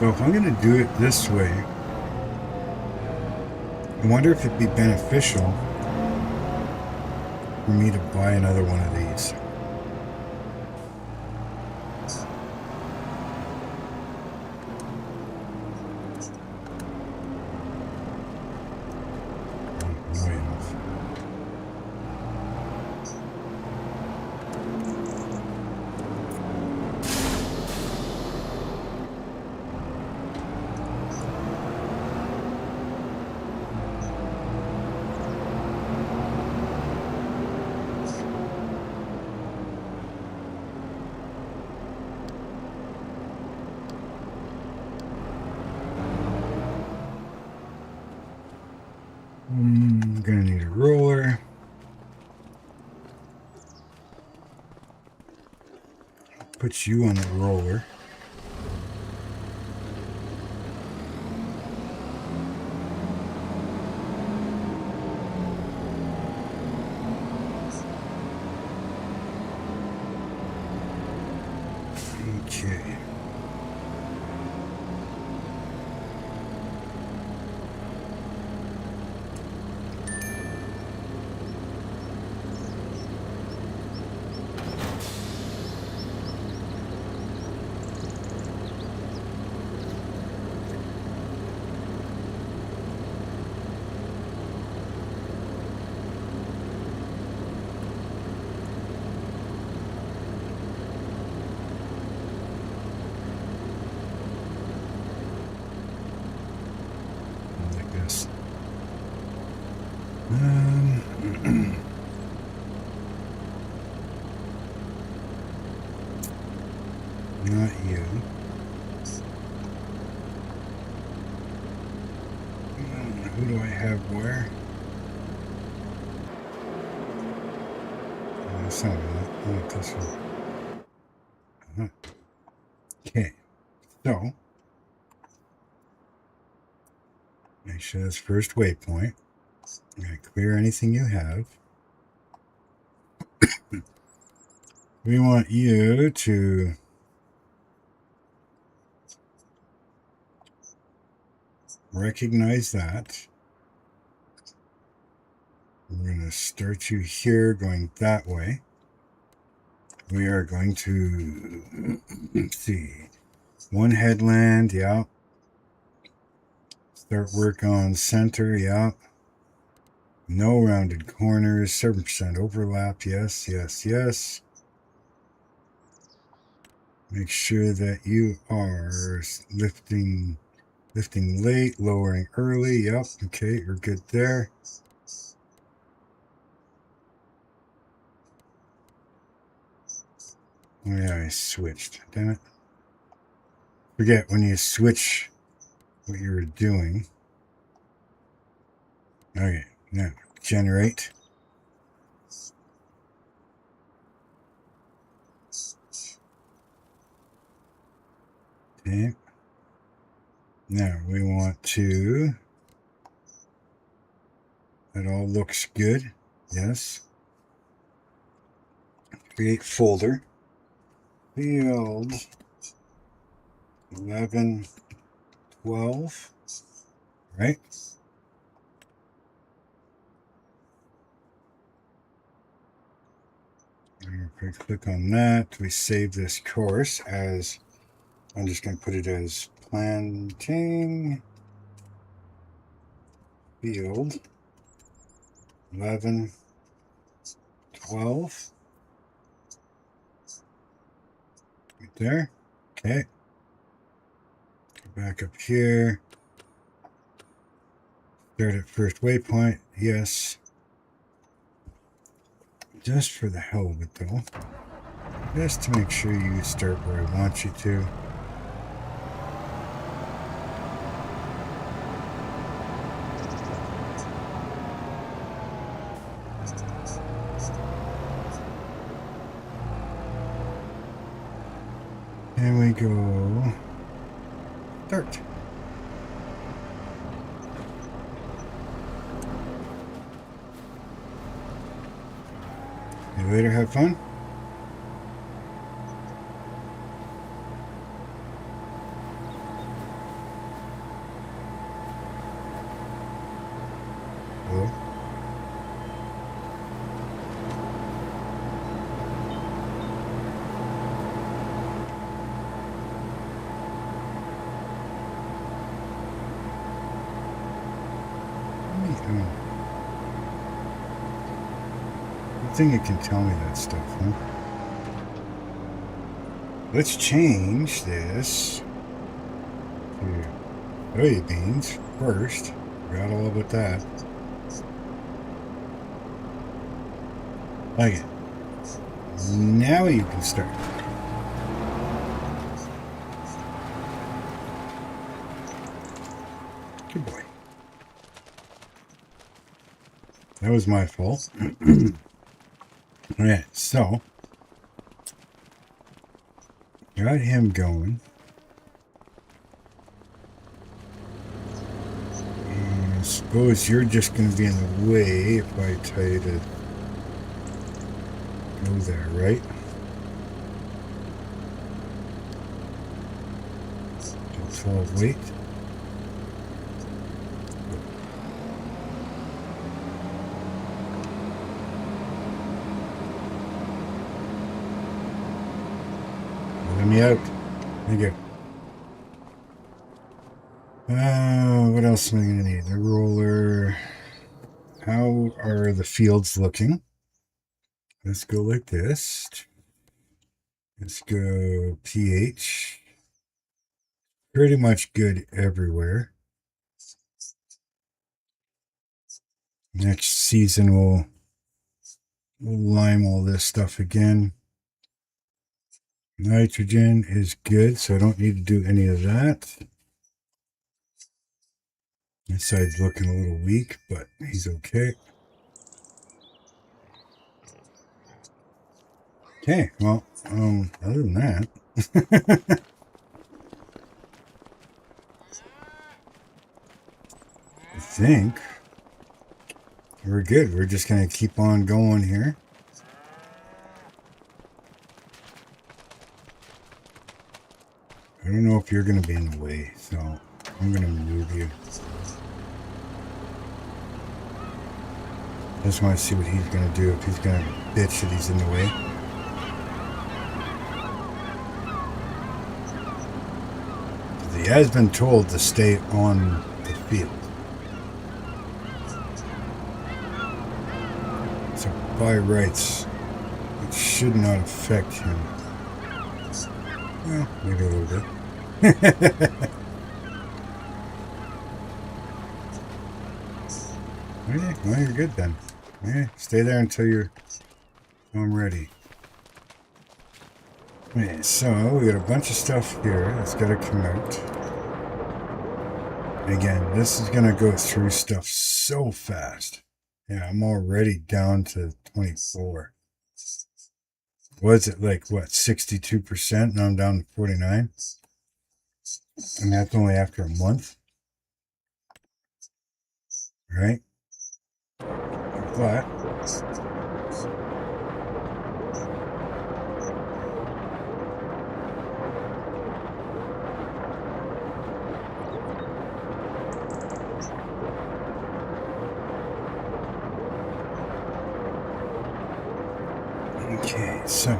So if I'm going to do it this way, I wonder if it'd be beneficial for me to buy another one of these. I'm going to need a roller. Put you on the roller. Okay. Like this. Not you. Who do I have where? That's not that. I want this one. Okay. So, make sure that's first waypoint. I'm going to clear anything you have. We want you to recognize that. We're going to start you here going that way. We are going to, let's see, one headland, yeah. Start work on center, yeah. No rounded corners, 7% overlap, yes, yes, yes. Make sure that you are lifting late, lowering early, yep, okay, you're good there. Oh yeah, I switched, damn it. Forget when you switch what you were doing. Okay, now generate. Okay. Now we want to, that all looks good. Yes. Create folder. Field 11, 12. Right? If we click on that, we save this course as, I'm just going to put it as planting field 11, 12. Right there. Okay. Go back up here. Start at first waypoint. Yes. Just for the hell of it, though. Just to make sure you start where I want you to. And we go start. See you later, have fun. Hello? I think it can tell me that stuff, huh? Let's change this to soybeans first. Forgot all about that. Like it. Now you can start. Good boy. That was my fault. Alright, so got him going. And I suppose you're just going to be in the way if I tell you to go there, right? 12 wait. Let me out. Thank you. What else am I going to need? The roller. How are the fields looking? Let's go like this. Let's go pH. Pretty much good everywhere. Next season we'll lime all this stuff again. Nitrogen is good, so I don't need to do any of that. This side's looking a little weak, but he's okay. Okay, well, other than that, I think we're good. We're just going to keep on going here. I don't know if you're going to be in the way, so I'm going to move you. I just want to see what he's going to do, if he's going to bitch that he's in the way. He has been told to stay on the field. So by rights, it should not affect him. Well, maybe a little bit. Okay, well, you're good then. Yeah, stay there until I'm ready. Okay, so we got a bunch of stuff here that's got to come out. Again, this is going to go through stuff so fast. Yeah, I'm already down to 24. Was it like, what, 62%? Now I'm down to 49. And that's only after a month. Right? But okay. So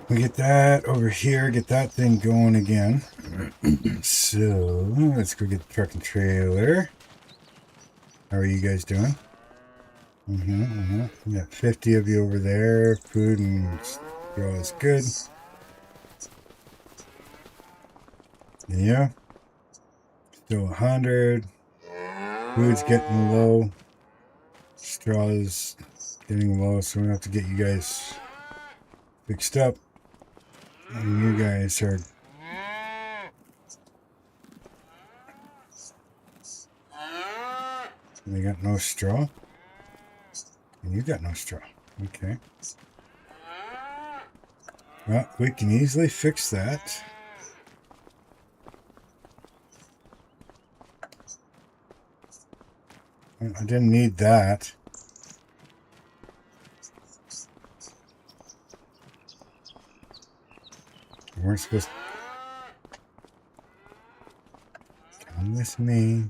we get that over here, get that thing going again. So let's go get the truck and trailer. How are you guys doing? We got 50 of you over there. Food and straw is good. Yeah. Still 100. Food's getting low. Straw is getting low, so we have to get you guys fixed up. And you guys are... They got no straw? And you got no straw. Okay. Well, we can easily fix that. I didn't need that. We weren't supposed to... Come with me.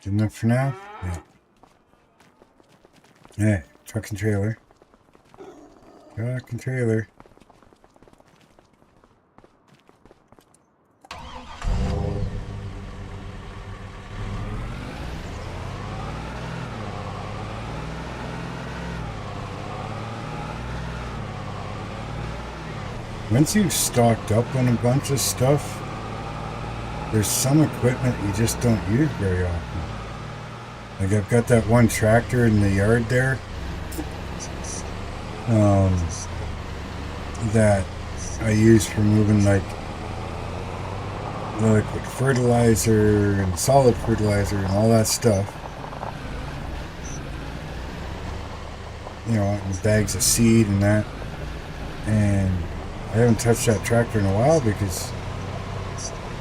Good enough for now? Yeah. Hey, truck and trailer. Truck and trailer. Once you've stocked up on a bunch of stuff, there's some equipment you just don't use very often. Like I've got that one tractor in the yard there that I use for moving like liquid fertilizer and solid fertilizer and all that stuff. You know, and bags of seed and that. And I haven't touched that tractor in a while because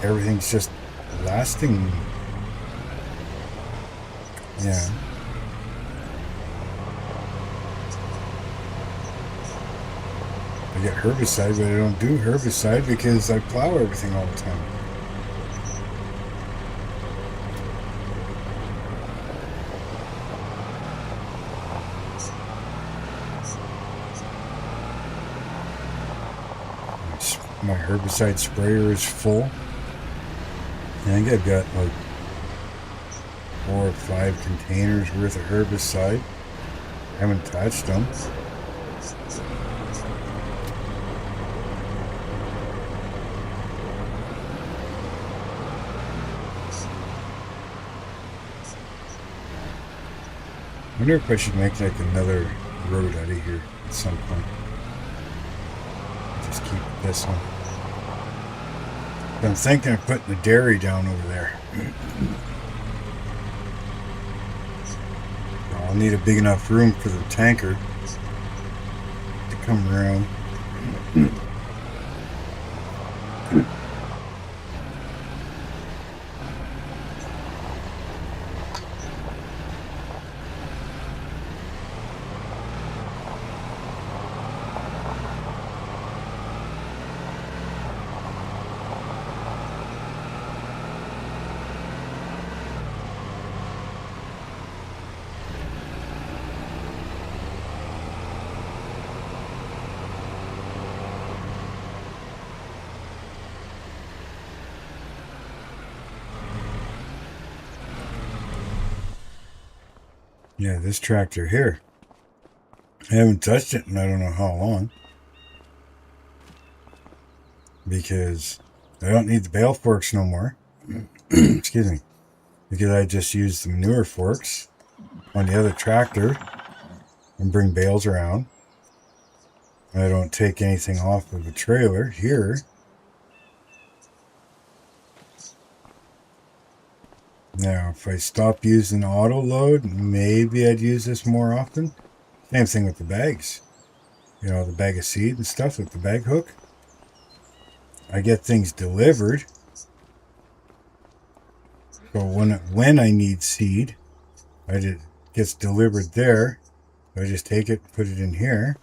everything's just lasting. Yeah. I get herbicide, but I don't do herbicide because I plow everything all the time. My herbicide sprayer is full. I think I've got like 4 or 5 containers worth of herbicide. I haven't touched them. I wonder if I should make like another road out of here at some point. Just keep this one. I'm thinking of putting the dairy down over there. I'll need a big enough room for the tanker to come around. Yeah, this tractor here, I haven't touched it in I don't know how long, because I don't need the bale forks no more. Excuse me. Because I just use the manure forks on the other tractor and bring bales around. I don't take anything off of the trailer here. Now, if I stop using auto load, maybe I'd use this more often. Same thing with the bags. you know, the bag of seed and stuff with the bag hook. I get things delivered. So when I need seed, it gets delivered there. I just take it, put it in here.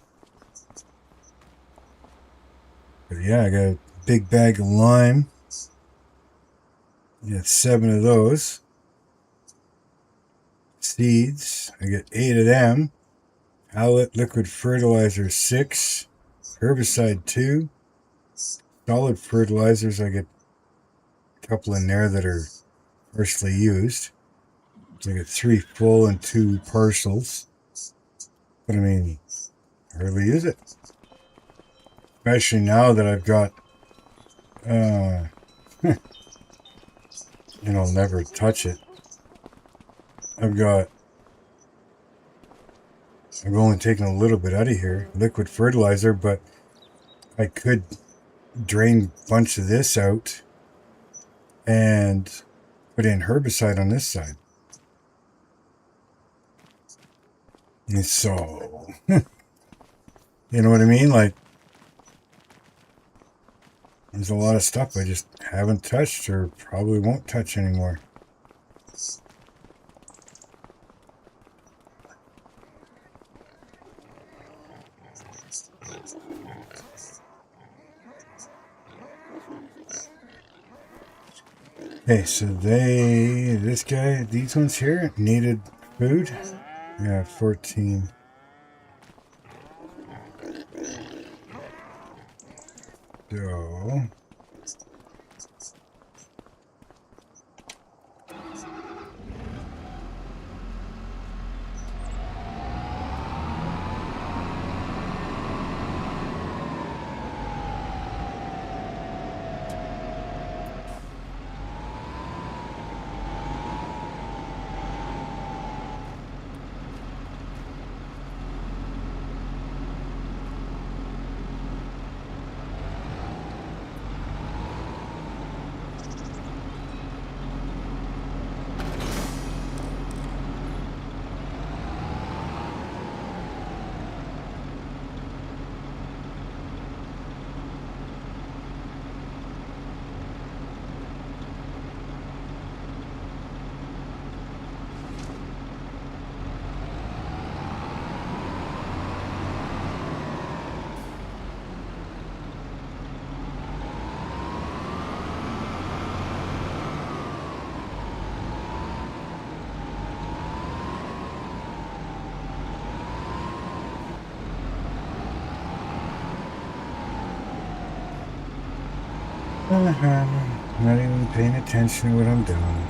But yeah, I got a big bag of lime. I got 7 of those. Seeds, I get 8 of them. Outlet liquid fertilizer 6. Herbicide 2. Solid fertilizers, I get a couple in there that are partially used. So I get 3 full and 2 partials. But I mean, I hardly use it. Especially now that I've got, and I'll never touch it. I've only taken a little bit out of here, liquid fertilizer, but I could drain a bunch of this out and put in herbicide on this side. And so, you know what I mean? Like, there's a lot of stuff I just haven't touched or probably won't touch anymore. Okay, so these ones here needed food. Yeah, 14. So, not even paying attention to what I'm doing.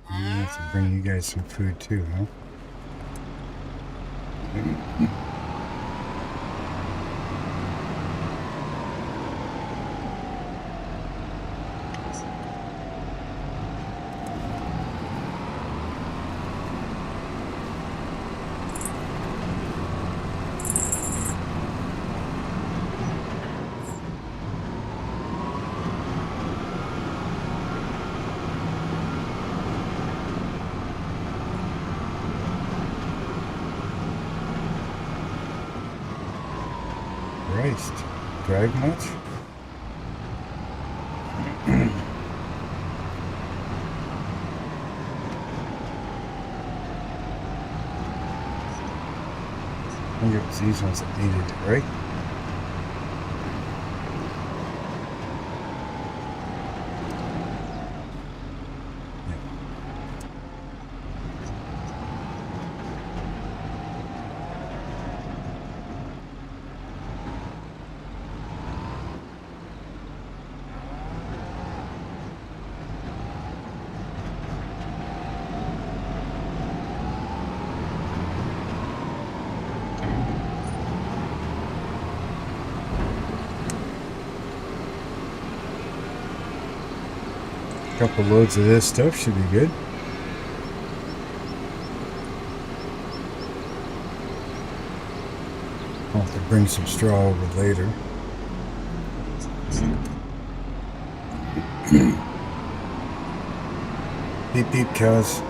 I have to bring you guys some food too, huh? Christ. Drag much? I think it was these ones that needed it, right? A couple loads of this stuff should be good. I'll have to bring some straw over later. Beep beep cows.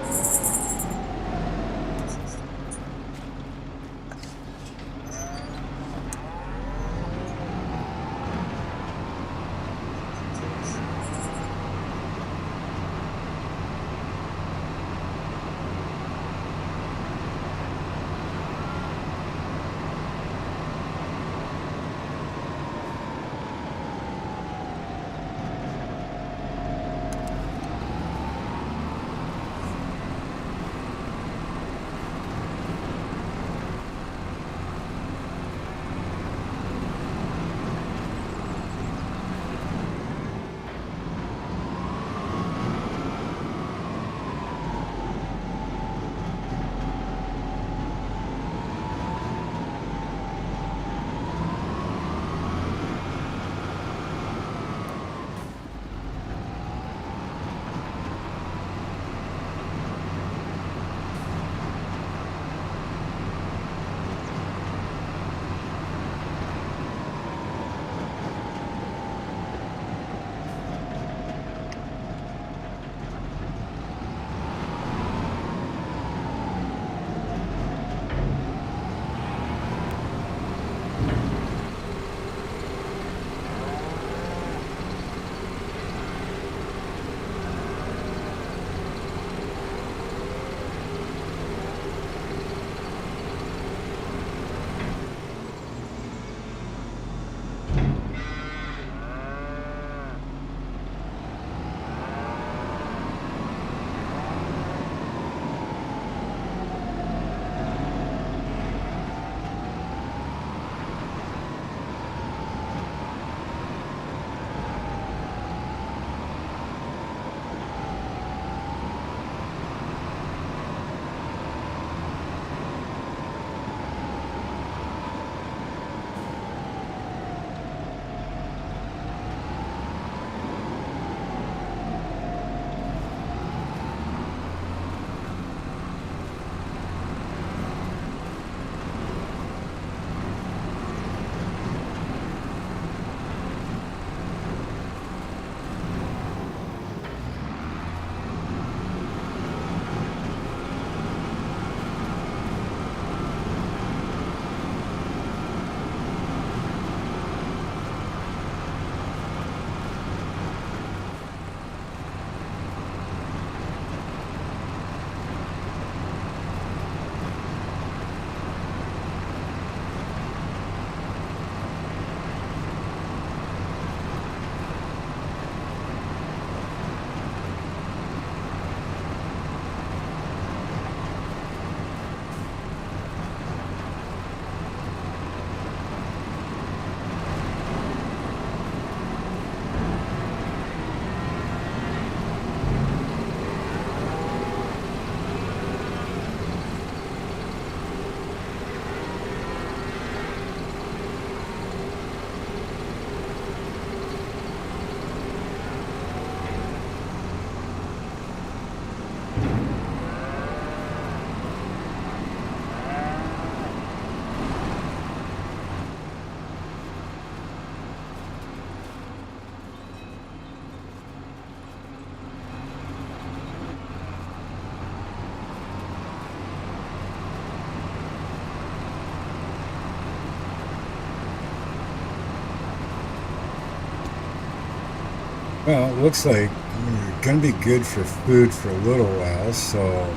Well, it looks like we're going to be good for food for a little while, so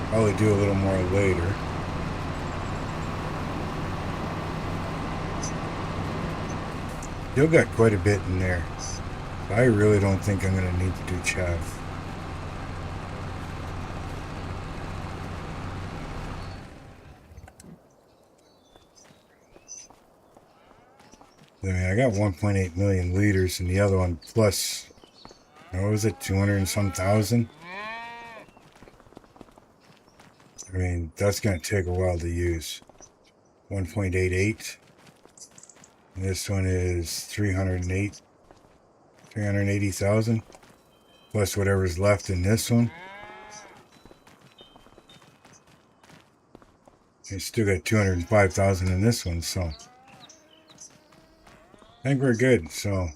probably do a little more later. Still got quite a bit in there. I really don't think I'm going to need to do chaff. I mean, I got 1.8 million liters in the other one, plus, what was it, 200 and some thousand? I mean, that's going to take a while to use. 1.88. This one is 380,000, plus whatever's left in this one. You still got 205,000 in this one, so I think we're good. So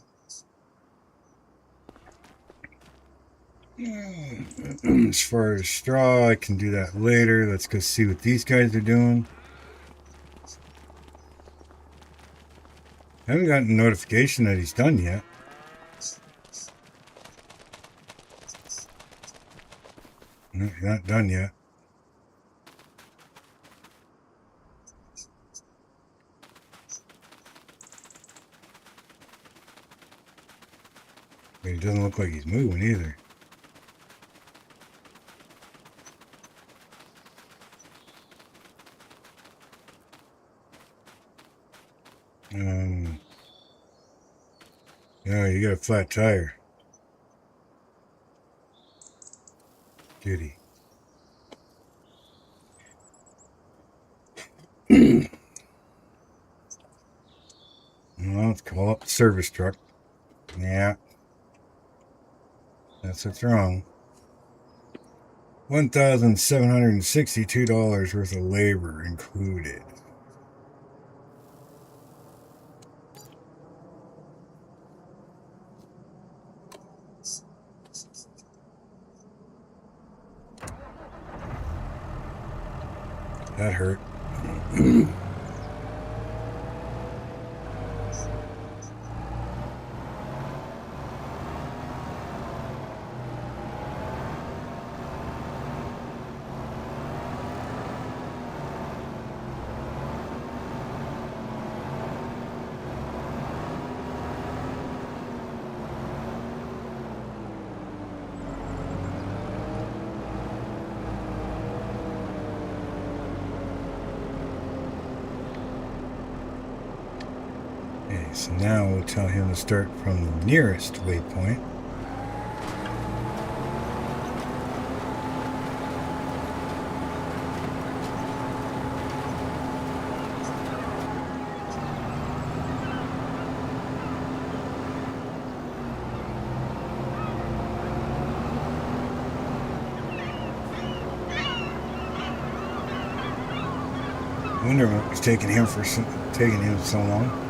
as far as straw, I can do that later. Let's go see what these guys are doing. I haven't gotten a notification that he's done yet. No, he's not done yet. But he doesn't look like he's moving either. No, you got a flat tire. Goody. Well, let's call up the service truck. Yeah. That's what's wrong. $1,762 worth of labor included. That hurt. Okay, so now we'll tell him to start from the nearest waypoint. I wonder what was taking him so long.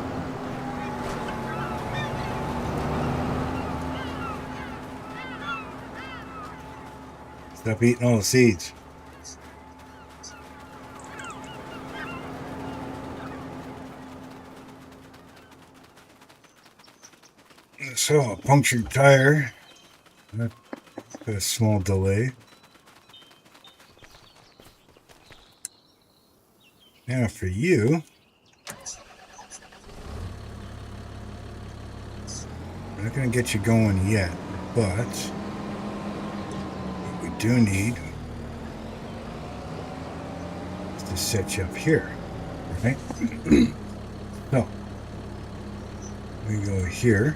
Stop eating all the seeds. So, a punctured tire. That's a small delay. Now for you, I'm not going to get you going yet, but what we do need is to set you up here, right? So, we go here.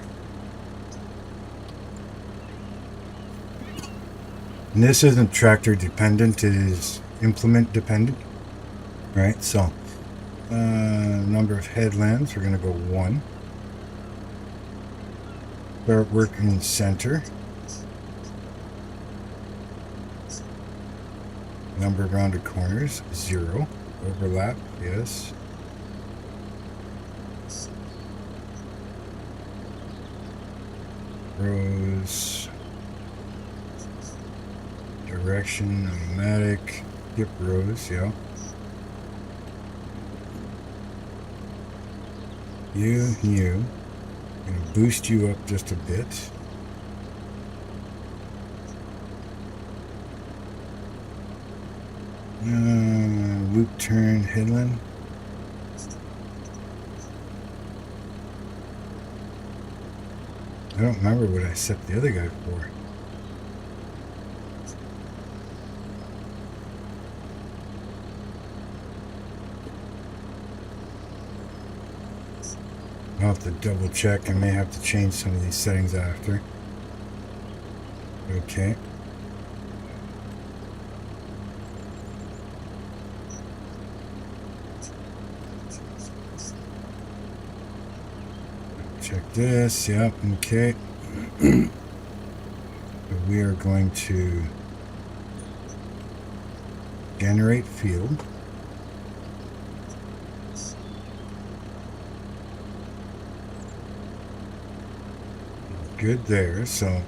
And this isn't tractor dependent, it is implement dependent. Right, so number of headlands, we're going to go 1. Start working center. Number of rounded corners, 0. Overlap, yes. Rows. Direction, automatic. Skip rows, yeah. You. I'm going to boost you up just a bit. Loop turn headland. I don't remember what I set the other guy for. I'll have to double check. I may have to change some of these settings after. Okay. Check this. Yep. Okay. So we are going to generate field. Good there. So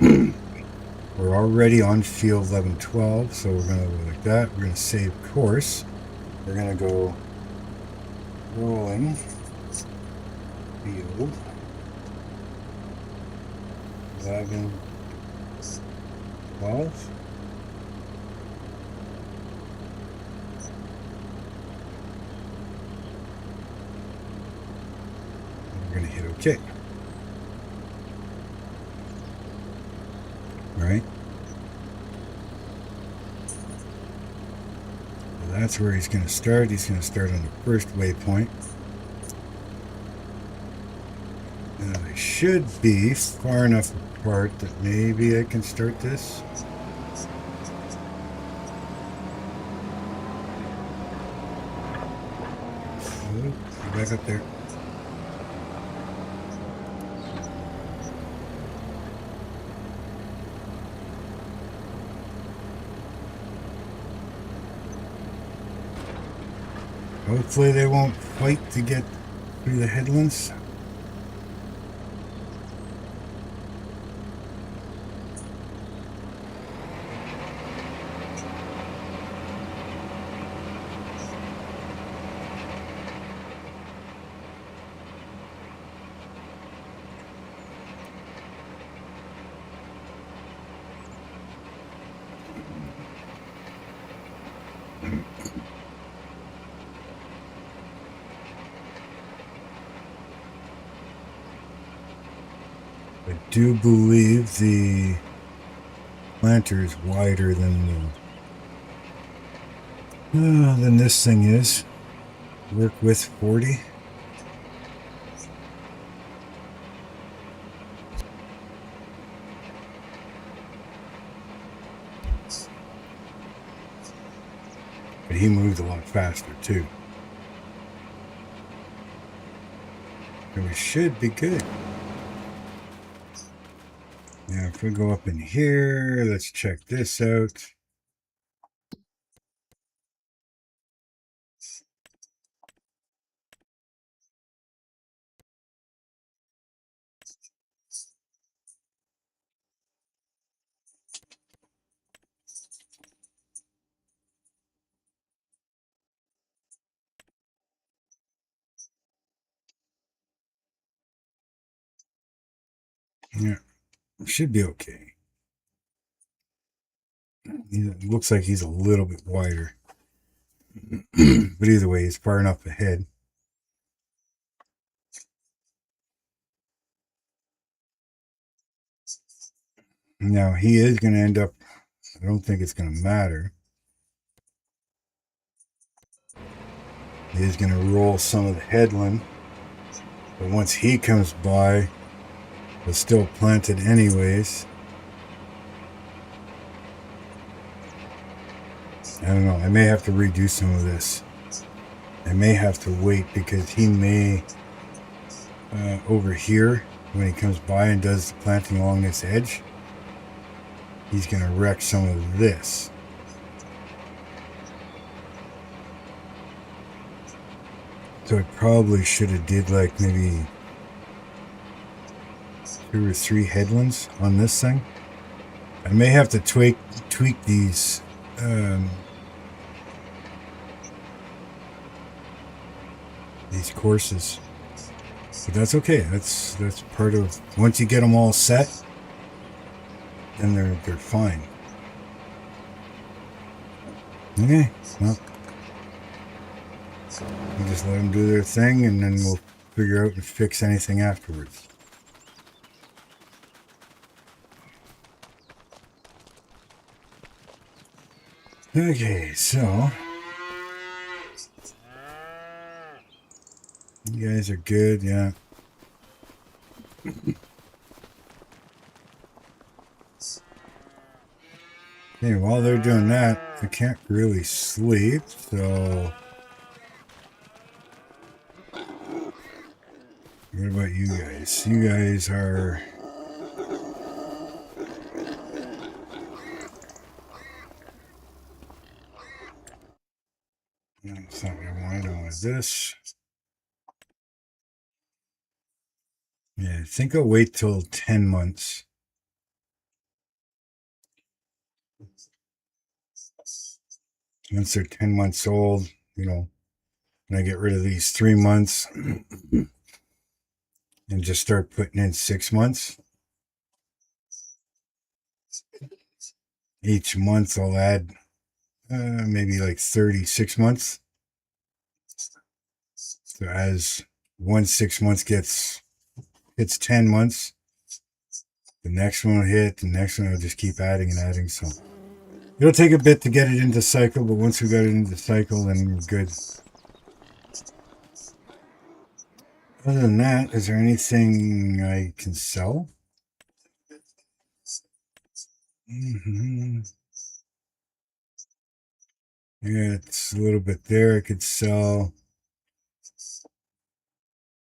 we're already on field 1112. So we're going to go like that. We're going to save course. We're going to go rolling field 11 12. We're going to hit OK. Right? So that's where he's going to start. He's going to start on the first waypoint. And I should be far enough apart that maybe I can start this. Oh, back up there. Hopefully they won't fight to get through the headlands. I do believe the planter is wider than this thing is. Work with 40. But he moved a lot faster too. And we should be good. Now, if we go up in here, let's check this out. Yeah, should be okay. It looks like he's a little bit wider. But either way, he's far enough ahead. Now, he is going to end up, I don't think it's going to matter. He is going to roll some of the headland. But once he comes by, it's still planted anyways. I don't know. I may have to redo some of this. I may have to wait because he may, over here, when he comes by and does the planting along this edge, he's going to wreck some of this. So I probably should have did like maybe 2 or 3 headlands on this thing. I may have to tweak these courses, but that's okay. That's part of, once you get them all set, then they're fine. Okay, well, we'll just let them do their thing, and then we'll figure out and fix anything afterwards. Okay, so you guys are good, yeah. Okay, while they're doing that, I can't really sleep, so what about you guys? You guys are... That's not what I wanted. I wanted this. Yeah, I think I'll wait till 10 months. Once they're 10 months old, you know, and I get rid of these 3 months and just start putting in 6 months. Each month I'll add maybe like 36 months. So as 6 months hits 10 months, the next one will hit, the next one will just keep adding and adding. So it'll take a bit to get it into cycle, but once we got it into cycle, then we're good. Other than that, is there anything I can sell? Mm-hmm. Yeah, it's a little bit there. I could sell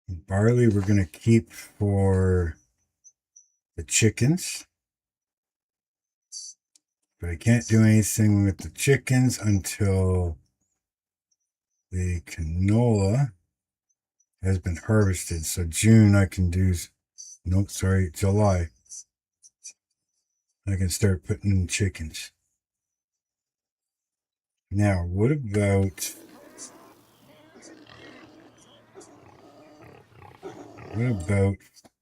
barley. We're going to keep for the chickens. But I can't do anything with the chickens until the canola has been harvested. So June I can do, nope, sorry, July. I can start putting in chickens. Now, what about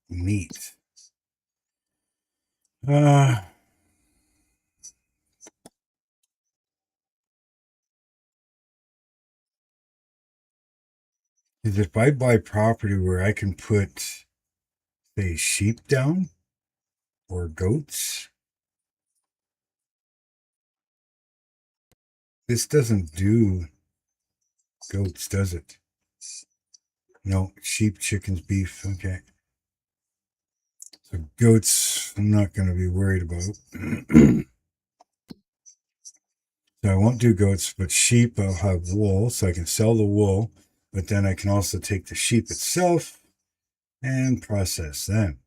meat? Because if I buy property where I can put, say, sheep down or goats, this doesn't do goats, does it? No, sheep, chickens, beef. Okay. So goats, I'm not going to be worried about. So I won't do goats, but sheep, I'll have wool, so I can sell the wool, but then I can also take the sheep itself and process them.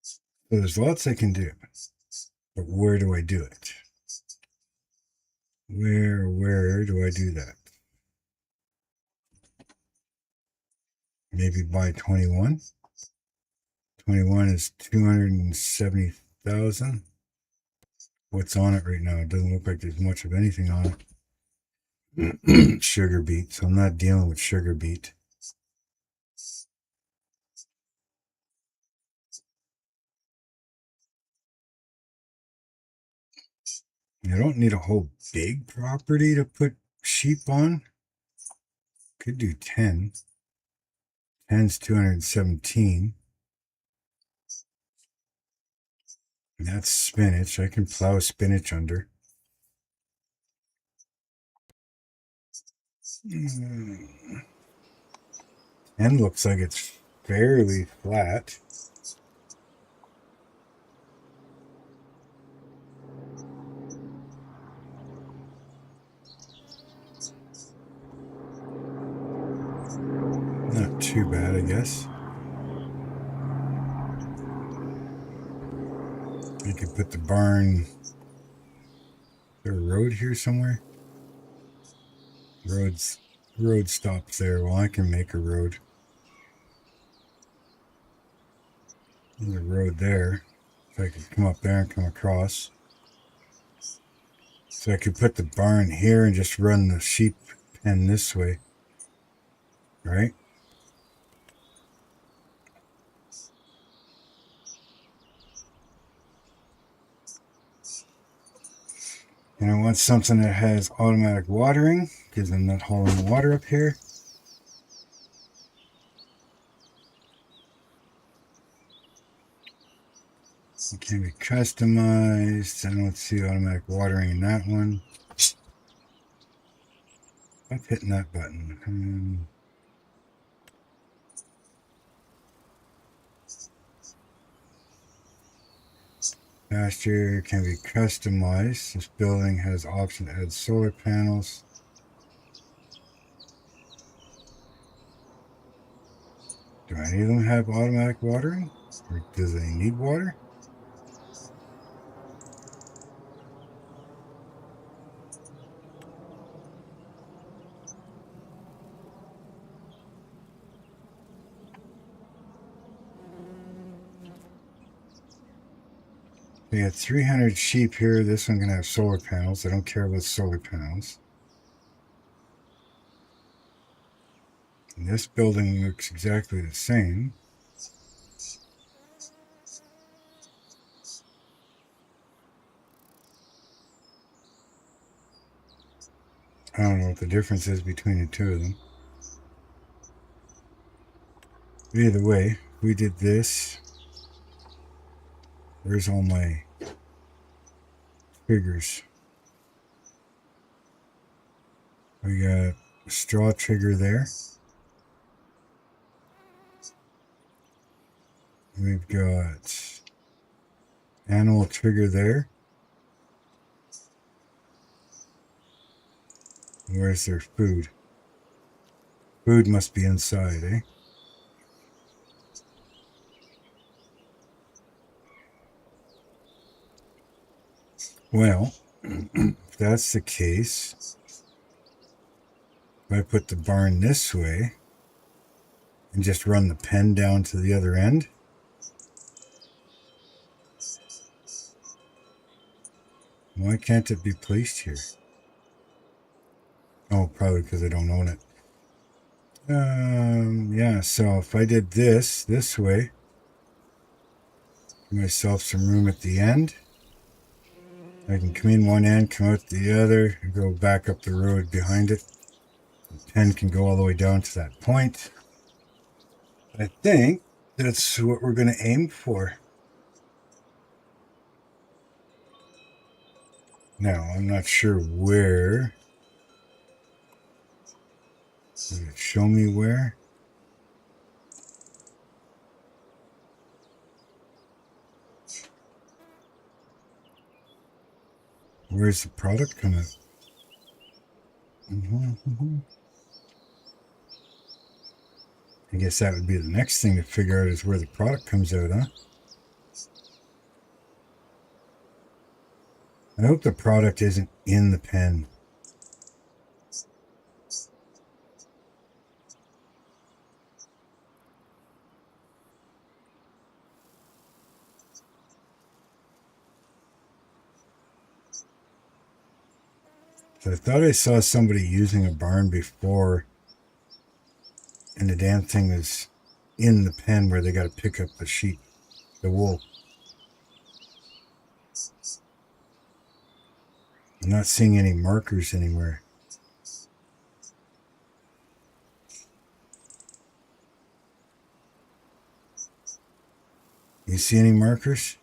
So there's lots I can do, but where do I do it? Where do I do that? Maybe buy 21. 21 is 270,000. What's on it right now? It doesn't look like there's much of anything on it. Sugar beet, so I'm not dealing with sugar beet. I don't need a whole big property to put sheep on. Could do 10. 10's 217. And that's spinach. I can plow spinach under. 10 looks like it's fairly flat. Not too bad, I guess. You could put the barn. Is there a road here somewhere? Road stops there. Well, I can make a road. There's a road there. So I could come up there and come across. So I could put the barn here and just run the sheep pen this way. Right? And I want something that has automatic watering, because I'm not hauling water up here. I Can be customized. I don't see automatic watering in that one. I'm hitting that button. Pasture can be customized. This building has option to add solar panels. Do any of them have automatic watering? Or does they need water? We got 300 sheep here. This one can have solar panels. I don't care about solar panels. And this building looks exactly the same. I don't know what the difference is between the two of them. But either way, we did this. Where's all my triggers? We got a straw trigger there. We've got animal trigger there. Where's their food? Food must be inside, eh? Well, if that's the case, if I put the barn this way and just run the pen down to the other end, why can't it be placed here? Oh, probably because I don't own it. Yeah, so if I did this way, give myself some room at the end. I can come in one end, come out the other, and go back up the road behind it. The pen can go all the way down to that point. I think that's what we're going to aim for. Now, I'm not sure where. Does it show me where? Where's the product coming out? I guess that would be the next thing to figure out is where the product comes out, huh? I hope the product isn't in the pen. So I thought I saw somebody using a barn before, and the damn thing is in the pen where they got to pick up the sheep, the wool. I'm not seeing any markers anywhere. You see any markers?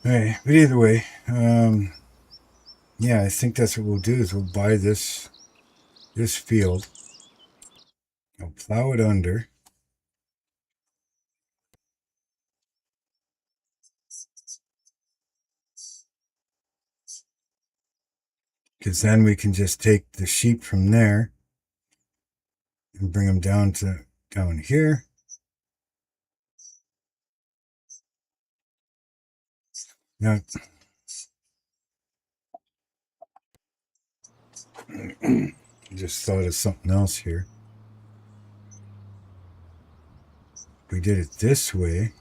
Hey, but either way, yeah, I think that's what we'll do is we'll buy this field. I'll plow it under. Because then we can just take the sheep from there and bring them down here. Now, just thought of something else here. We did it this way.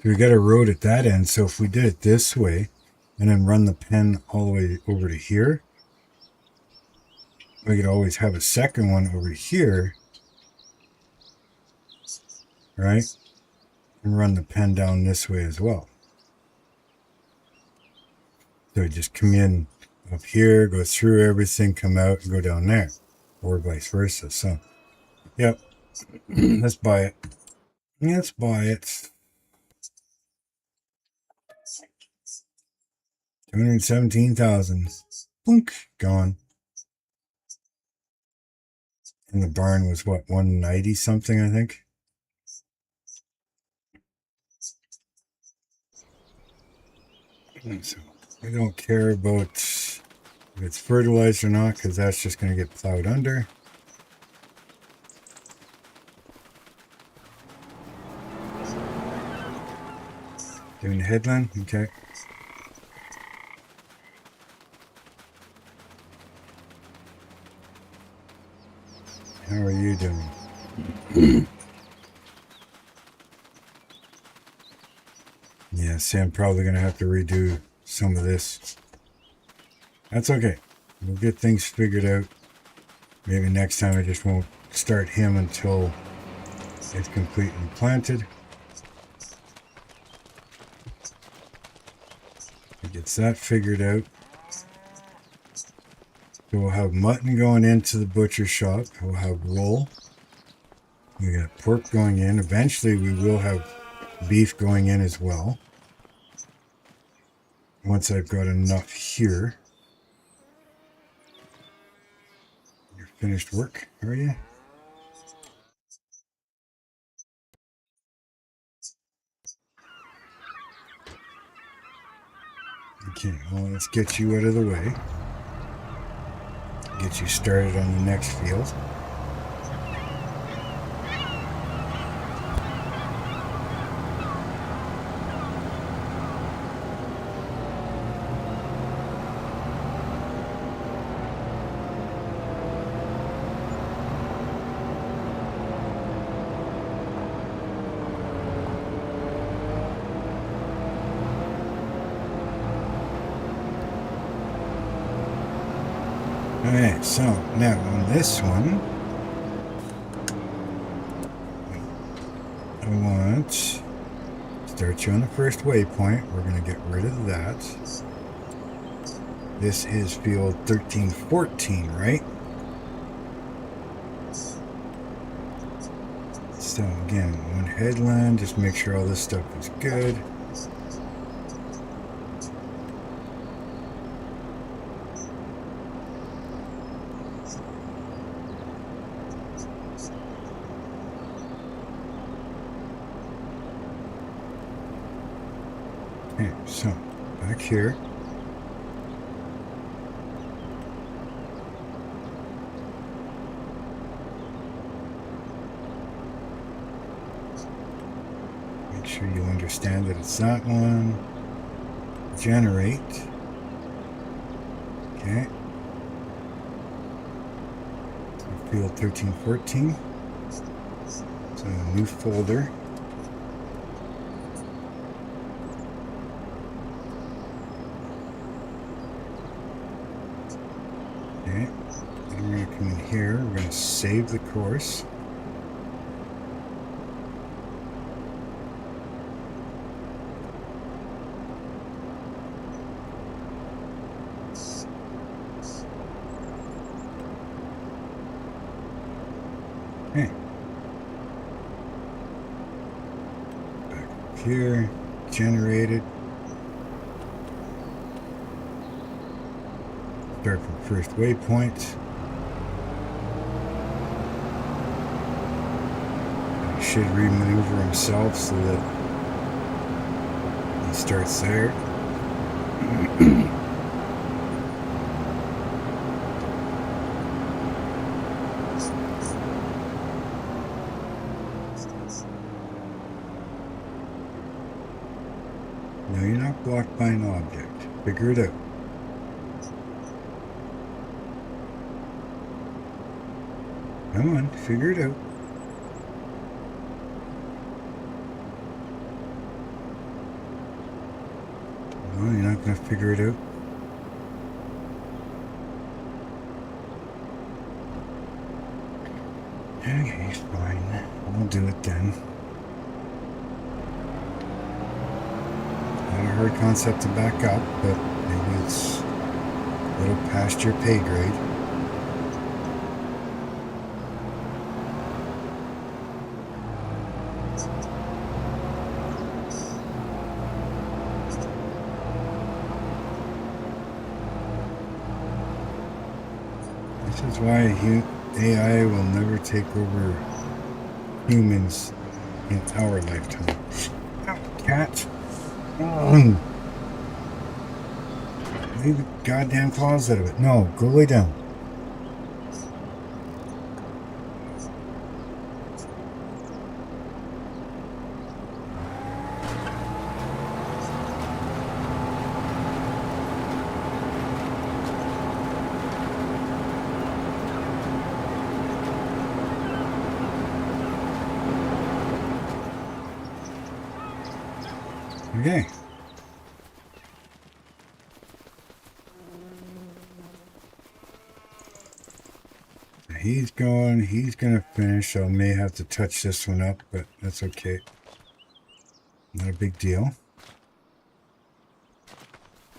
We got a road at that end, so if we did it this way and then run the pen all the way over to here, we could always have a second one over here, right? and run the pen down this way as well. So just come in up here, go through everything, come out and go down there, or vice versa. So, yep, let's buy it. Let's buy it. 217,000. Boink, gone. And the barn was what, 190 something, I think. So I don't care about if it's fertilized or not, because that's just going to get plowed under. Doing the headland, okay. How are you doing? Yeah, see, I'm probably going to have to redo some of this. That's okay. We'll get things figured out. Maybe next time I just won't start him until it's completely planted. It gets that figured out. So we'll have mutton going into the butcher shop. We'll have roll. We got pork going in. Eventually we will have beef going in as well. Once I've got enough here. You're finished work, are you? Okay, well, let's get you out of the way. Get you started on the next field. Alright, so now on this one, I want to start you on the first waypoint. We're going to get rid of that. This is field 1314, right? So again, one headland, just make sure all this stuff is good. Okay, so back here. Make sure you understand that it's that one. Generate. Okay. So field 1314. So a new folder. Okay. Then we're going to come in here. We're going to save the course. Okay. Back up here, generate it. Start from first waypoint. He should remaneuver himself so that he starts there. No, you're not blocked by an object. Figure it out. Come on, figure it out. No, you're not going to figure it out. Okay, fine. I'll do it then. hard concept to back up, but maybe it's a little past your pay grade. This is why AI will never take over humans in our lifetime. Ow, cat! Leave the goddamn claws out of it. No, go lay down. Okay. He's going. He's going to finish. I may have to touch this one up, but that's okay. Not a big deal.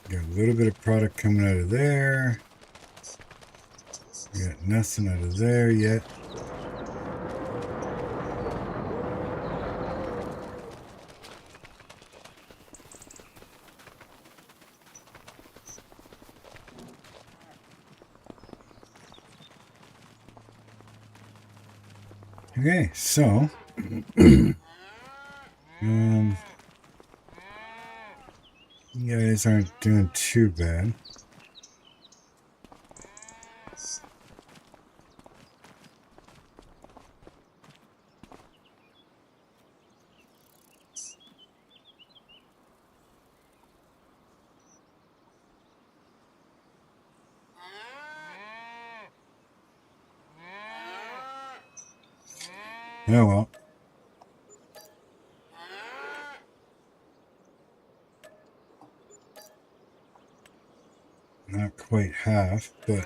Got a little bit of product coming out of there. We got nothing out of there yet. Okay, so you guys aren't doing too bad. Oh well. Not quite half, but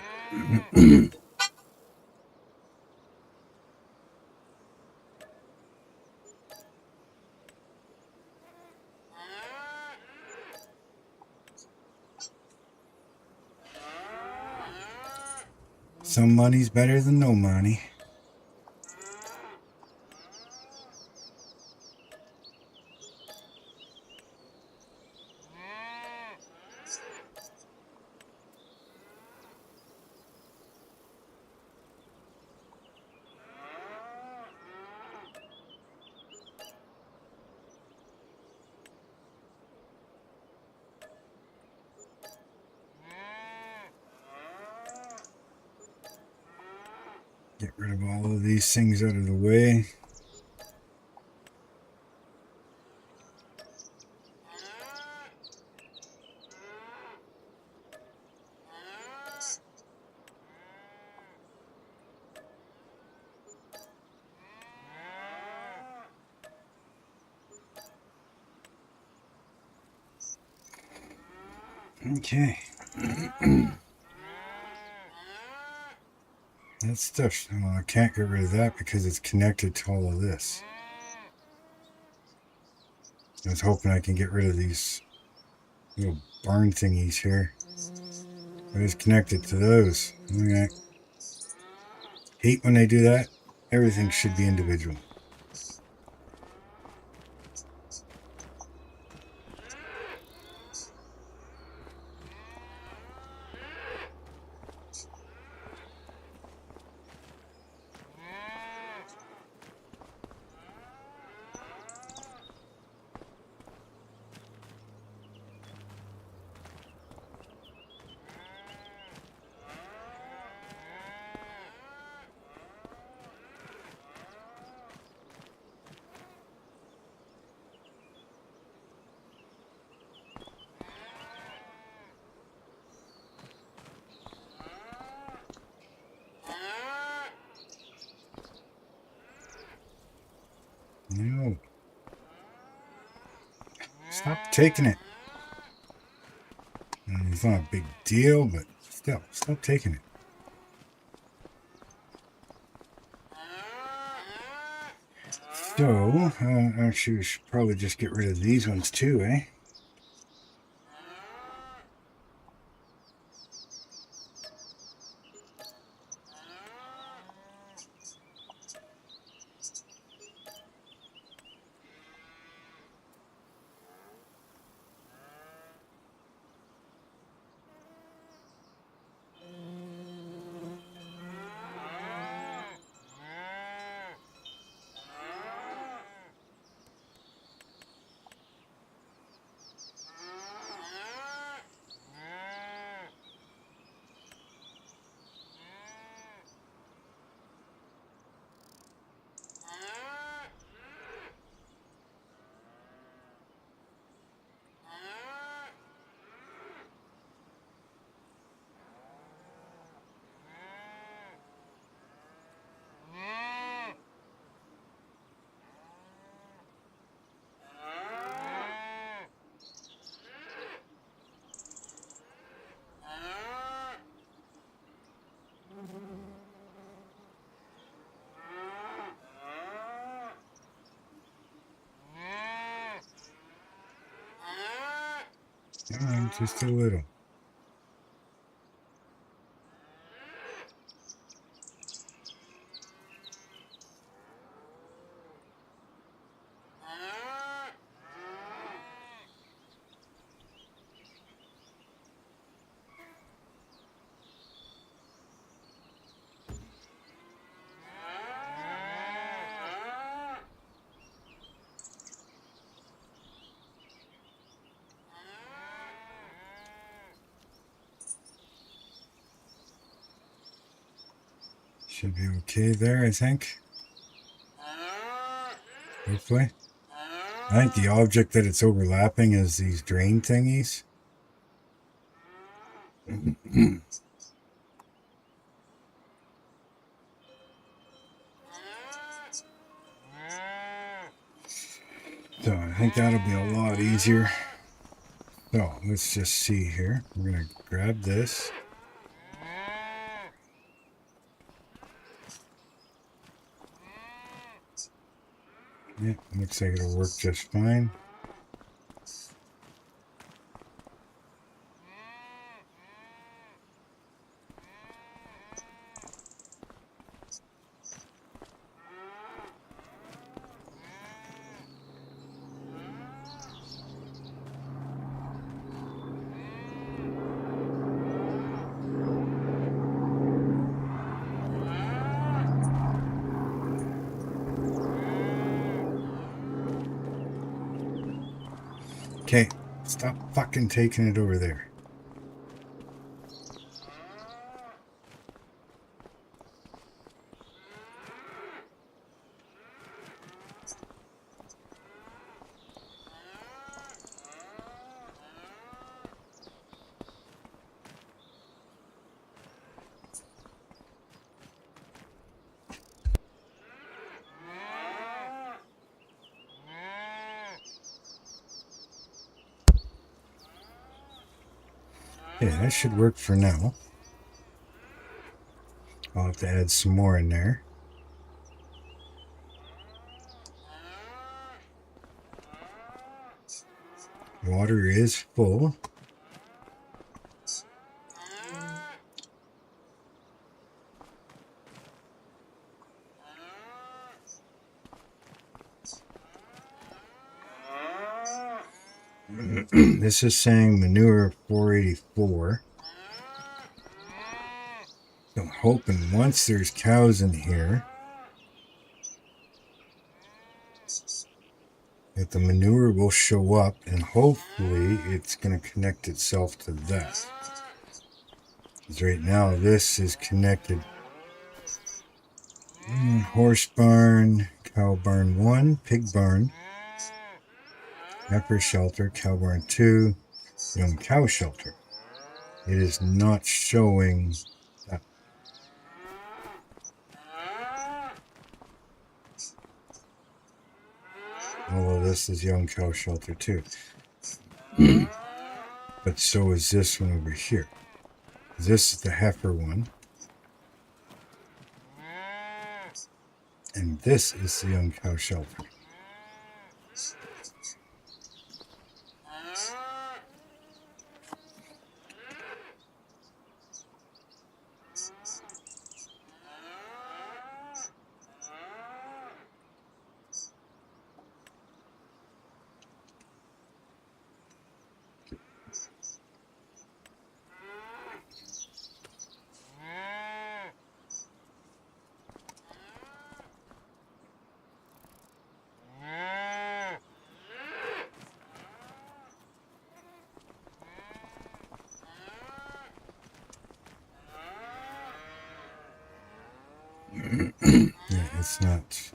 some money's better than no money. Get rid of all of these things out of the way. Okay. That stuff, well, I can't get rid of that because it's connected to all of this. I was hoping I can get rid of these little barn thingies here. It is connected to those. Okay. Hate when they do that. Everything should be individual. No. Stop taking it. It's not a big deal, but still, stop taking it. So, actually, we should probably just get rid of these ones too, eh? Come on, just a little. Should be okay there, I think. Hopefully. I think the object that it's overlapping is these drain thingies. So I think that'll be a lot easier. So let's just see here. We're going to grab this. Yeah, looks like it'll work just fine. Okay, stop fucking taking it over there. Yeah, that should work for now. I'll have to add some more in there. Water is full. This is saying manure 484. So I'm hoping once there's cows in here that the manure will show up, and hopefully it's going to connect itself to that. Because right now this is connected. Horse barn, cow barn 1, pig barn, heifer shelter, cow barn 2, young cow shelter. It is not showing that. Although this is young cow shelter too. But so is this one over here. This is the heifer one. And this is the young cow shelter. Yeah, it's not.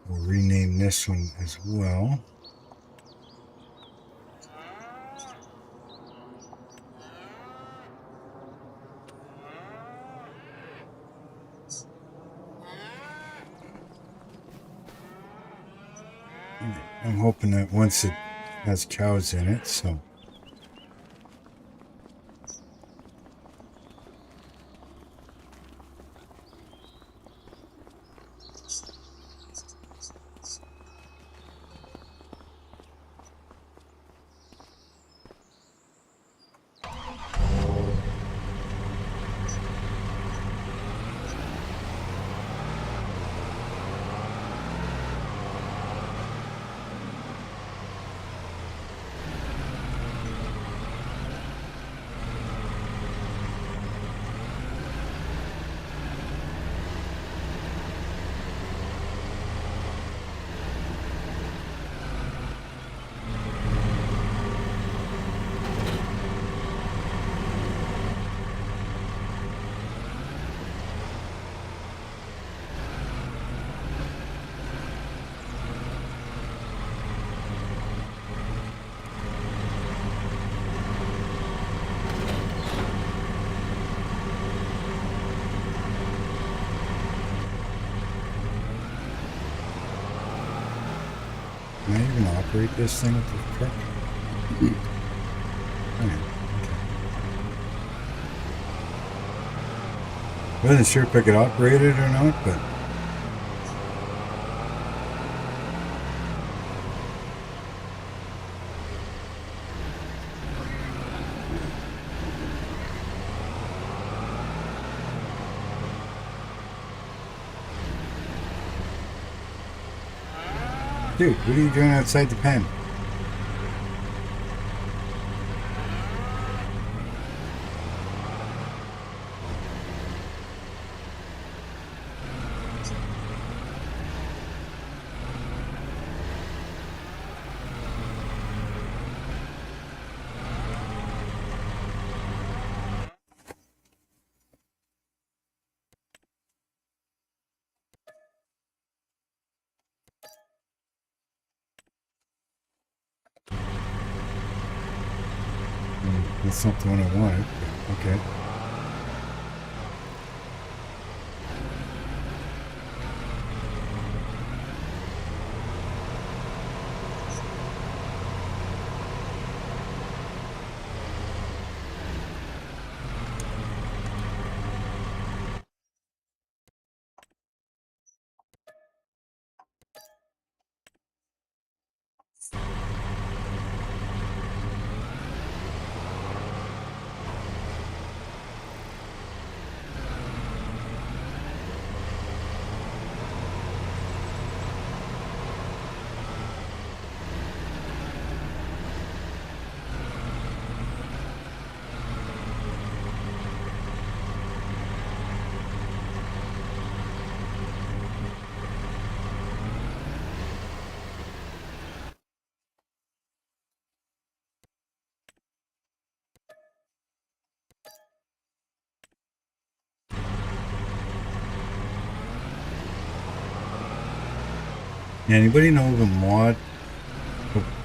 We'll rename this one as well. I'm hoping that once it has cows in it, so. Can I even operate this thing with the truck? Oh, yeah. Okay. Wasn't sure if I could operate it or not, but dude, what are you doing outside the pen? That's not the one I wanted, but okay. Anybody know of a mod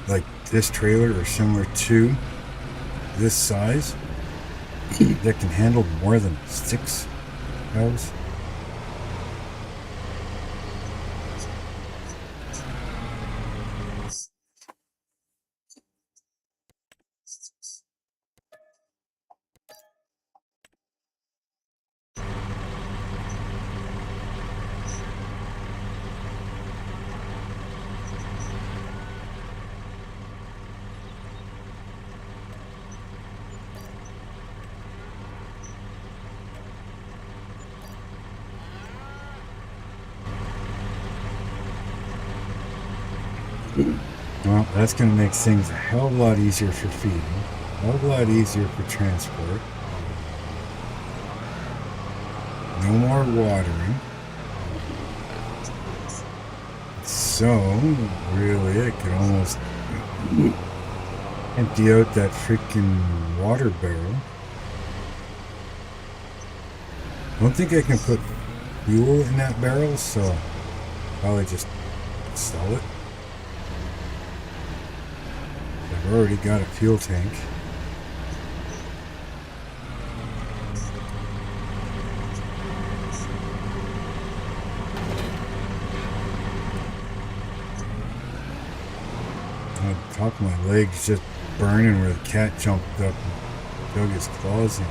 like this trailer or similar to this size that can handle more than 6 cows? Well, that's going to make things a hell of a lot easier for feeding, a hell of a lot easier for transport. No more watering. So, really, I could almost empty out that freaking water barrel. I don't think I can put fuel in that barrel, so I'll probably just install it. I've already got a fuel tank. On top of my legs just burning where the cat jumped up and dug his claws in.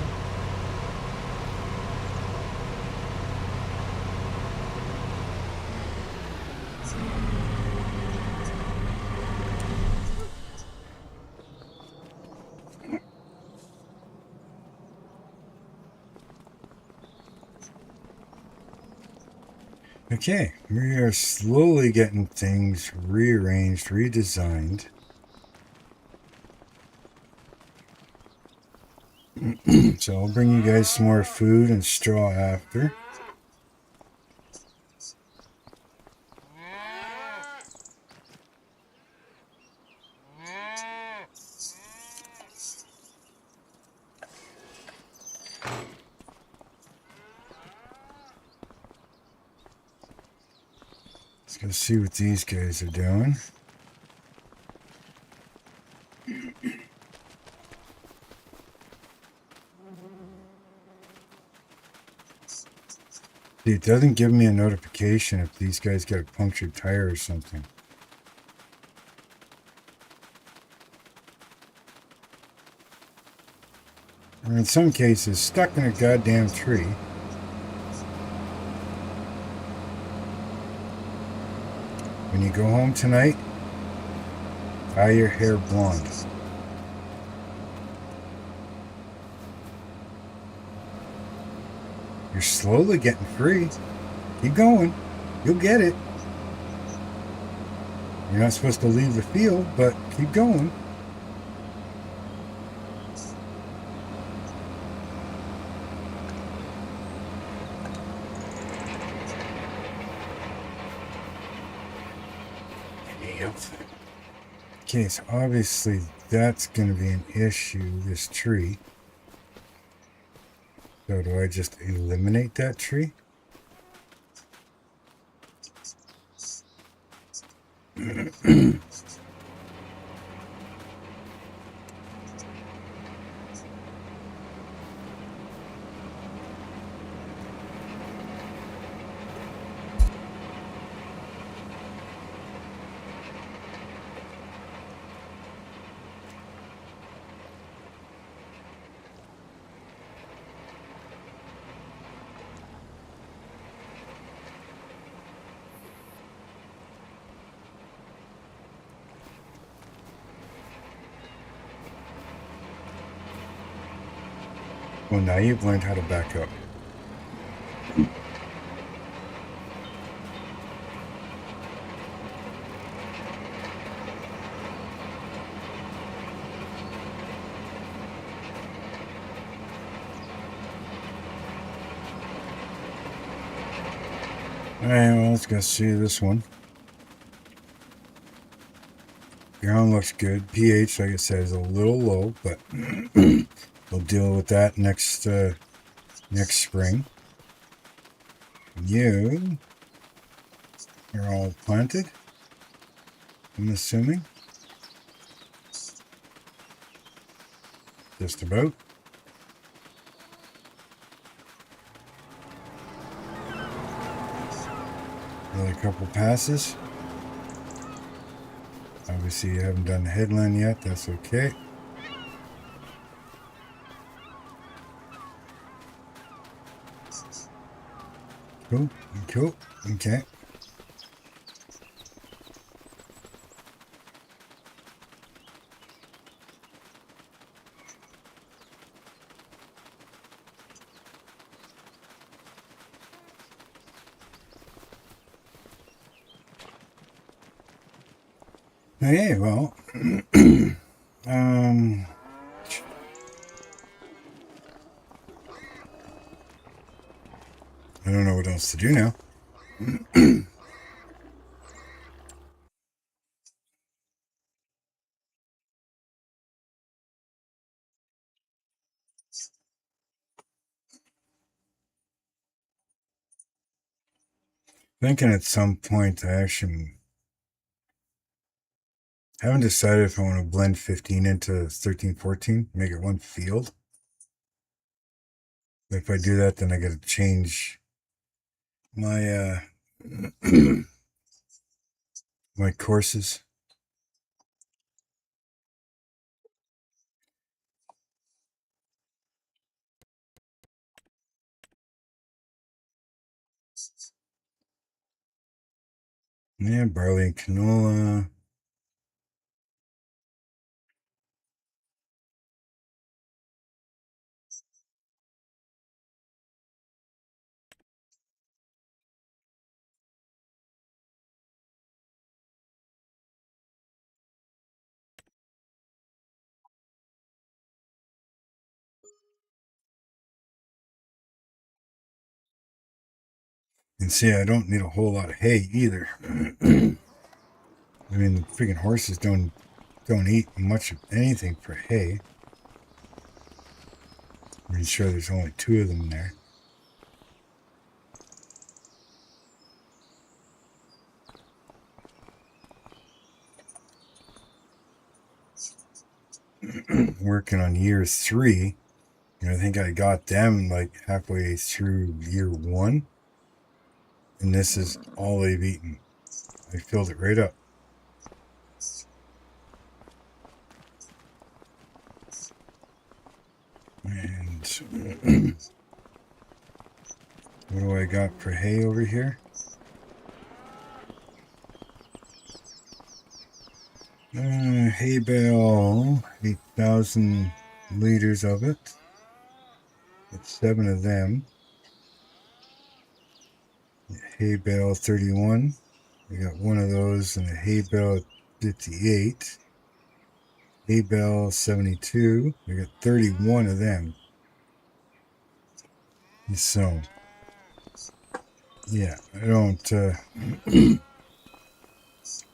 Okay, we are slowly getting things rearranged, redesigned. So I'll bring you guys some more food and straw after. Let's go see what these guys are doing. It doesn't give me a notification if these guys got a punctured tire or something. or in some cases, stuck in a goddamn tree. When you go home tonight, dye your hair blonde. You're slowly getting free. Keep going. You'll get it. You're not supposed to leave the field, but keep going. Okay, so obviously that's going to be an issue, this tree. So do I just eliminate that tree? Well, now you've learned how to back up. Alright, well, let's go see this one. Ground looks good. pH, like I said, is a little low, but we'll deal with that next spring. You're all planted, I'm assuming. Just about. Another couple passes. Obviously you haven't done the headland yet, that's okay. Cool, cool, okay. Okay, well, I don't know what else to do now. Thinking at some point I actually haven't decided if I want to blend 15 into 13, 14, make it one field. If I do that, then I got to change my my courses. Yeah, barley and canola. And see, I don't need a whole lot of hay either. I mean, the freaking horses don't eat much of anything for hay. I'm sure there's only 2 of them there. Working on year 3. And I think I got them like halfway through year 1. And this is all they've eaten. I filled it right up. And got for hay over here. Hay bale, 8,000 liters of it. That's 7 of them. Hay bale 31. We got one of those, and a hay bale 58. Hay bale 72. We got 31 of them. So, yeah, I don't,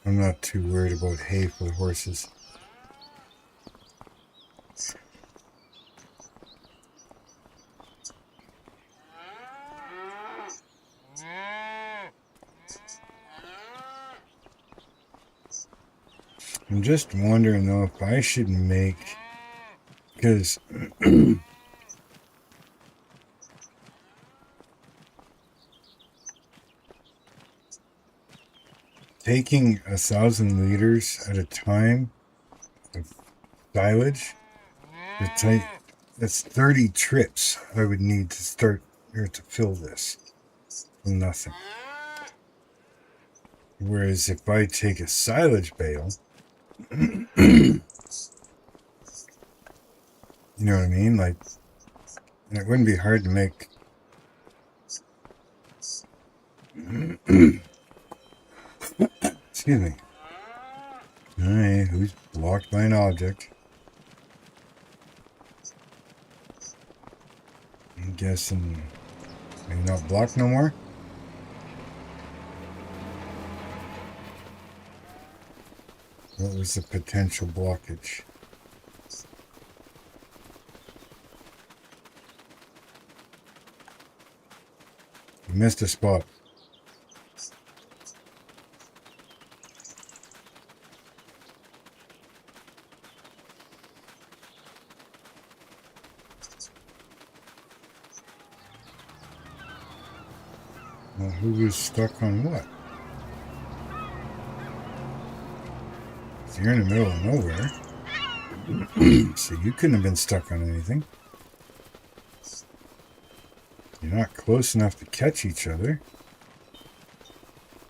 I'm not too worried about hay for the horses. I'm just wondering though if I should make, because taking 1,000 liters at a time of silage, that's 30 trips I would need to start or to fill this from nothing. Whereas if I take a silage bale, you know what I mean? Like, and it wouldn't be hard to make. Excuse me. Alright, who's blocked by an object? I'm guessing maybe not blocked no more? What was the potential blockage? You missed a spot. Well, who was stuck on what? So you're in the middle of nowhere. So you couldn't have been stuck on anything. You're not close enough to catch each other.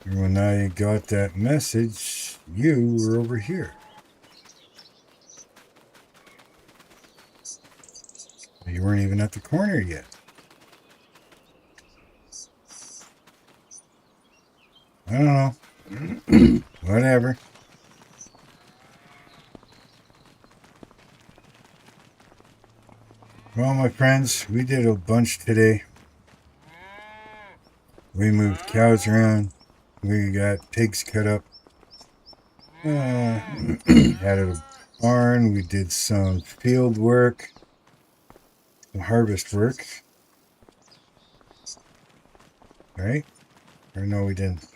And when I got that message, you were over here. You weren't even at the corner yet. I don't know. Whatever. Well, my friends, we did a bunch today. We moved cows around. We got pigs cut up. Had a barn. We did some field work. Some harvest work. Right? Or no, we didn't.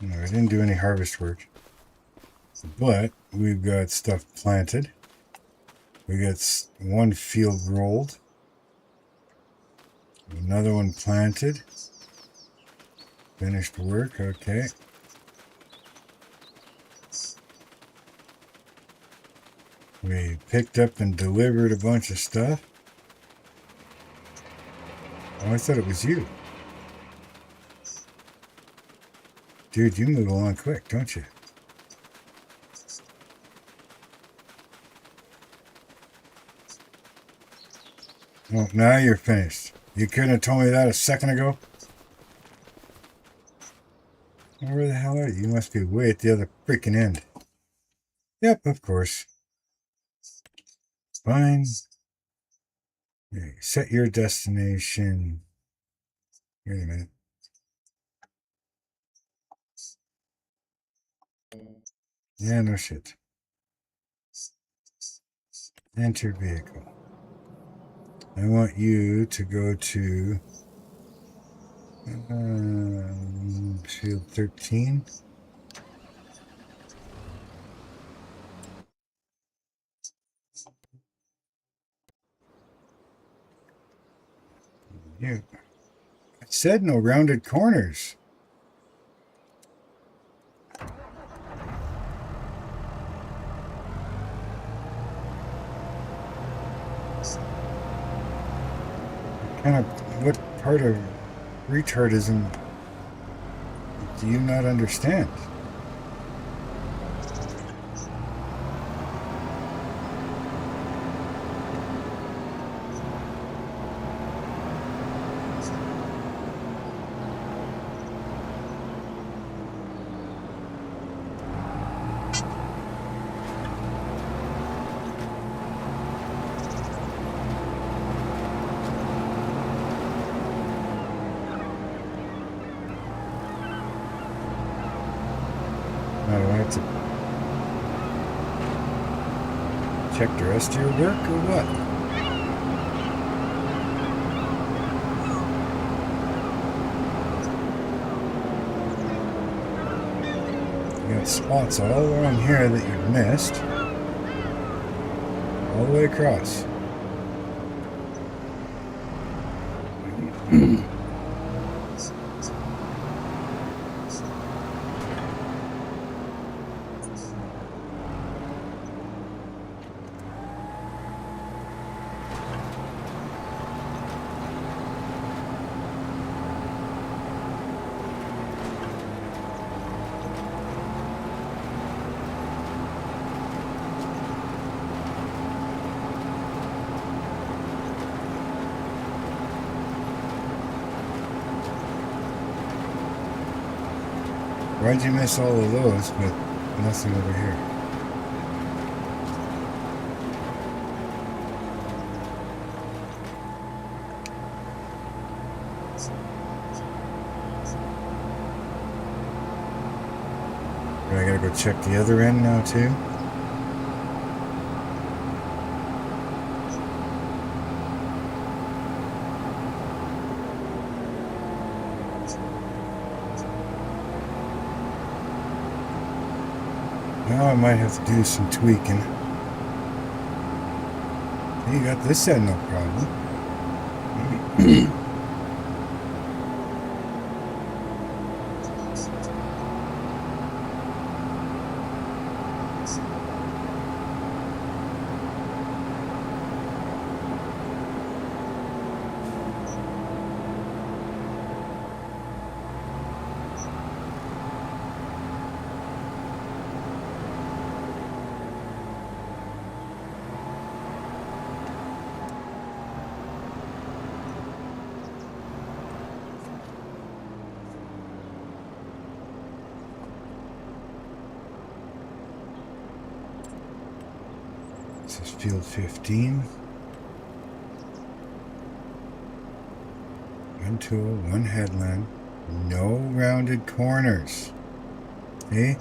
No, we didn't do any harvest work. But we've got stuff planted. We got one field rolled. Another one planted. Finished work, okay. We picked up and delivered a bunch of stuff. Oh, I thought it was you. Dude, you move along quick, don't you? Well, now you're finished. You couldn't have told me that a second ago? Well, where the hell are you? You must be way at the other freaking end. Yep, of course. Fine. Okay, set your destination. Wait a minute. Yeah, no shit. Enter vehicle. I want you to go to field 13. You. I said no rounded corners. What part of retardism do you not understand? Now, do I have to check the rest of your work or what? You got spots all along here that you've missed. All the way across. Why'd you miss all of those, but nothing over here? I gotta go check the other end now too. Now I might have to do some tweaking. You got this end, no problem. This is field 15. One tool, one headland, no rounded corners. Eh?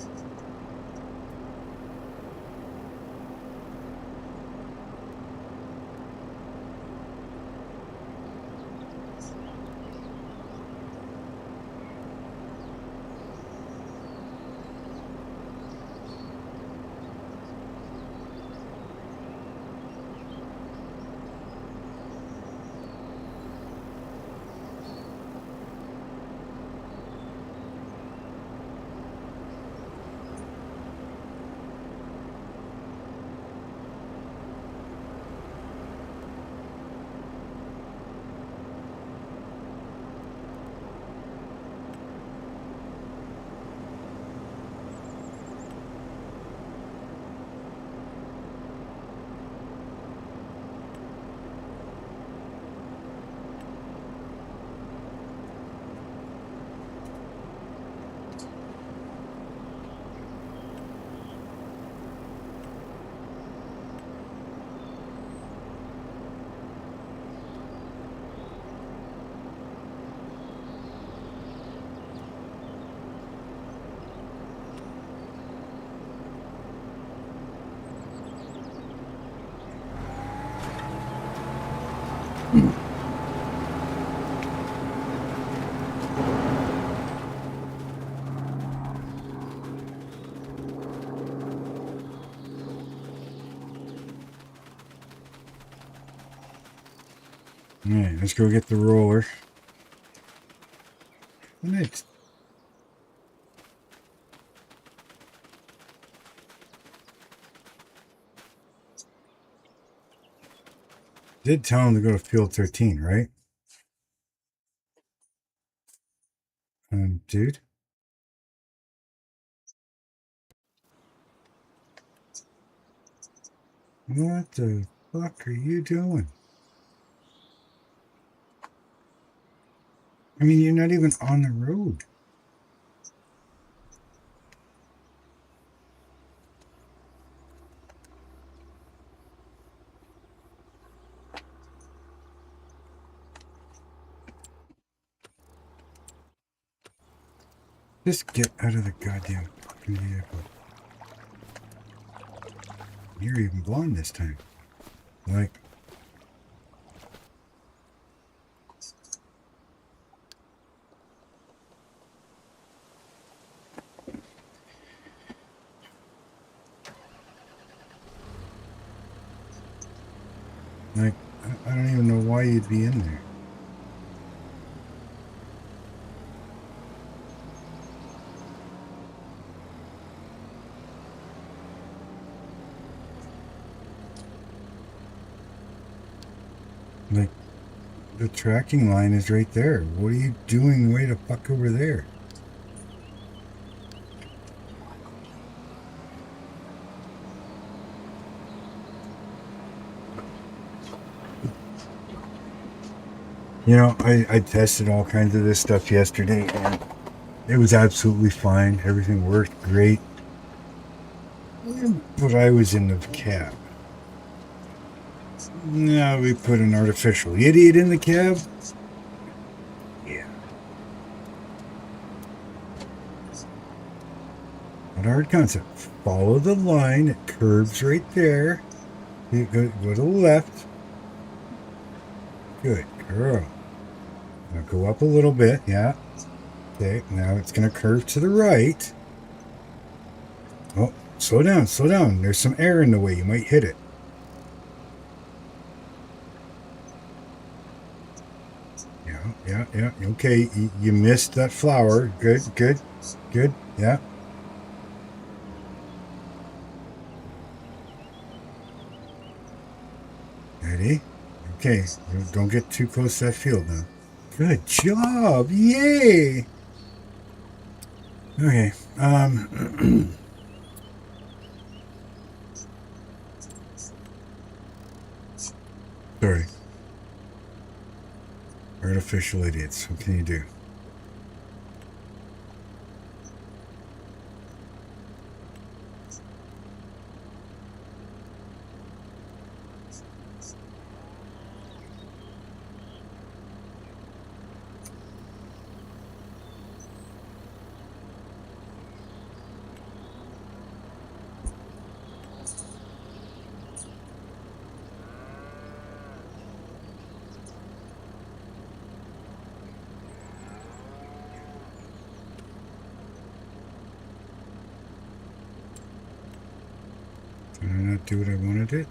Alright, let's go get the roller. Next. Did tell him to go to field 13, right? Dude. What the fuck are you doing? I mean, you're not even on the road. Just get out of the goddamn fucking vehicle. You're even blind this time. Like, I don't even know why you'd be in there. Like, the tracking line is right there. What are you doing way the fuck over there? You know, I tested all kinds of this stuff yesterday, and it was absolutely fine. Everything worked great. But I was in the cab. Now we put an artificial idiot in the cab. Yeah. Not a hard concept. Follow the line. It curves right there. You go to the left. Good girl. Now go up a little bit. Yeah. Okay. Now it's going to curve to the right. Oh, slow down. Slow down. There's some air in the way. You might hit it. Yeah. Okay. You missed that flower. Good. Yeah. Ready? Okay. Don't get too close to that field now. Good job. Yay. Okay. Sorry. Artificial idiots. What can you do? Did I not do what I wanted it?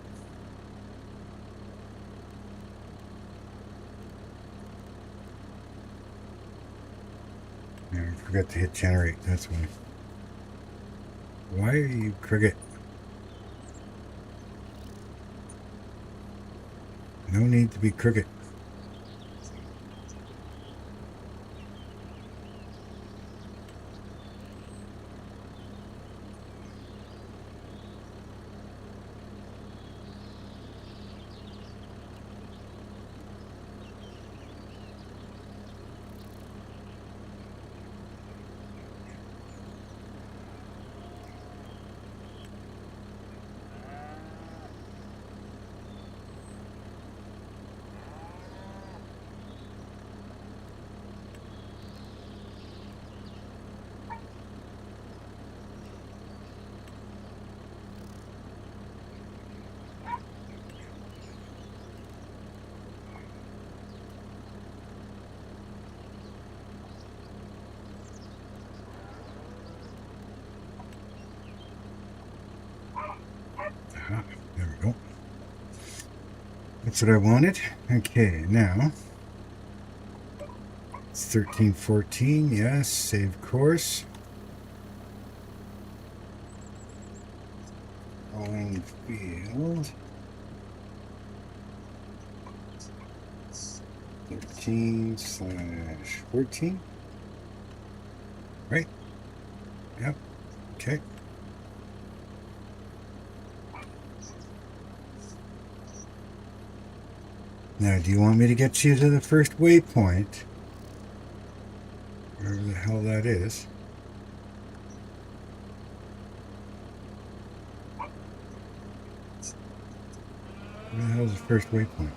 Yeah, I forgot to hit generate. That's why. Why are you cricket? No need to be cricket. There we go. That's what I wanted. Okay, now it's 1314. Yes, save course. Rolling field. 13/14. Right? Yep. Okay. Now, do you want me to get you to the first waypoint? Wherever the hell that is. Where the hell is the first waypoint?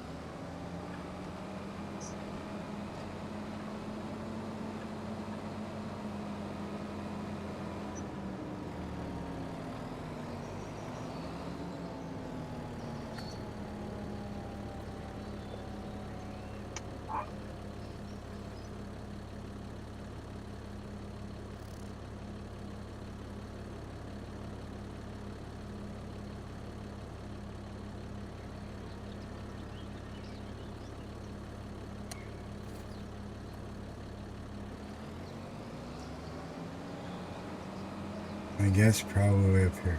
I guess probably up here.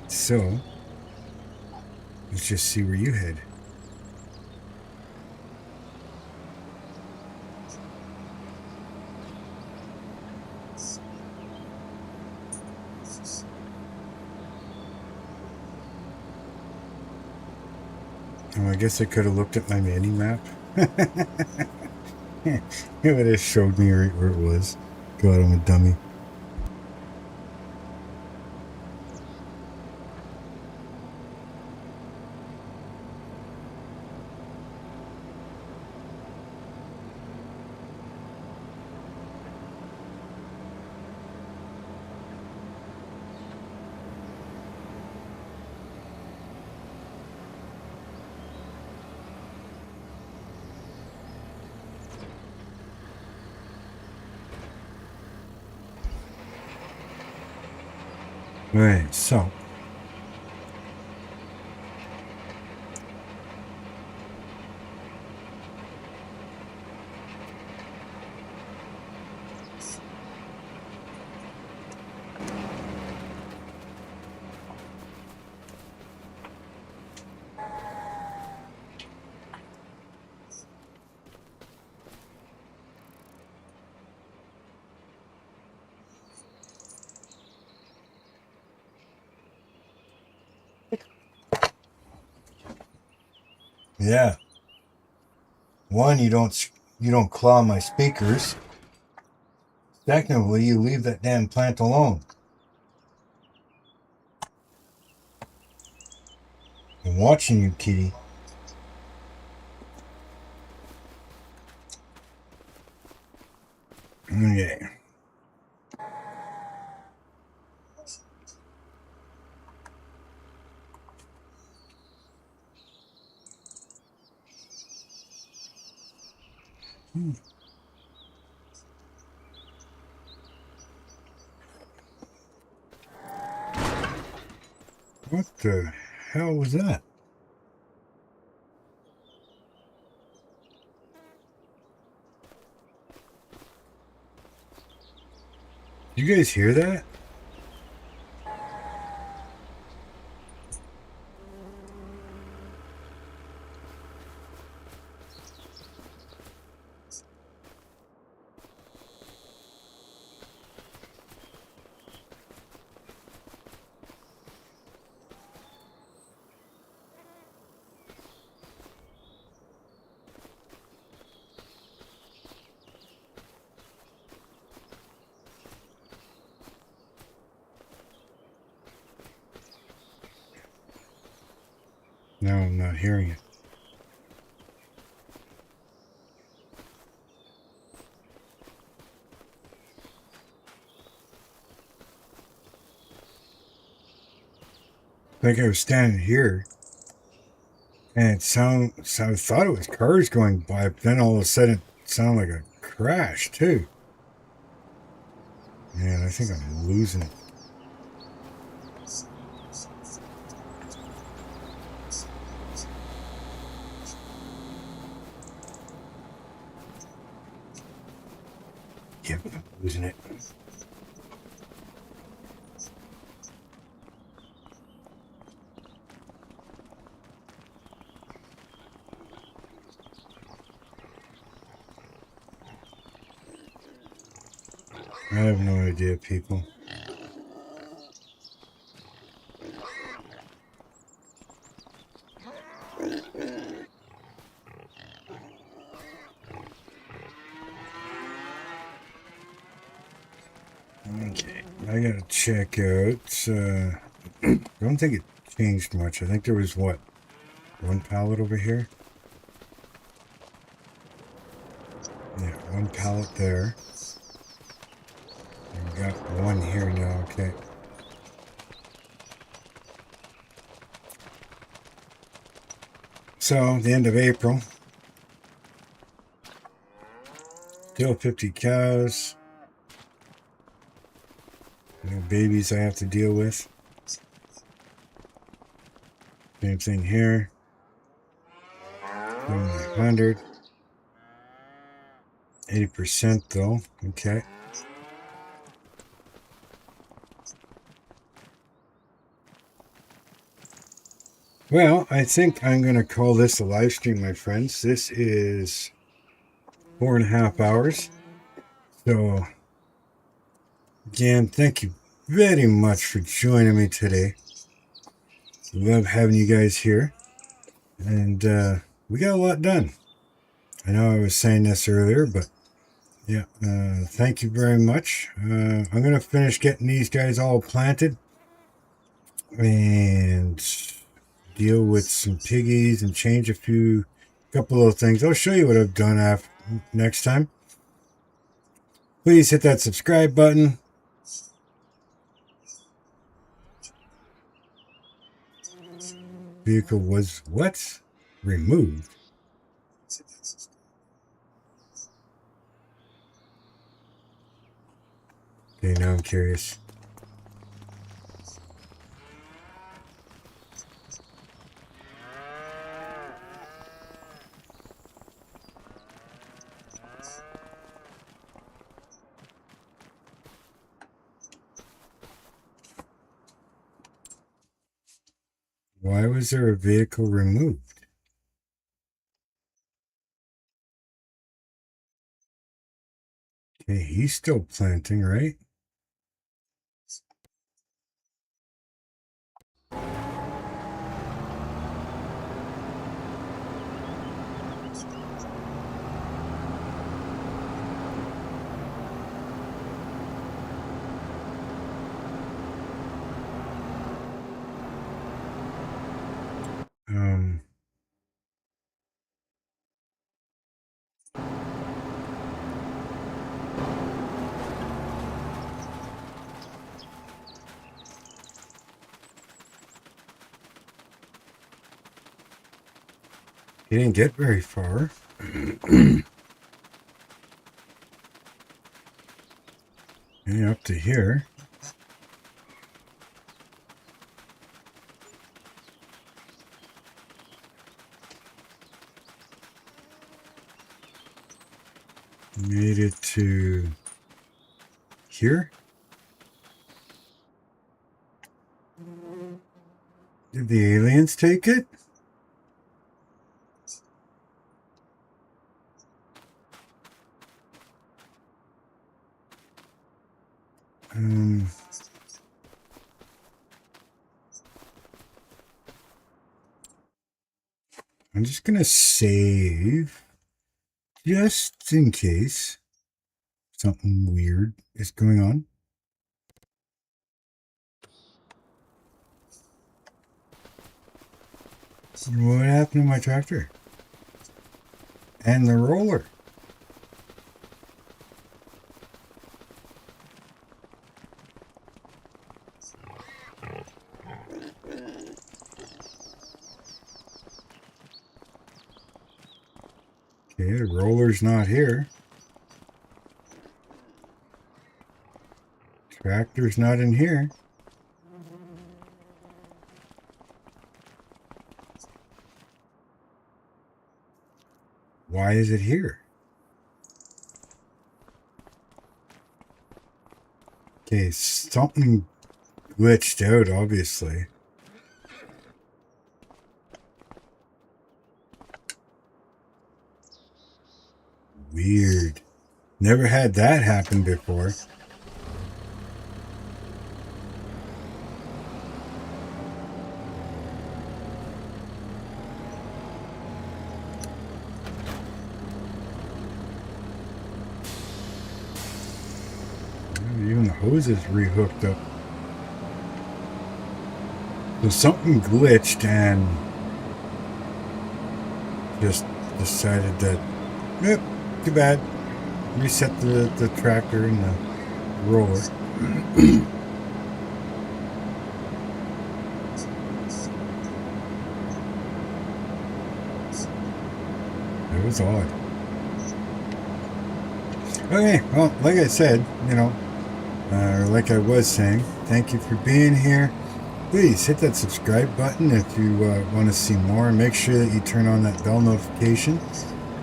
So, let's just see where you head. Oh, I guess I could have looked at my mini map. It would have showed me right where it was. God, I'm a dummy. Right, so. Yeah. One, you don't claw my speakers. Secondly, you leave that damn plant alone. I'm watching you, kitty. Okay. What the hell was that? You guys hear that? No, I'm not hearing it. Like I was standing here, and I thought it was cars going by, but then all of a sudden it sounded like a crash too. Man, I think I'm losing it. Yep, I'm losing it. I have no idea, people. Okay, I gotta check out. I don't think it changed much. I think there was what, one pallet over here. Yeah, one pallet there. And we got one here now. Okay. So the end of April. Still 50 cows. No babies I have to deal with. Same thing here. 100. 80% though. Okay. Well, I think I'm going to call this a live stream, my friends. This is 4.5 hours. So, again, thank you very much for joining me today. Love having you guys here. And we got a lot done. I know I was saying this earlier, but yeah, thank you very much. I'm going to finish getting these guys all planted and deal with some piggies and change a couple of things. I'll show you what I've done next time. Please hit that subscribe button. Vehicle was what? Removed. Okay, now I'm curious. Why was there a vehicle removed? Okay, he's still planting, right? Um, he didn't get very far. And up to here. Made it to here. Did the aliens take it? I'm just gonna save just in case something weird is going on. What happened to my tractor? And the roller? Okay, the roller's not here. Tractor's not in here. Why is it here? Okay, something glitched out, obviously. Weird. Never had that happen before. hoses rehooked up. So something glitched and just decided that, yep, too bad. Reset the tractor and the roller. It was odd. Okay, well, like I said, or like I was saying, thank you for being here. Please hit that subscribe button if you want to see more. Make sure that you turn on that bell notification.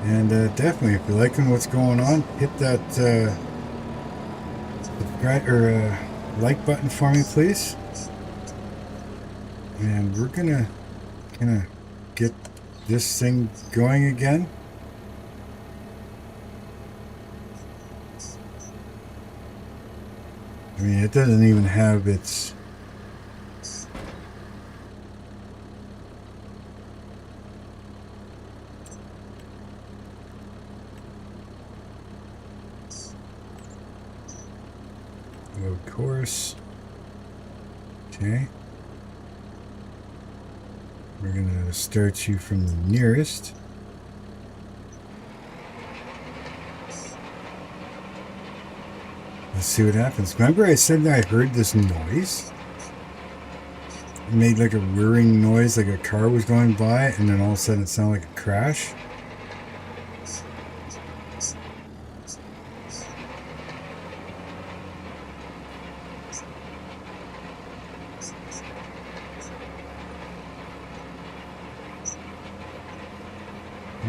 And definitely, if you're liking what's going on, hit that subscribe or like button for me, please. And we're gonna get this thing going again. I mean, it doesn't even have its load course. Okay. We're gonna start you from the nearest. Let's see what happens. Remember I said that I heard this noise? It made like a whirring noise, like a car was going by, and then all of a sudden it sounded like a crash.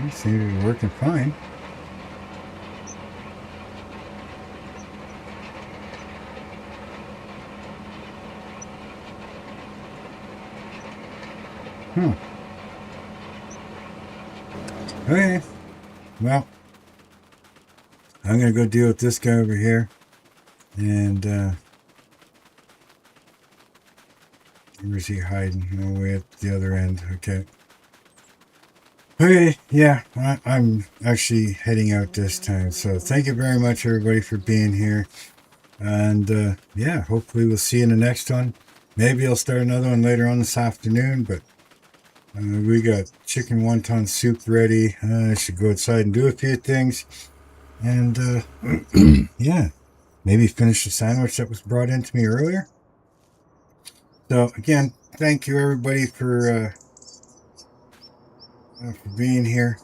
It seems to be working fine. Okay, well, I'm gonna go deal with this guy over here, and where's he hiding? Oh, way at the other end. Okay. Okay, yeah, I'm actually heading out this time. So thank you very much, everybody, for being here, and yeah, hopefully we'll see you in the next one. Maybe I'll start another one later on this afternoon, but we got chicken wonton soup ready. I should go outside and do a few things. And yeah, maybe finish the sandwich that was brought in to me earlier. So again, thank you everybody for being here.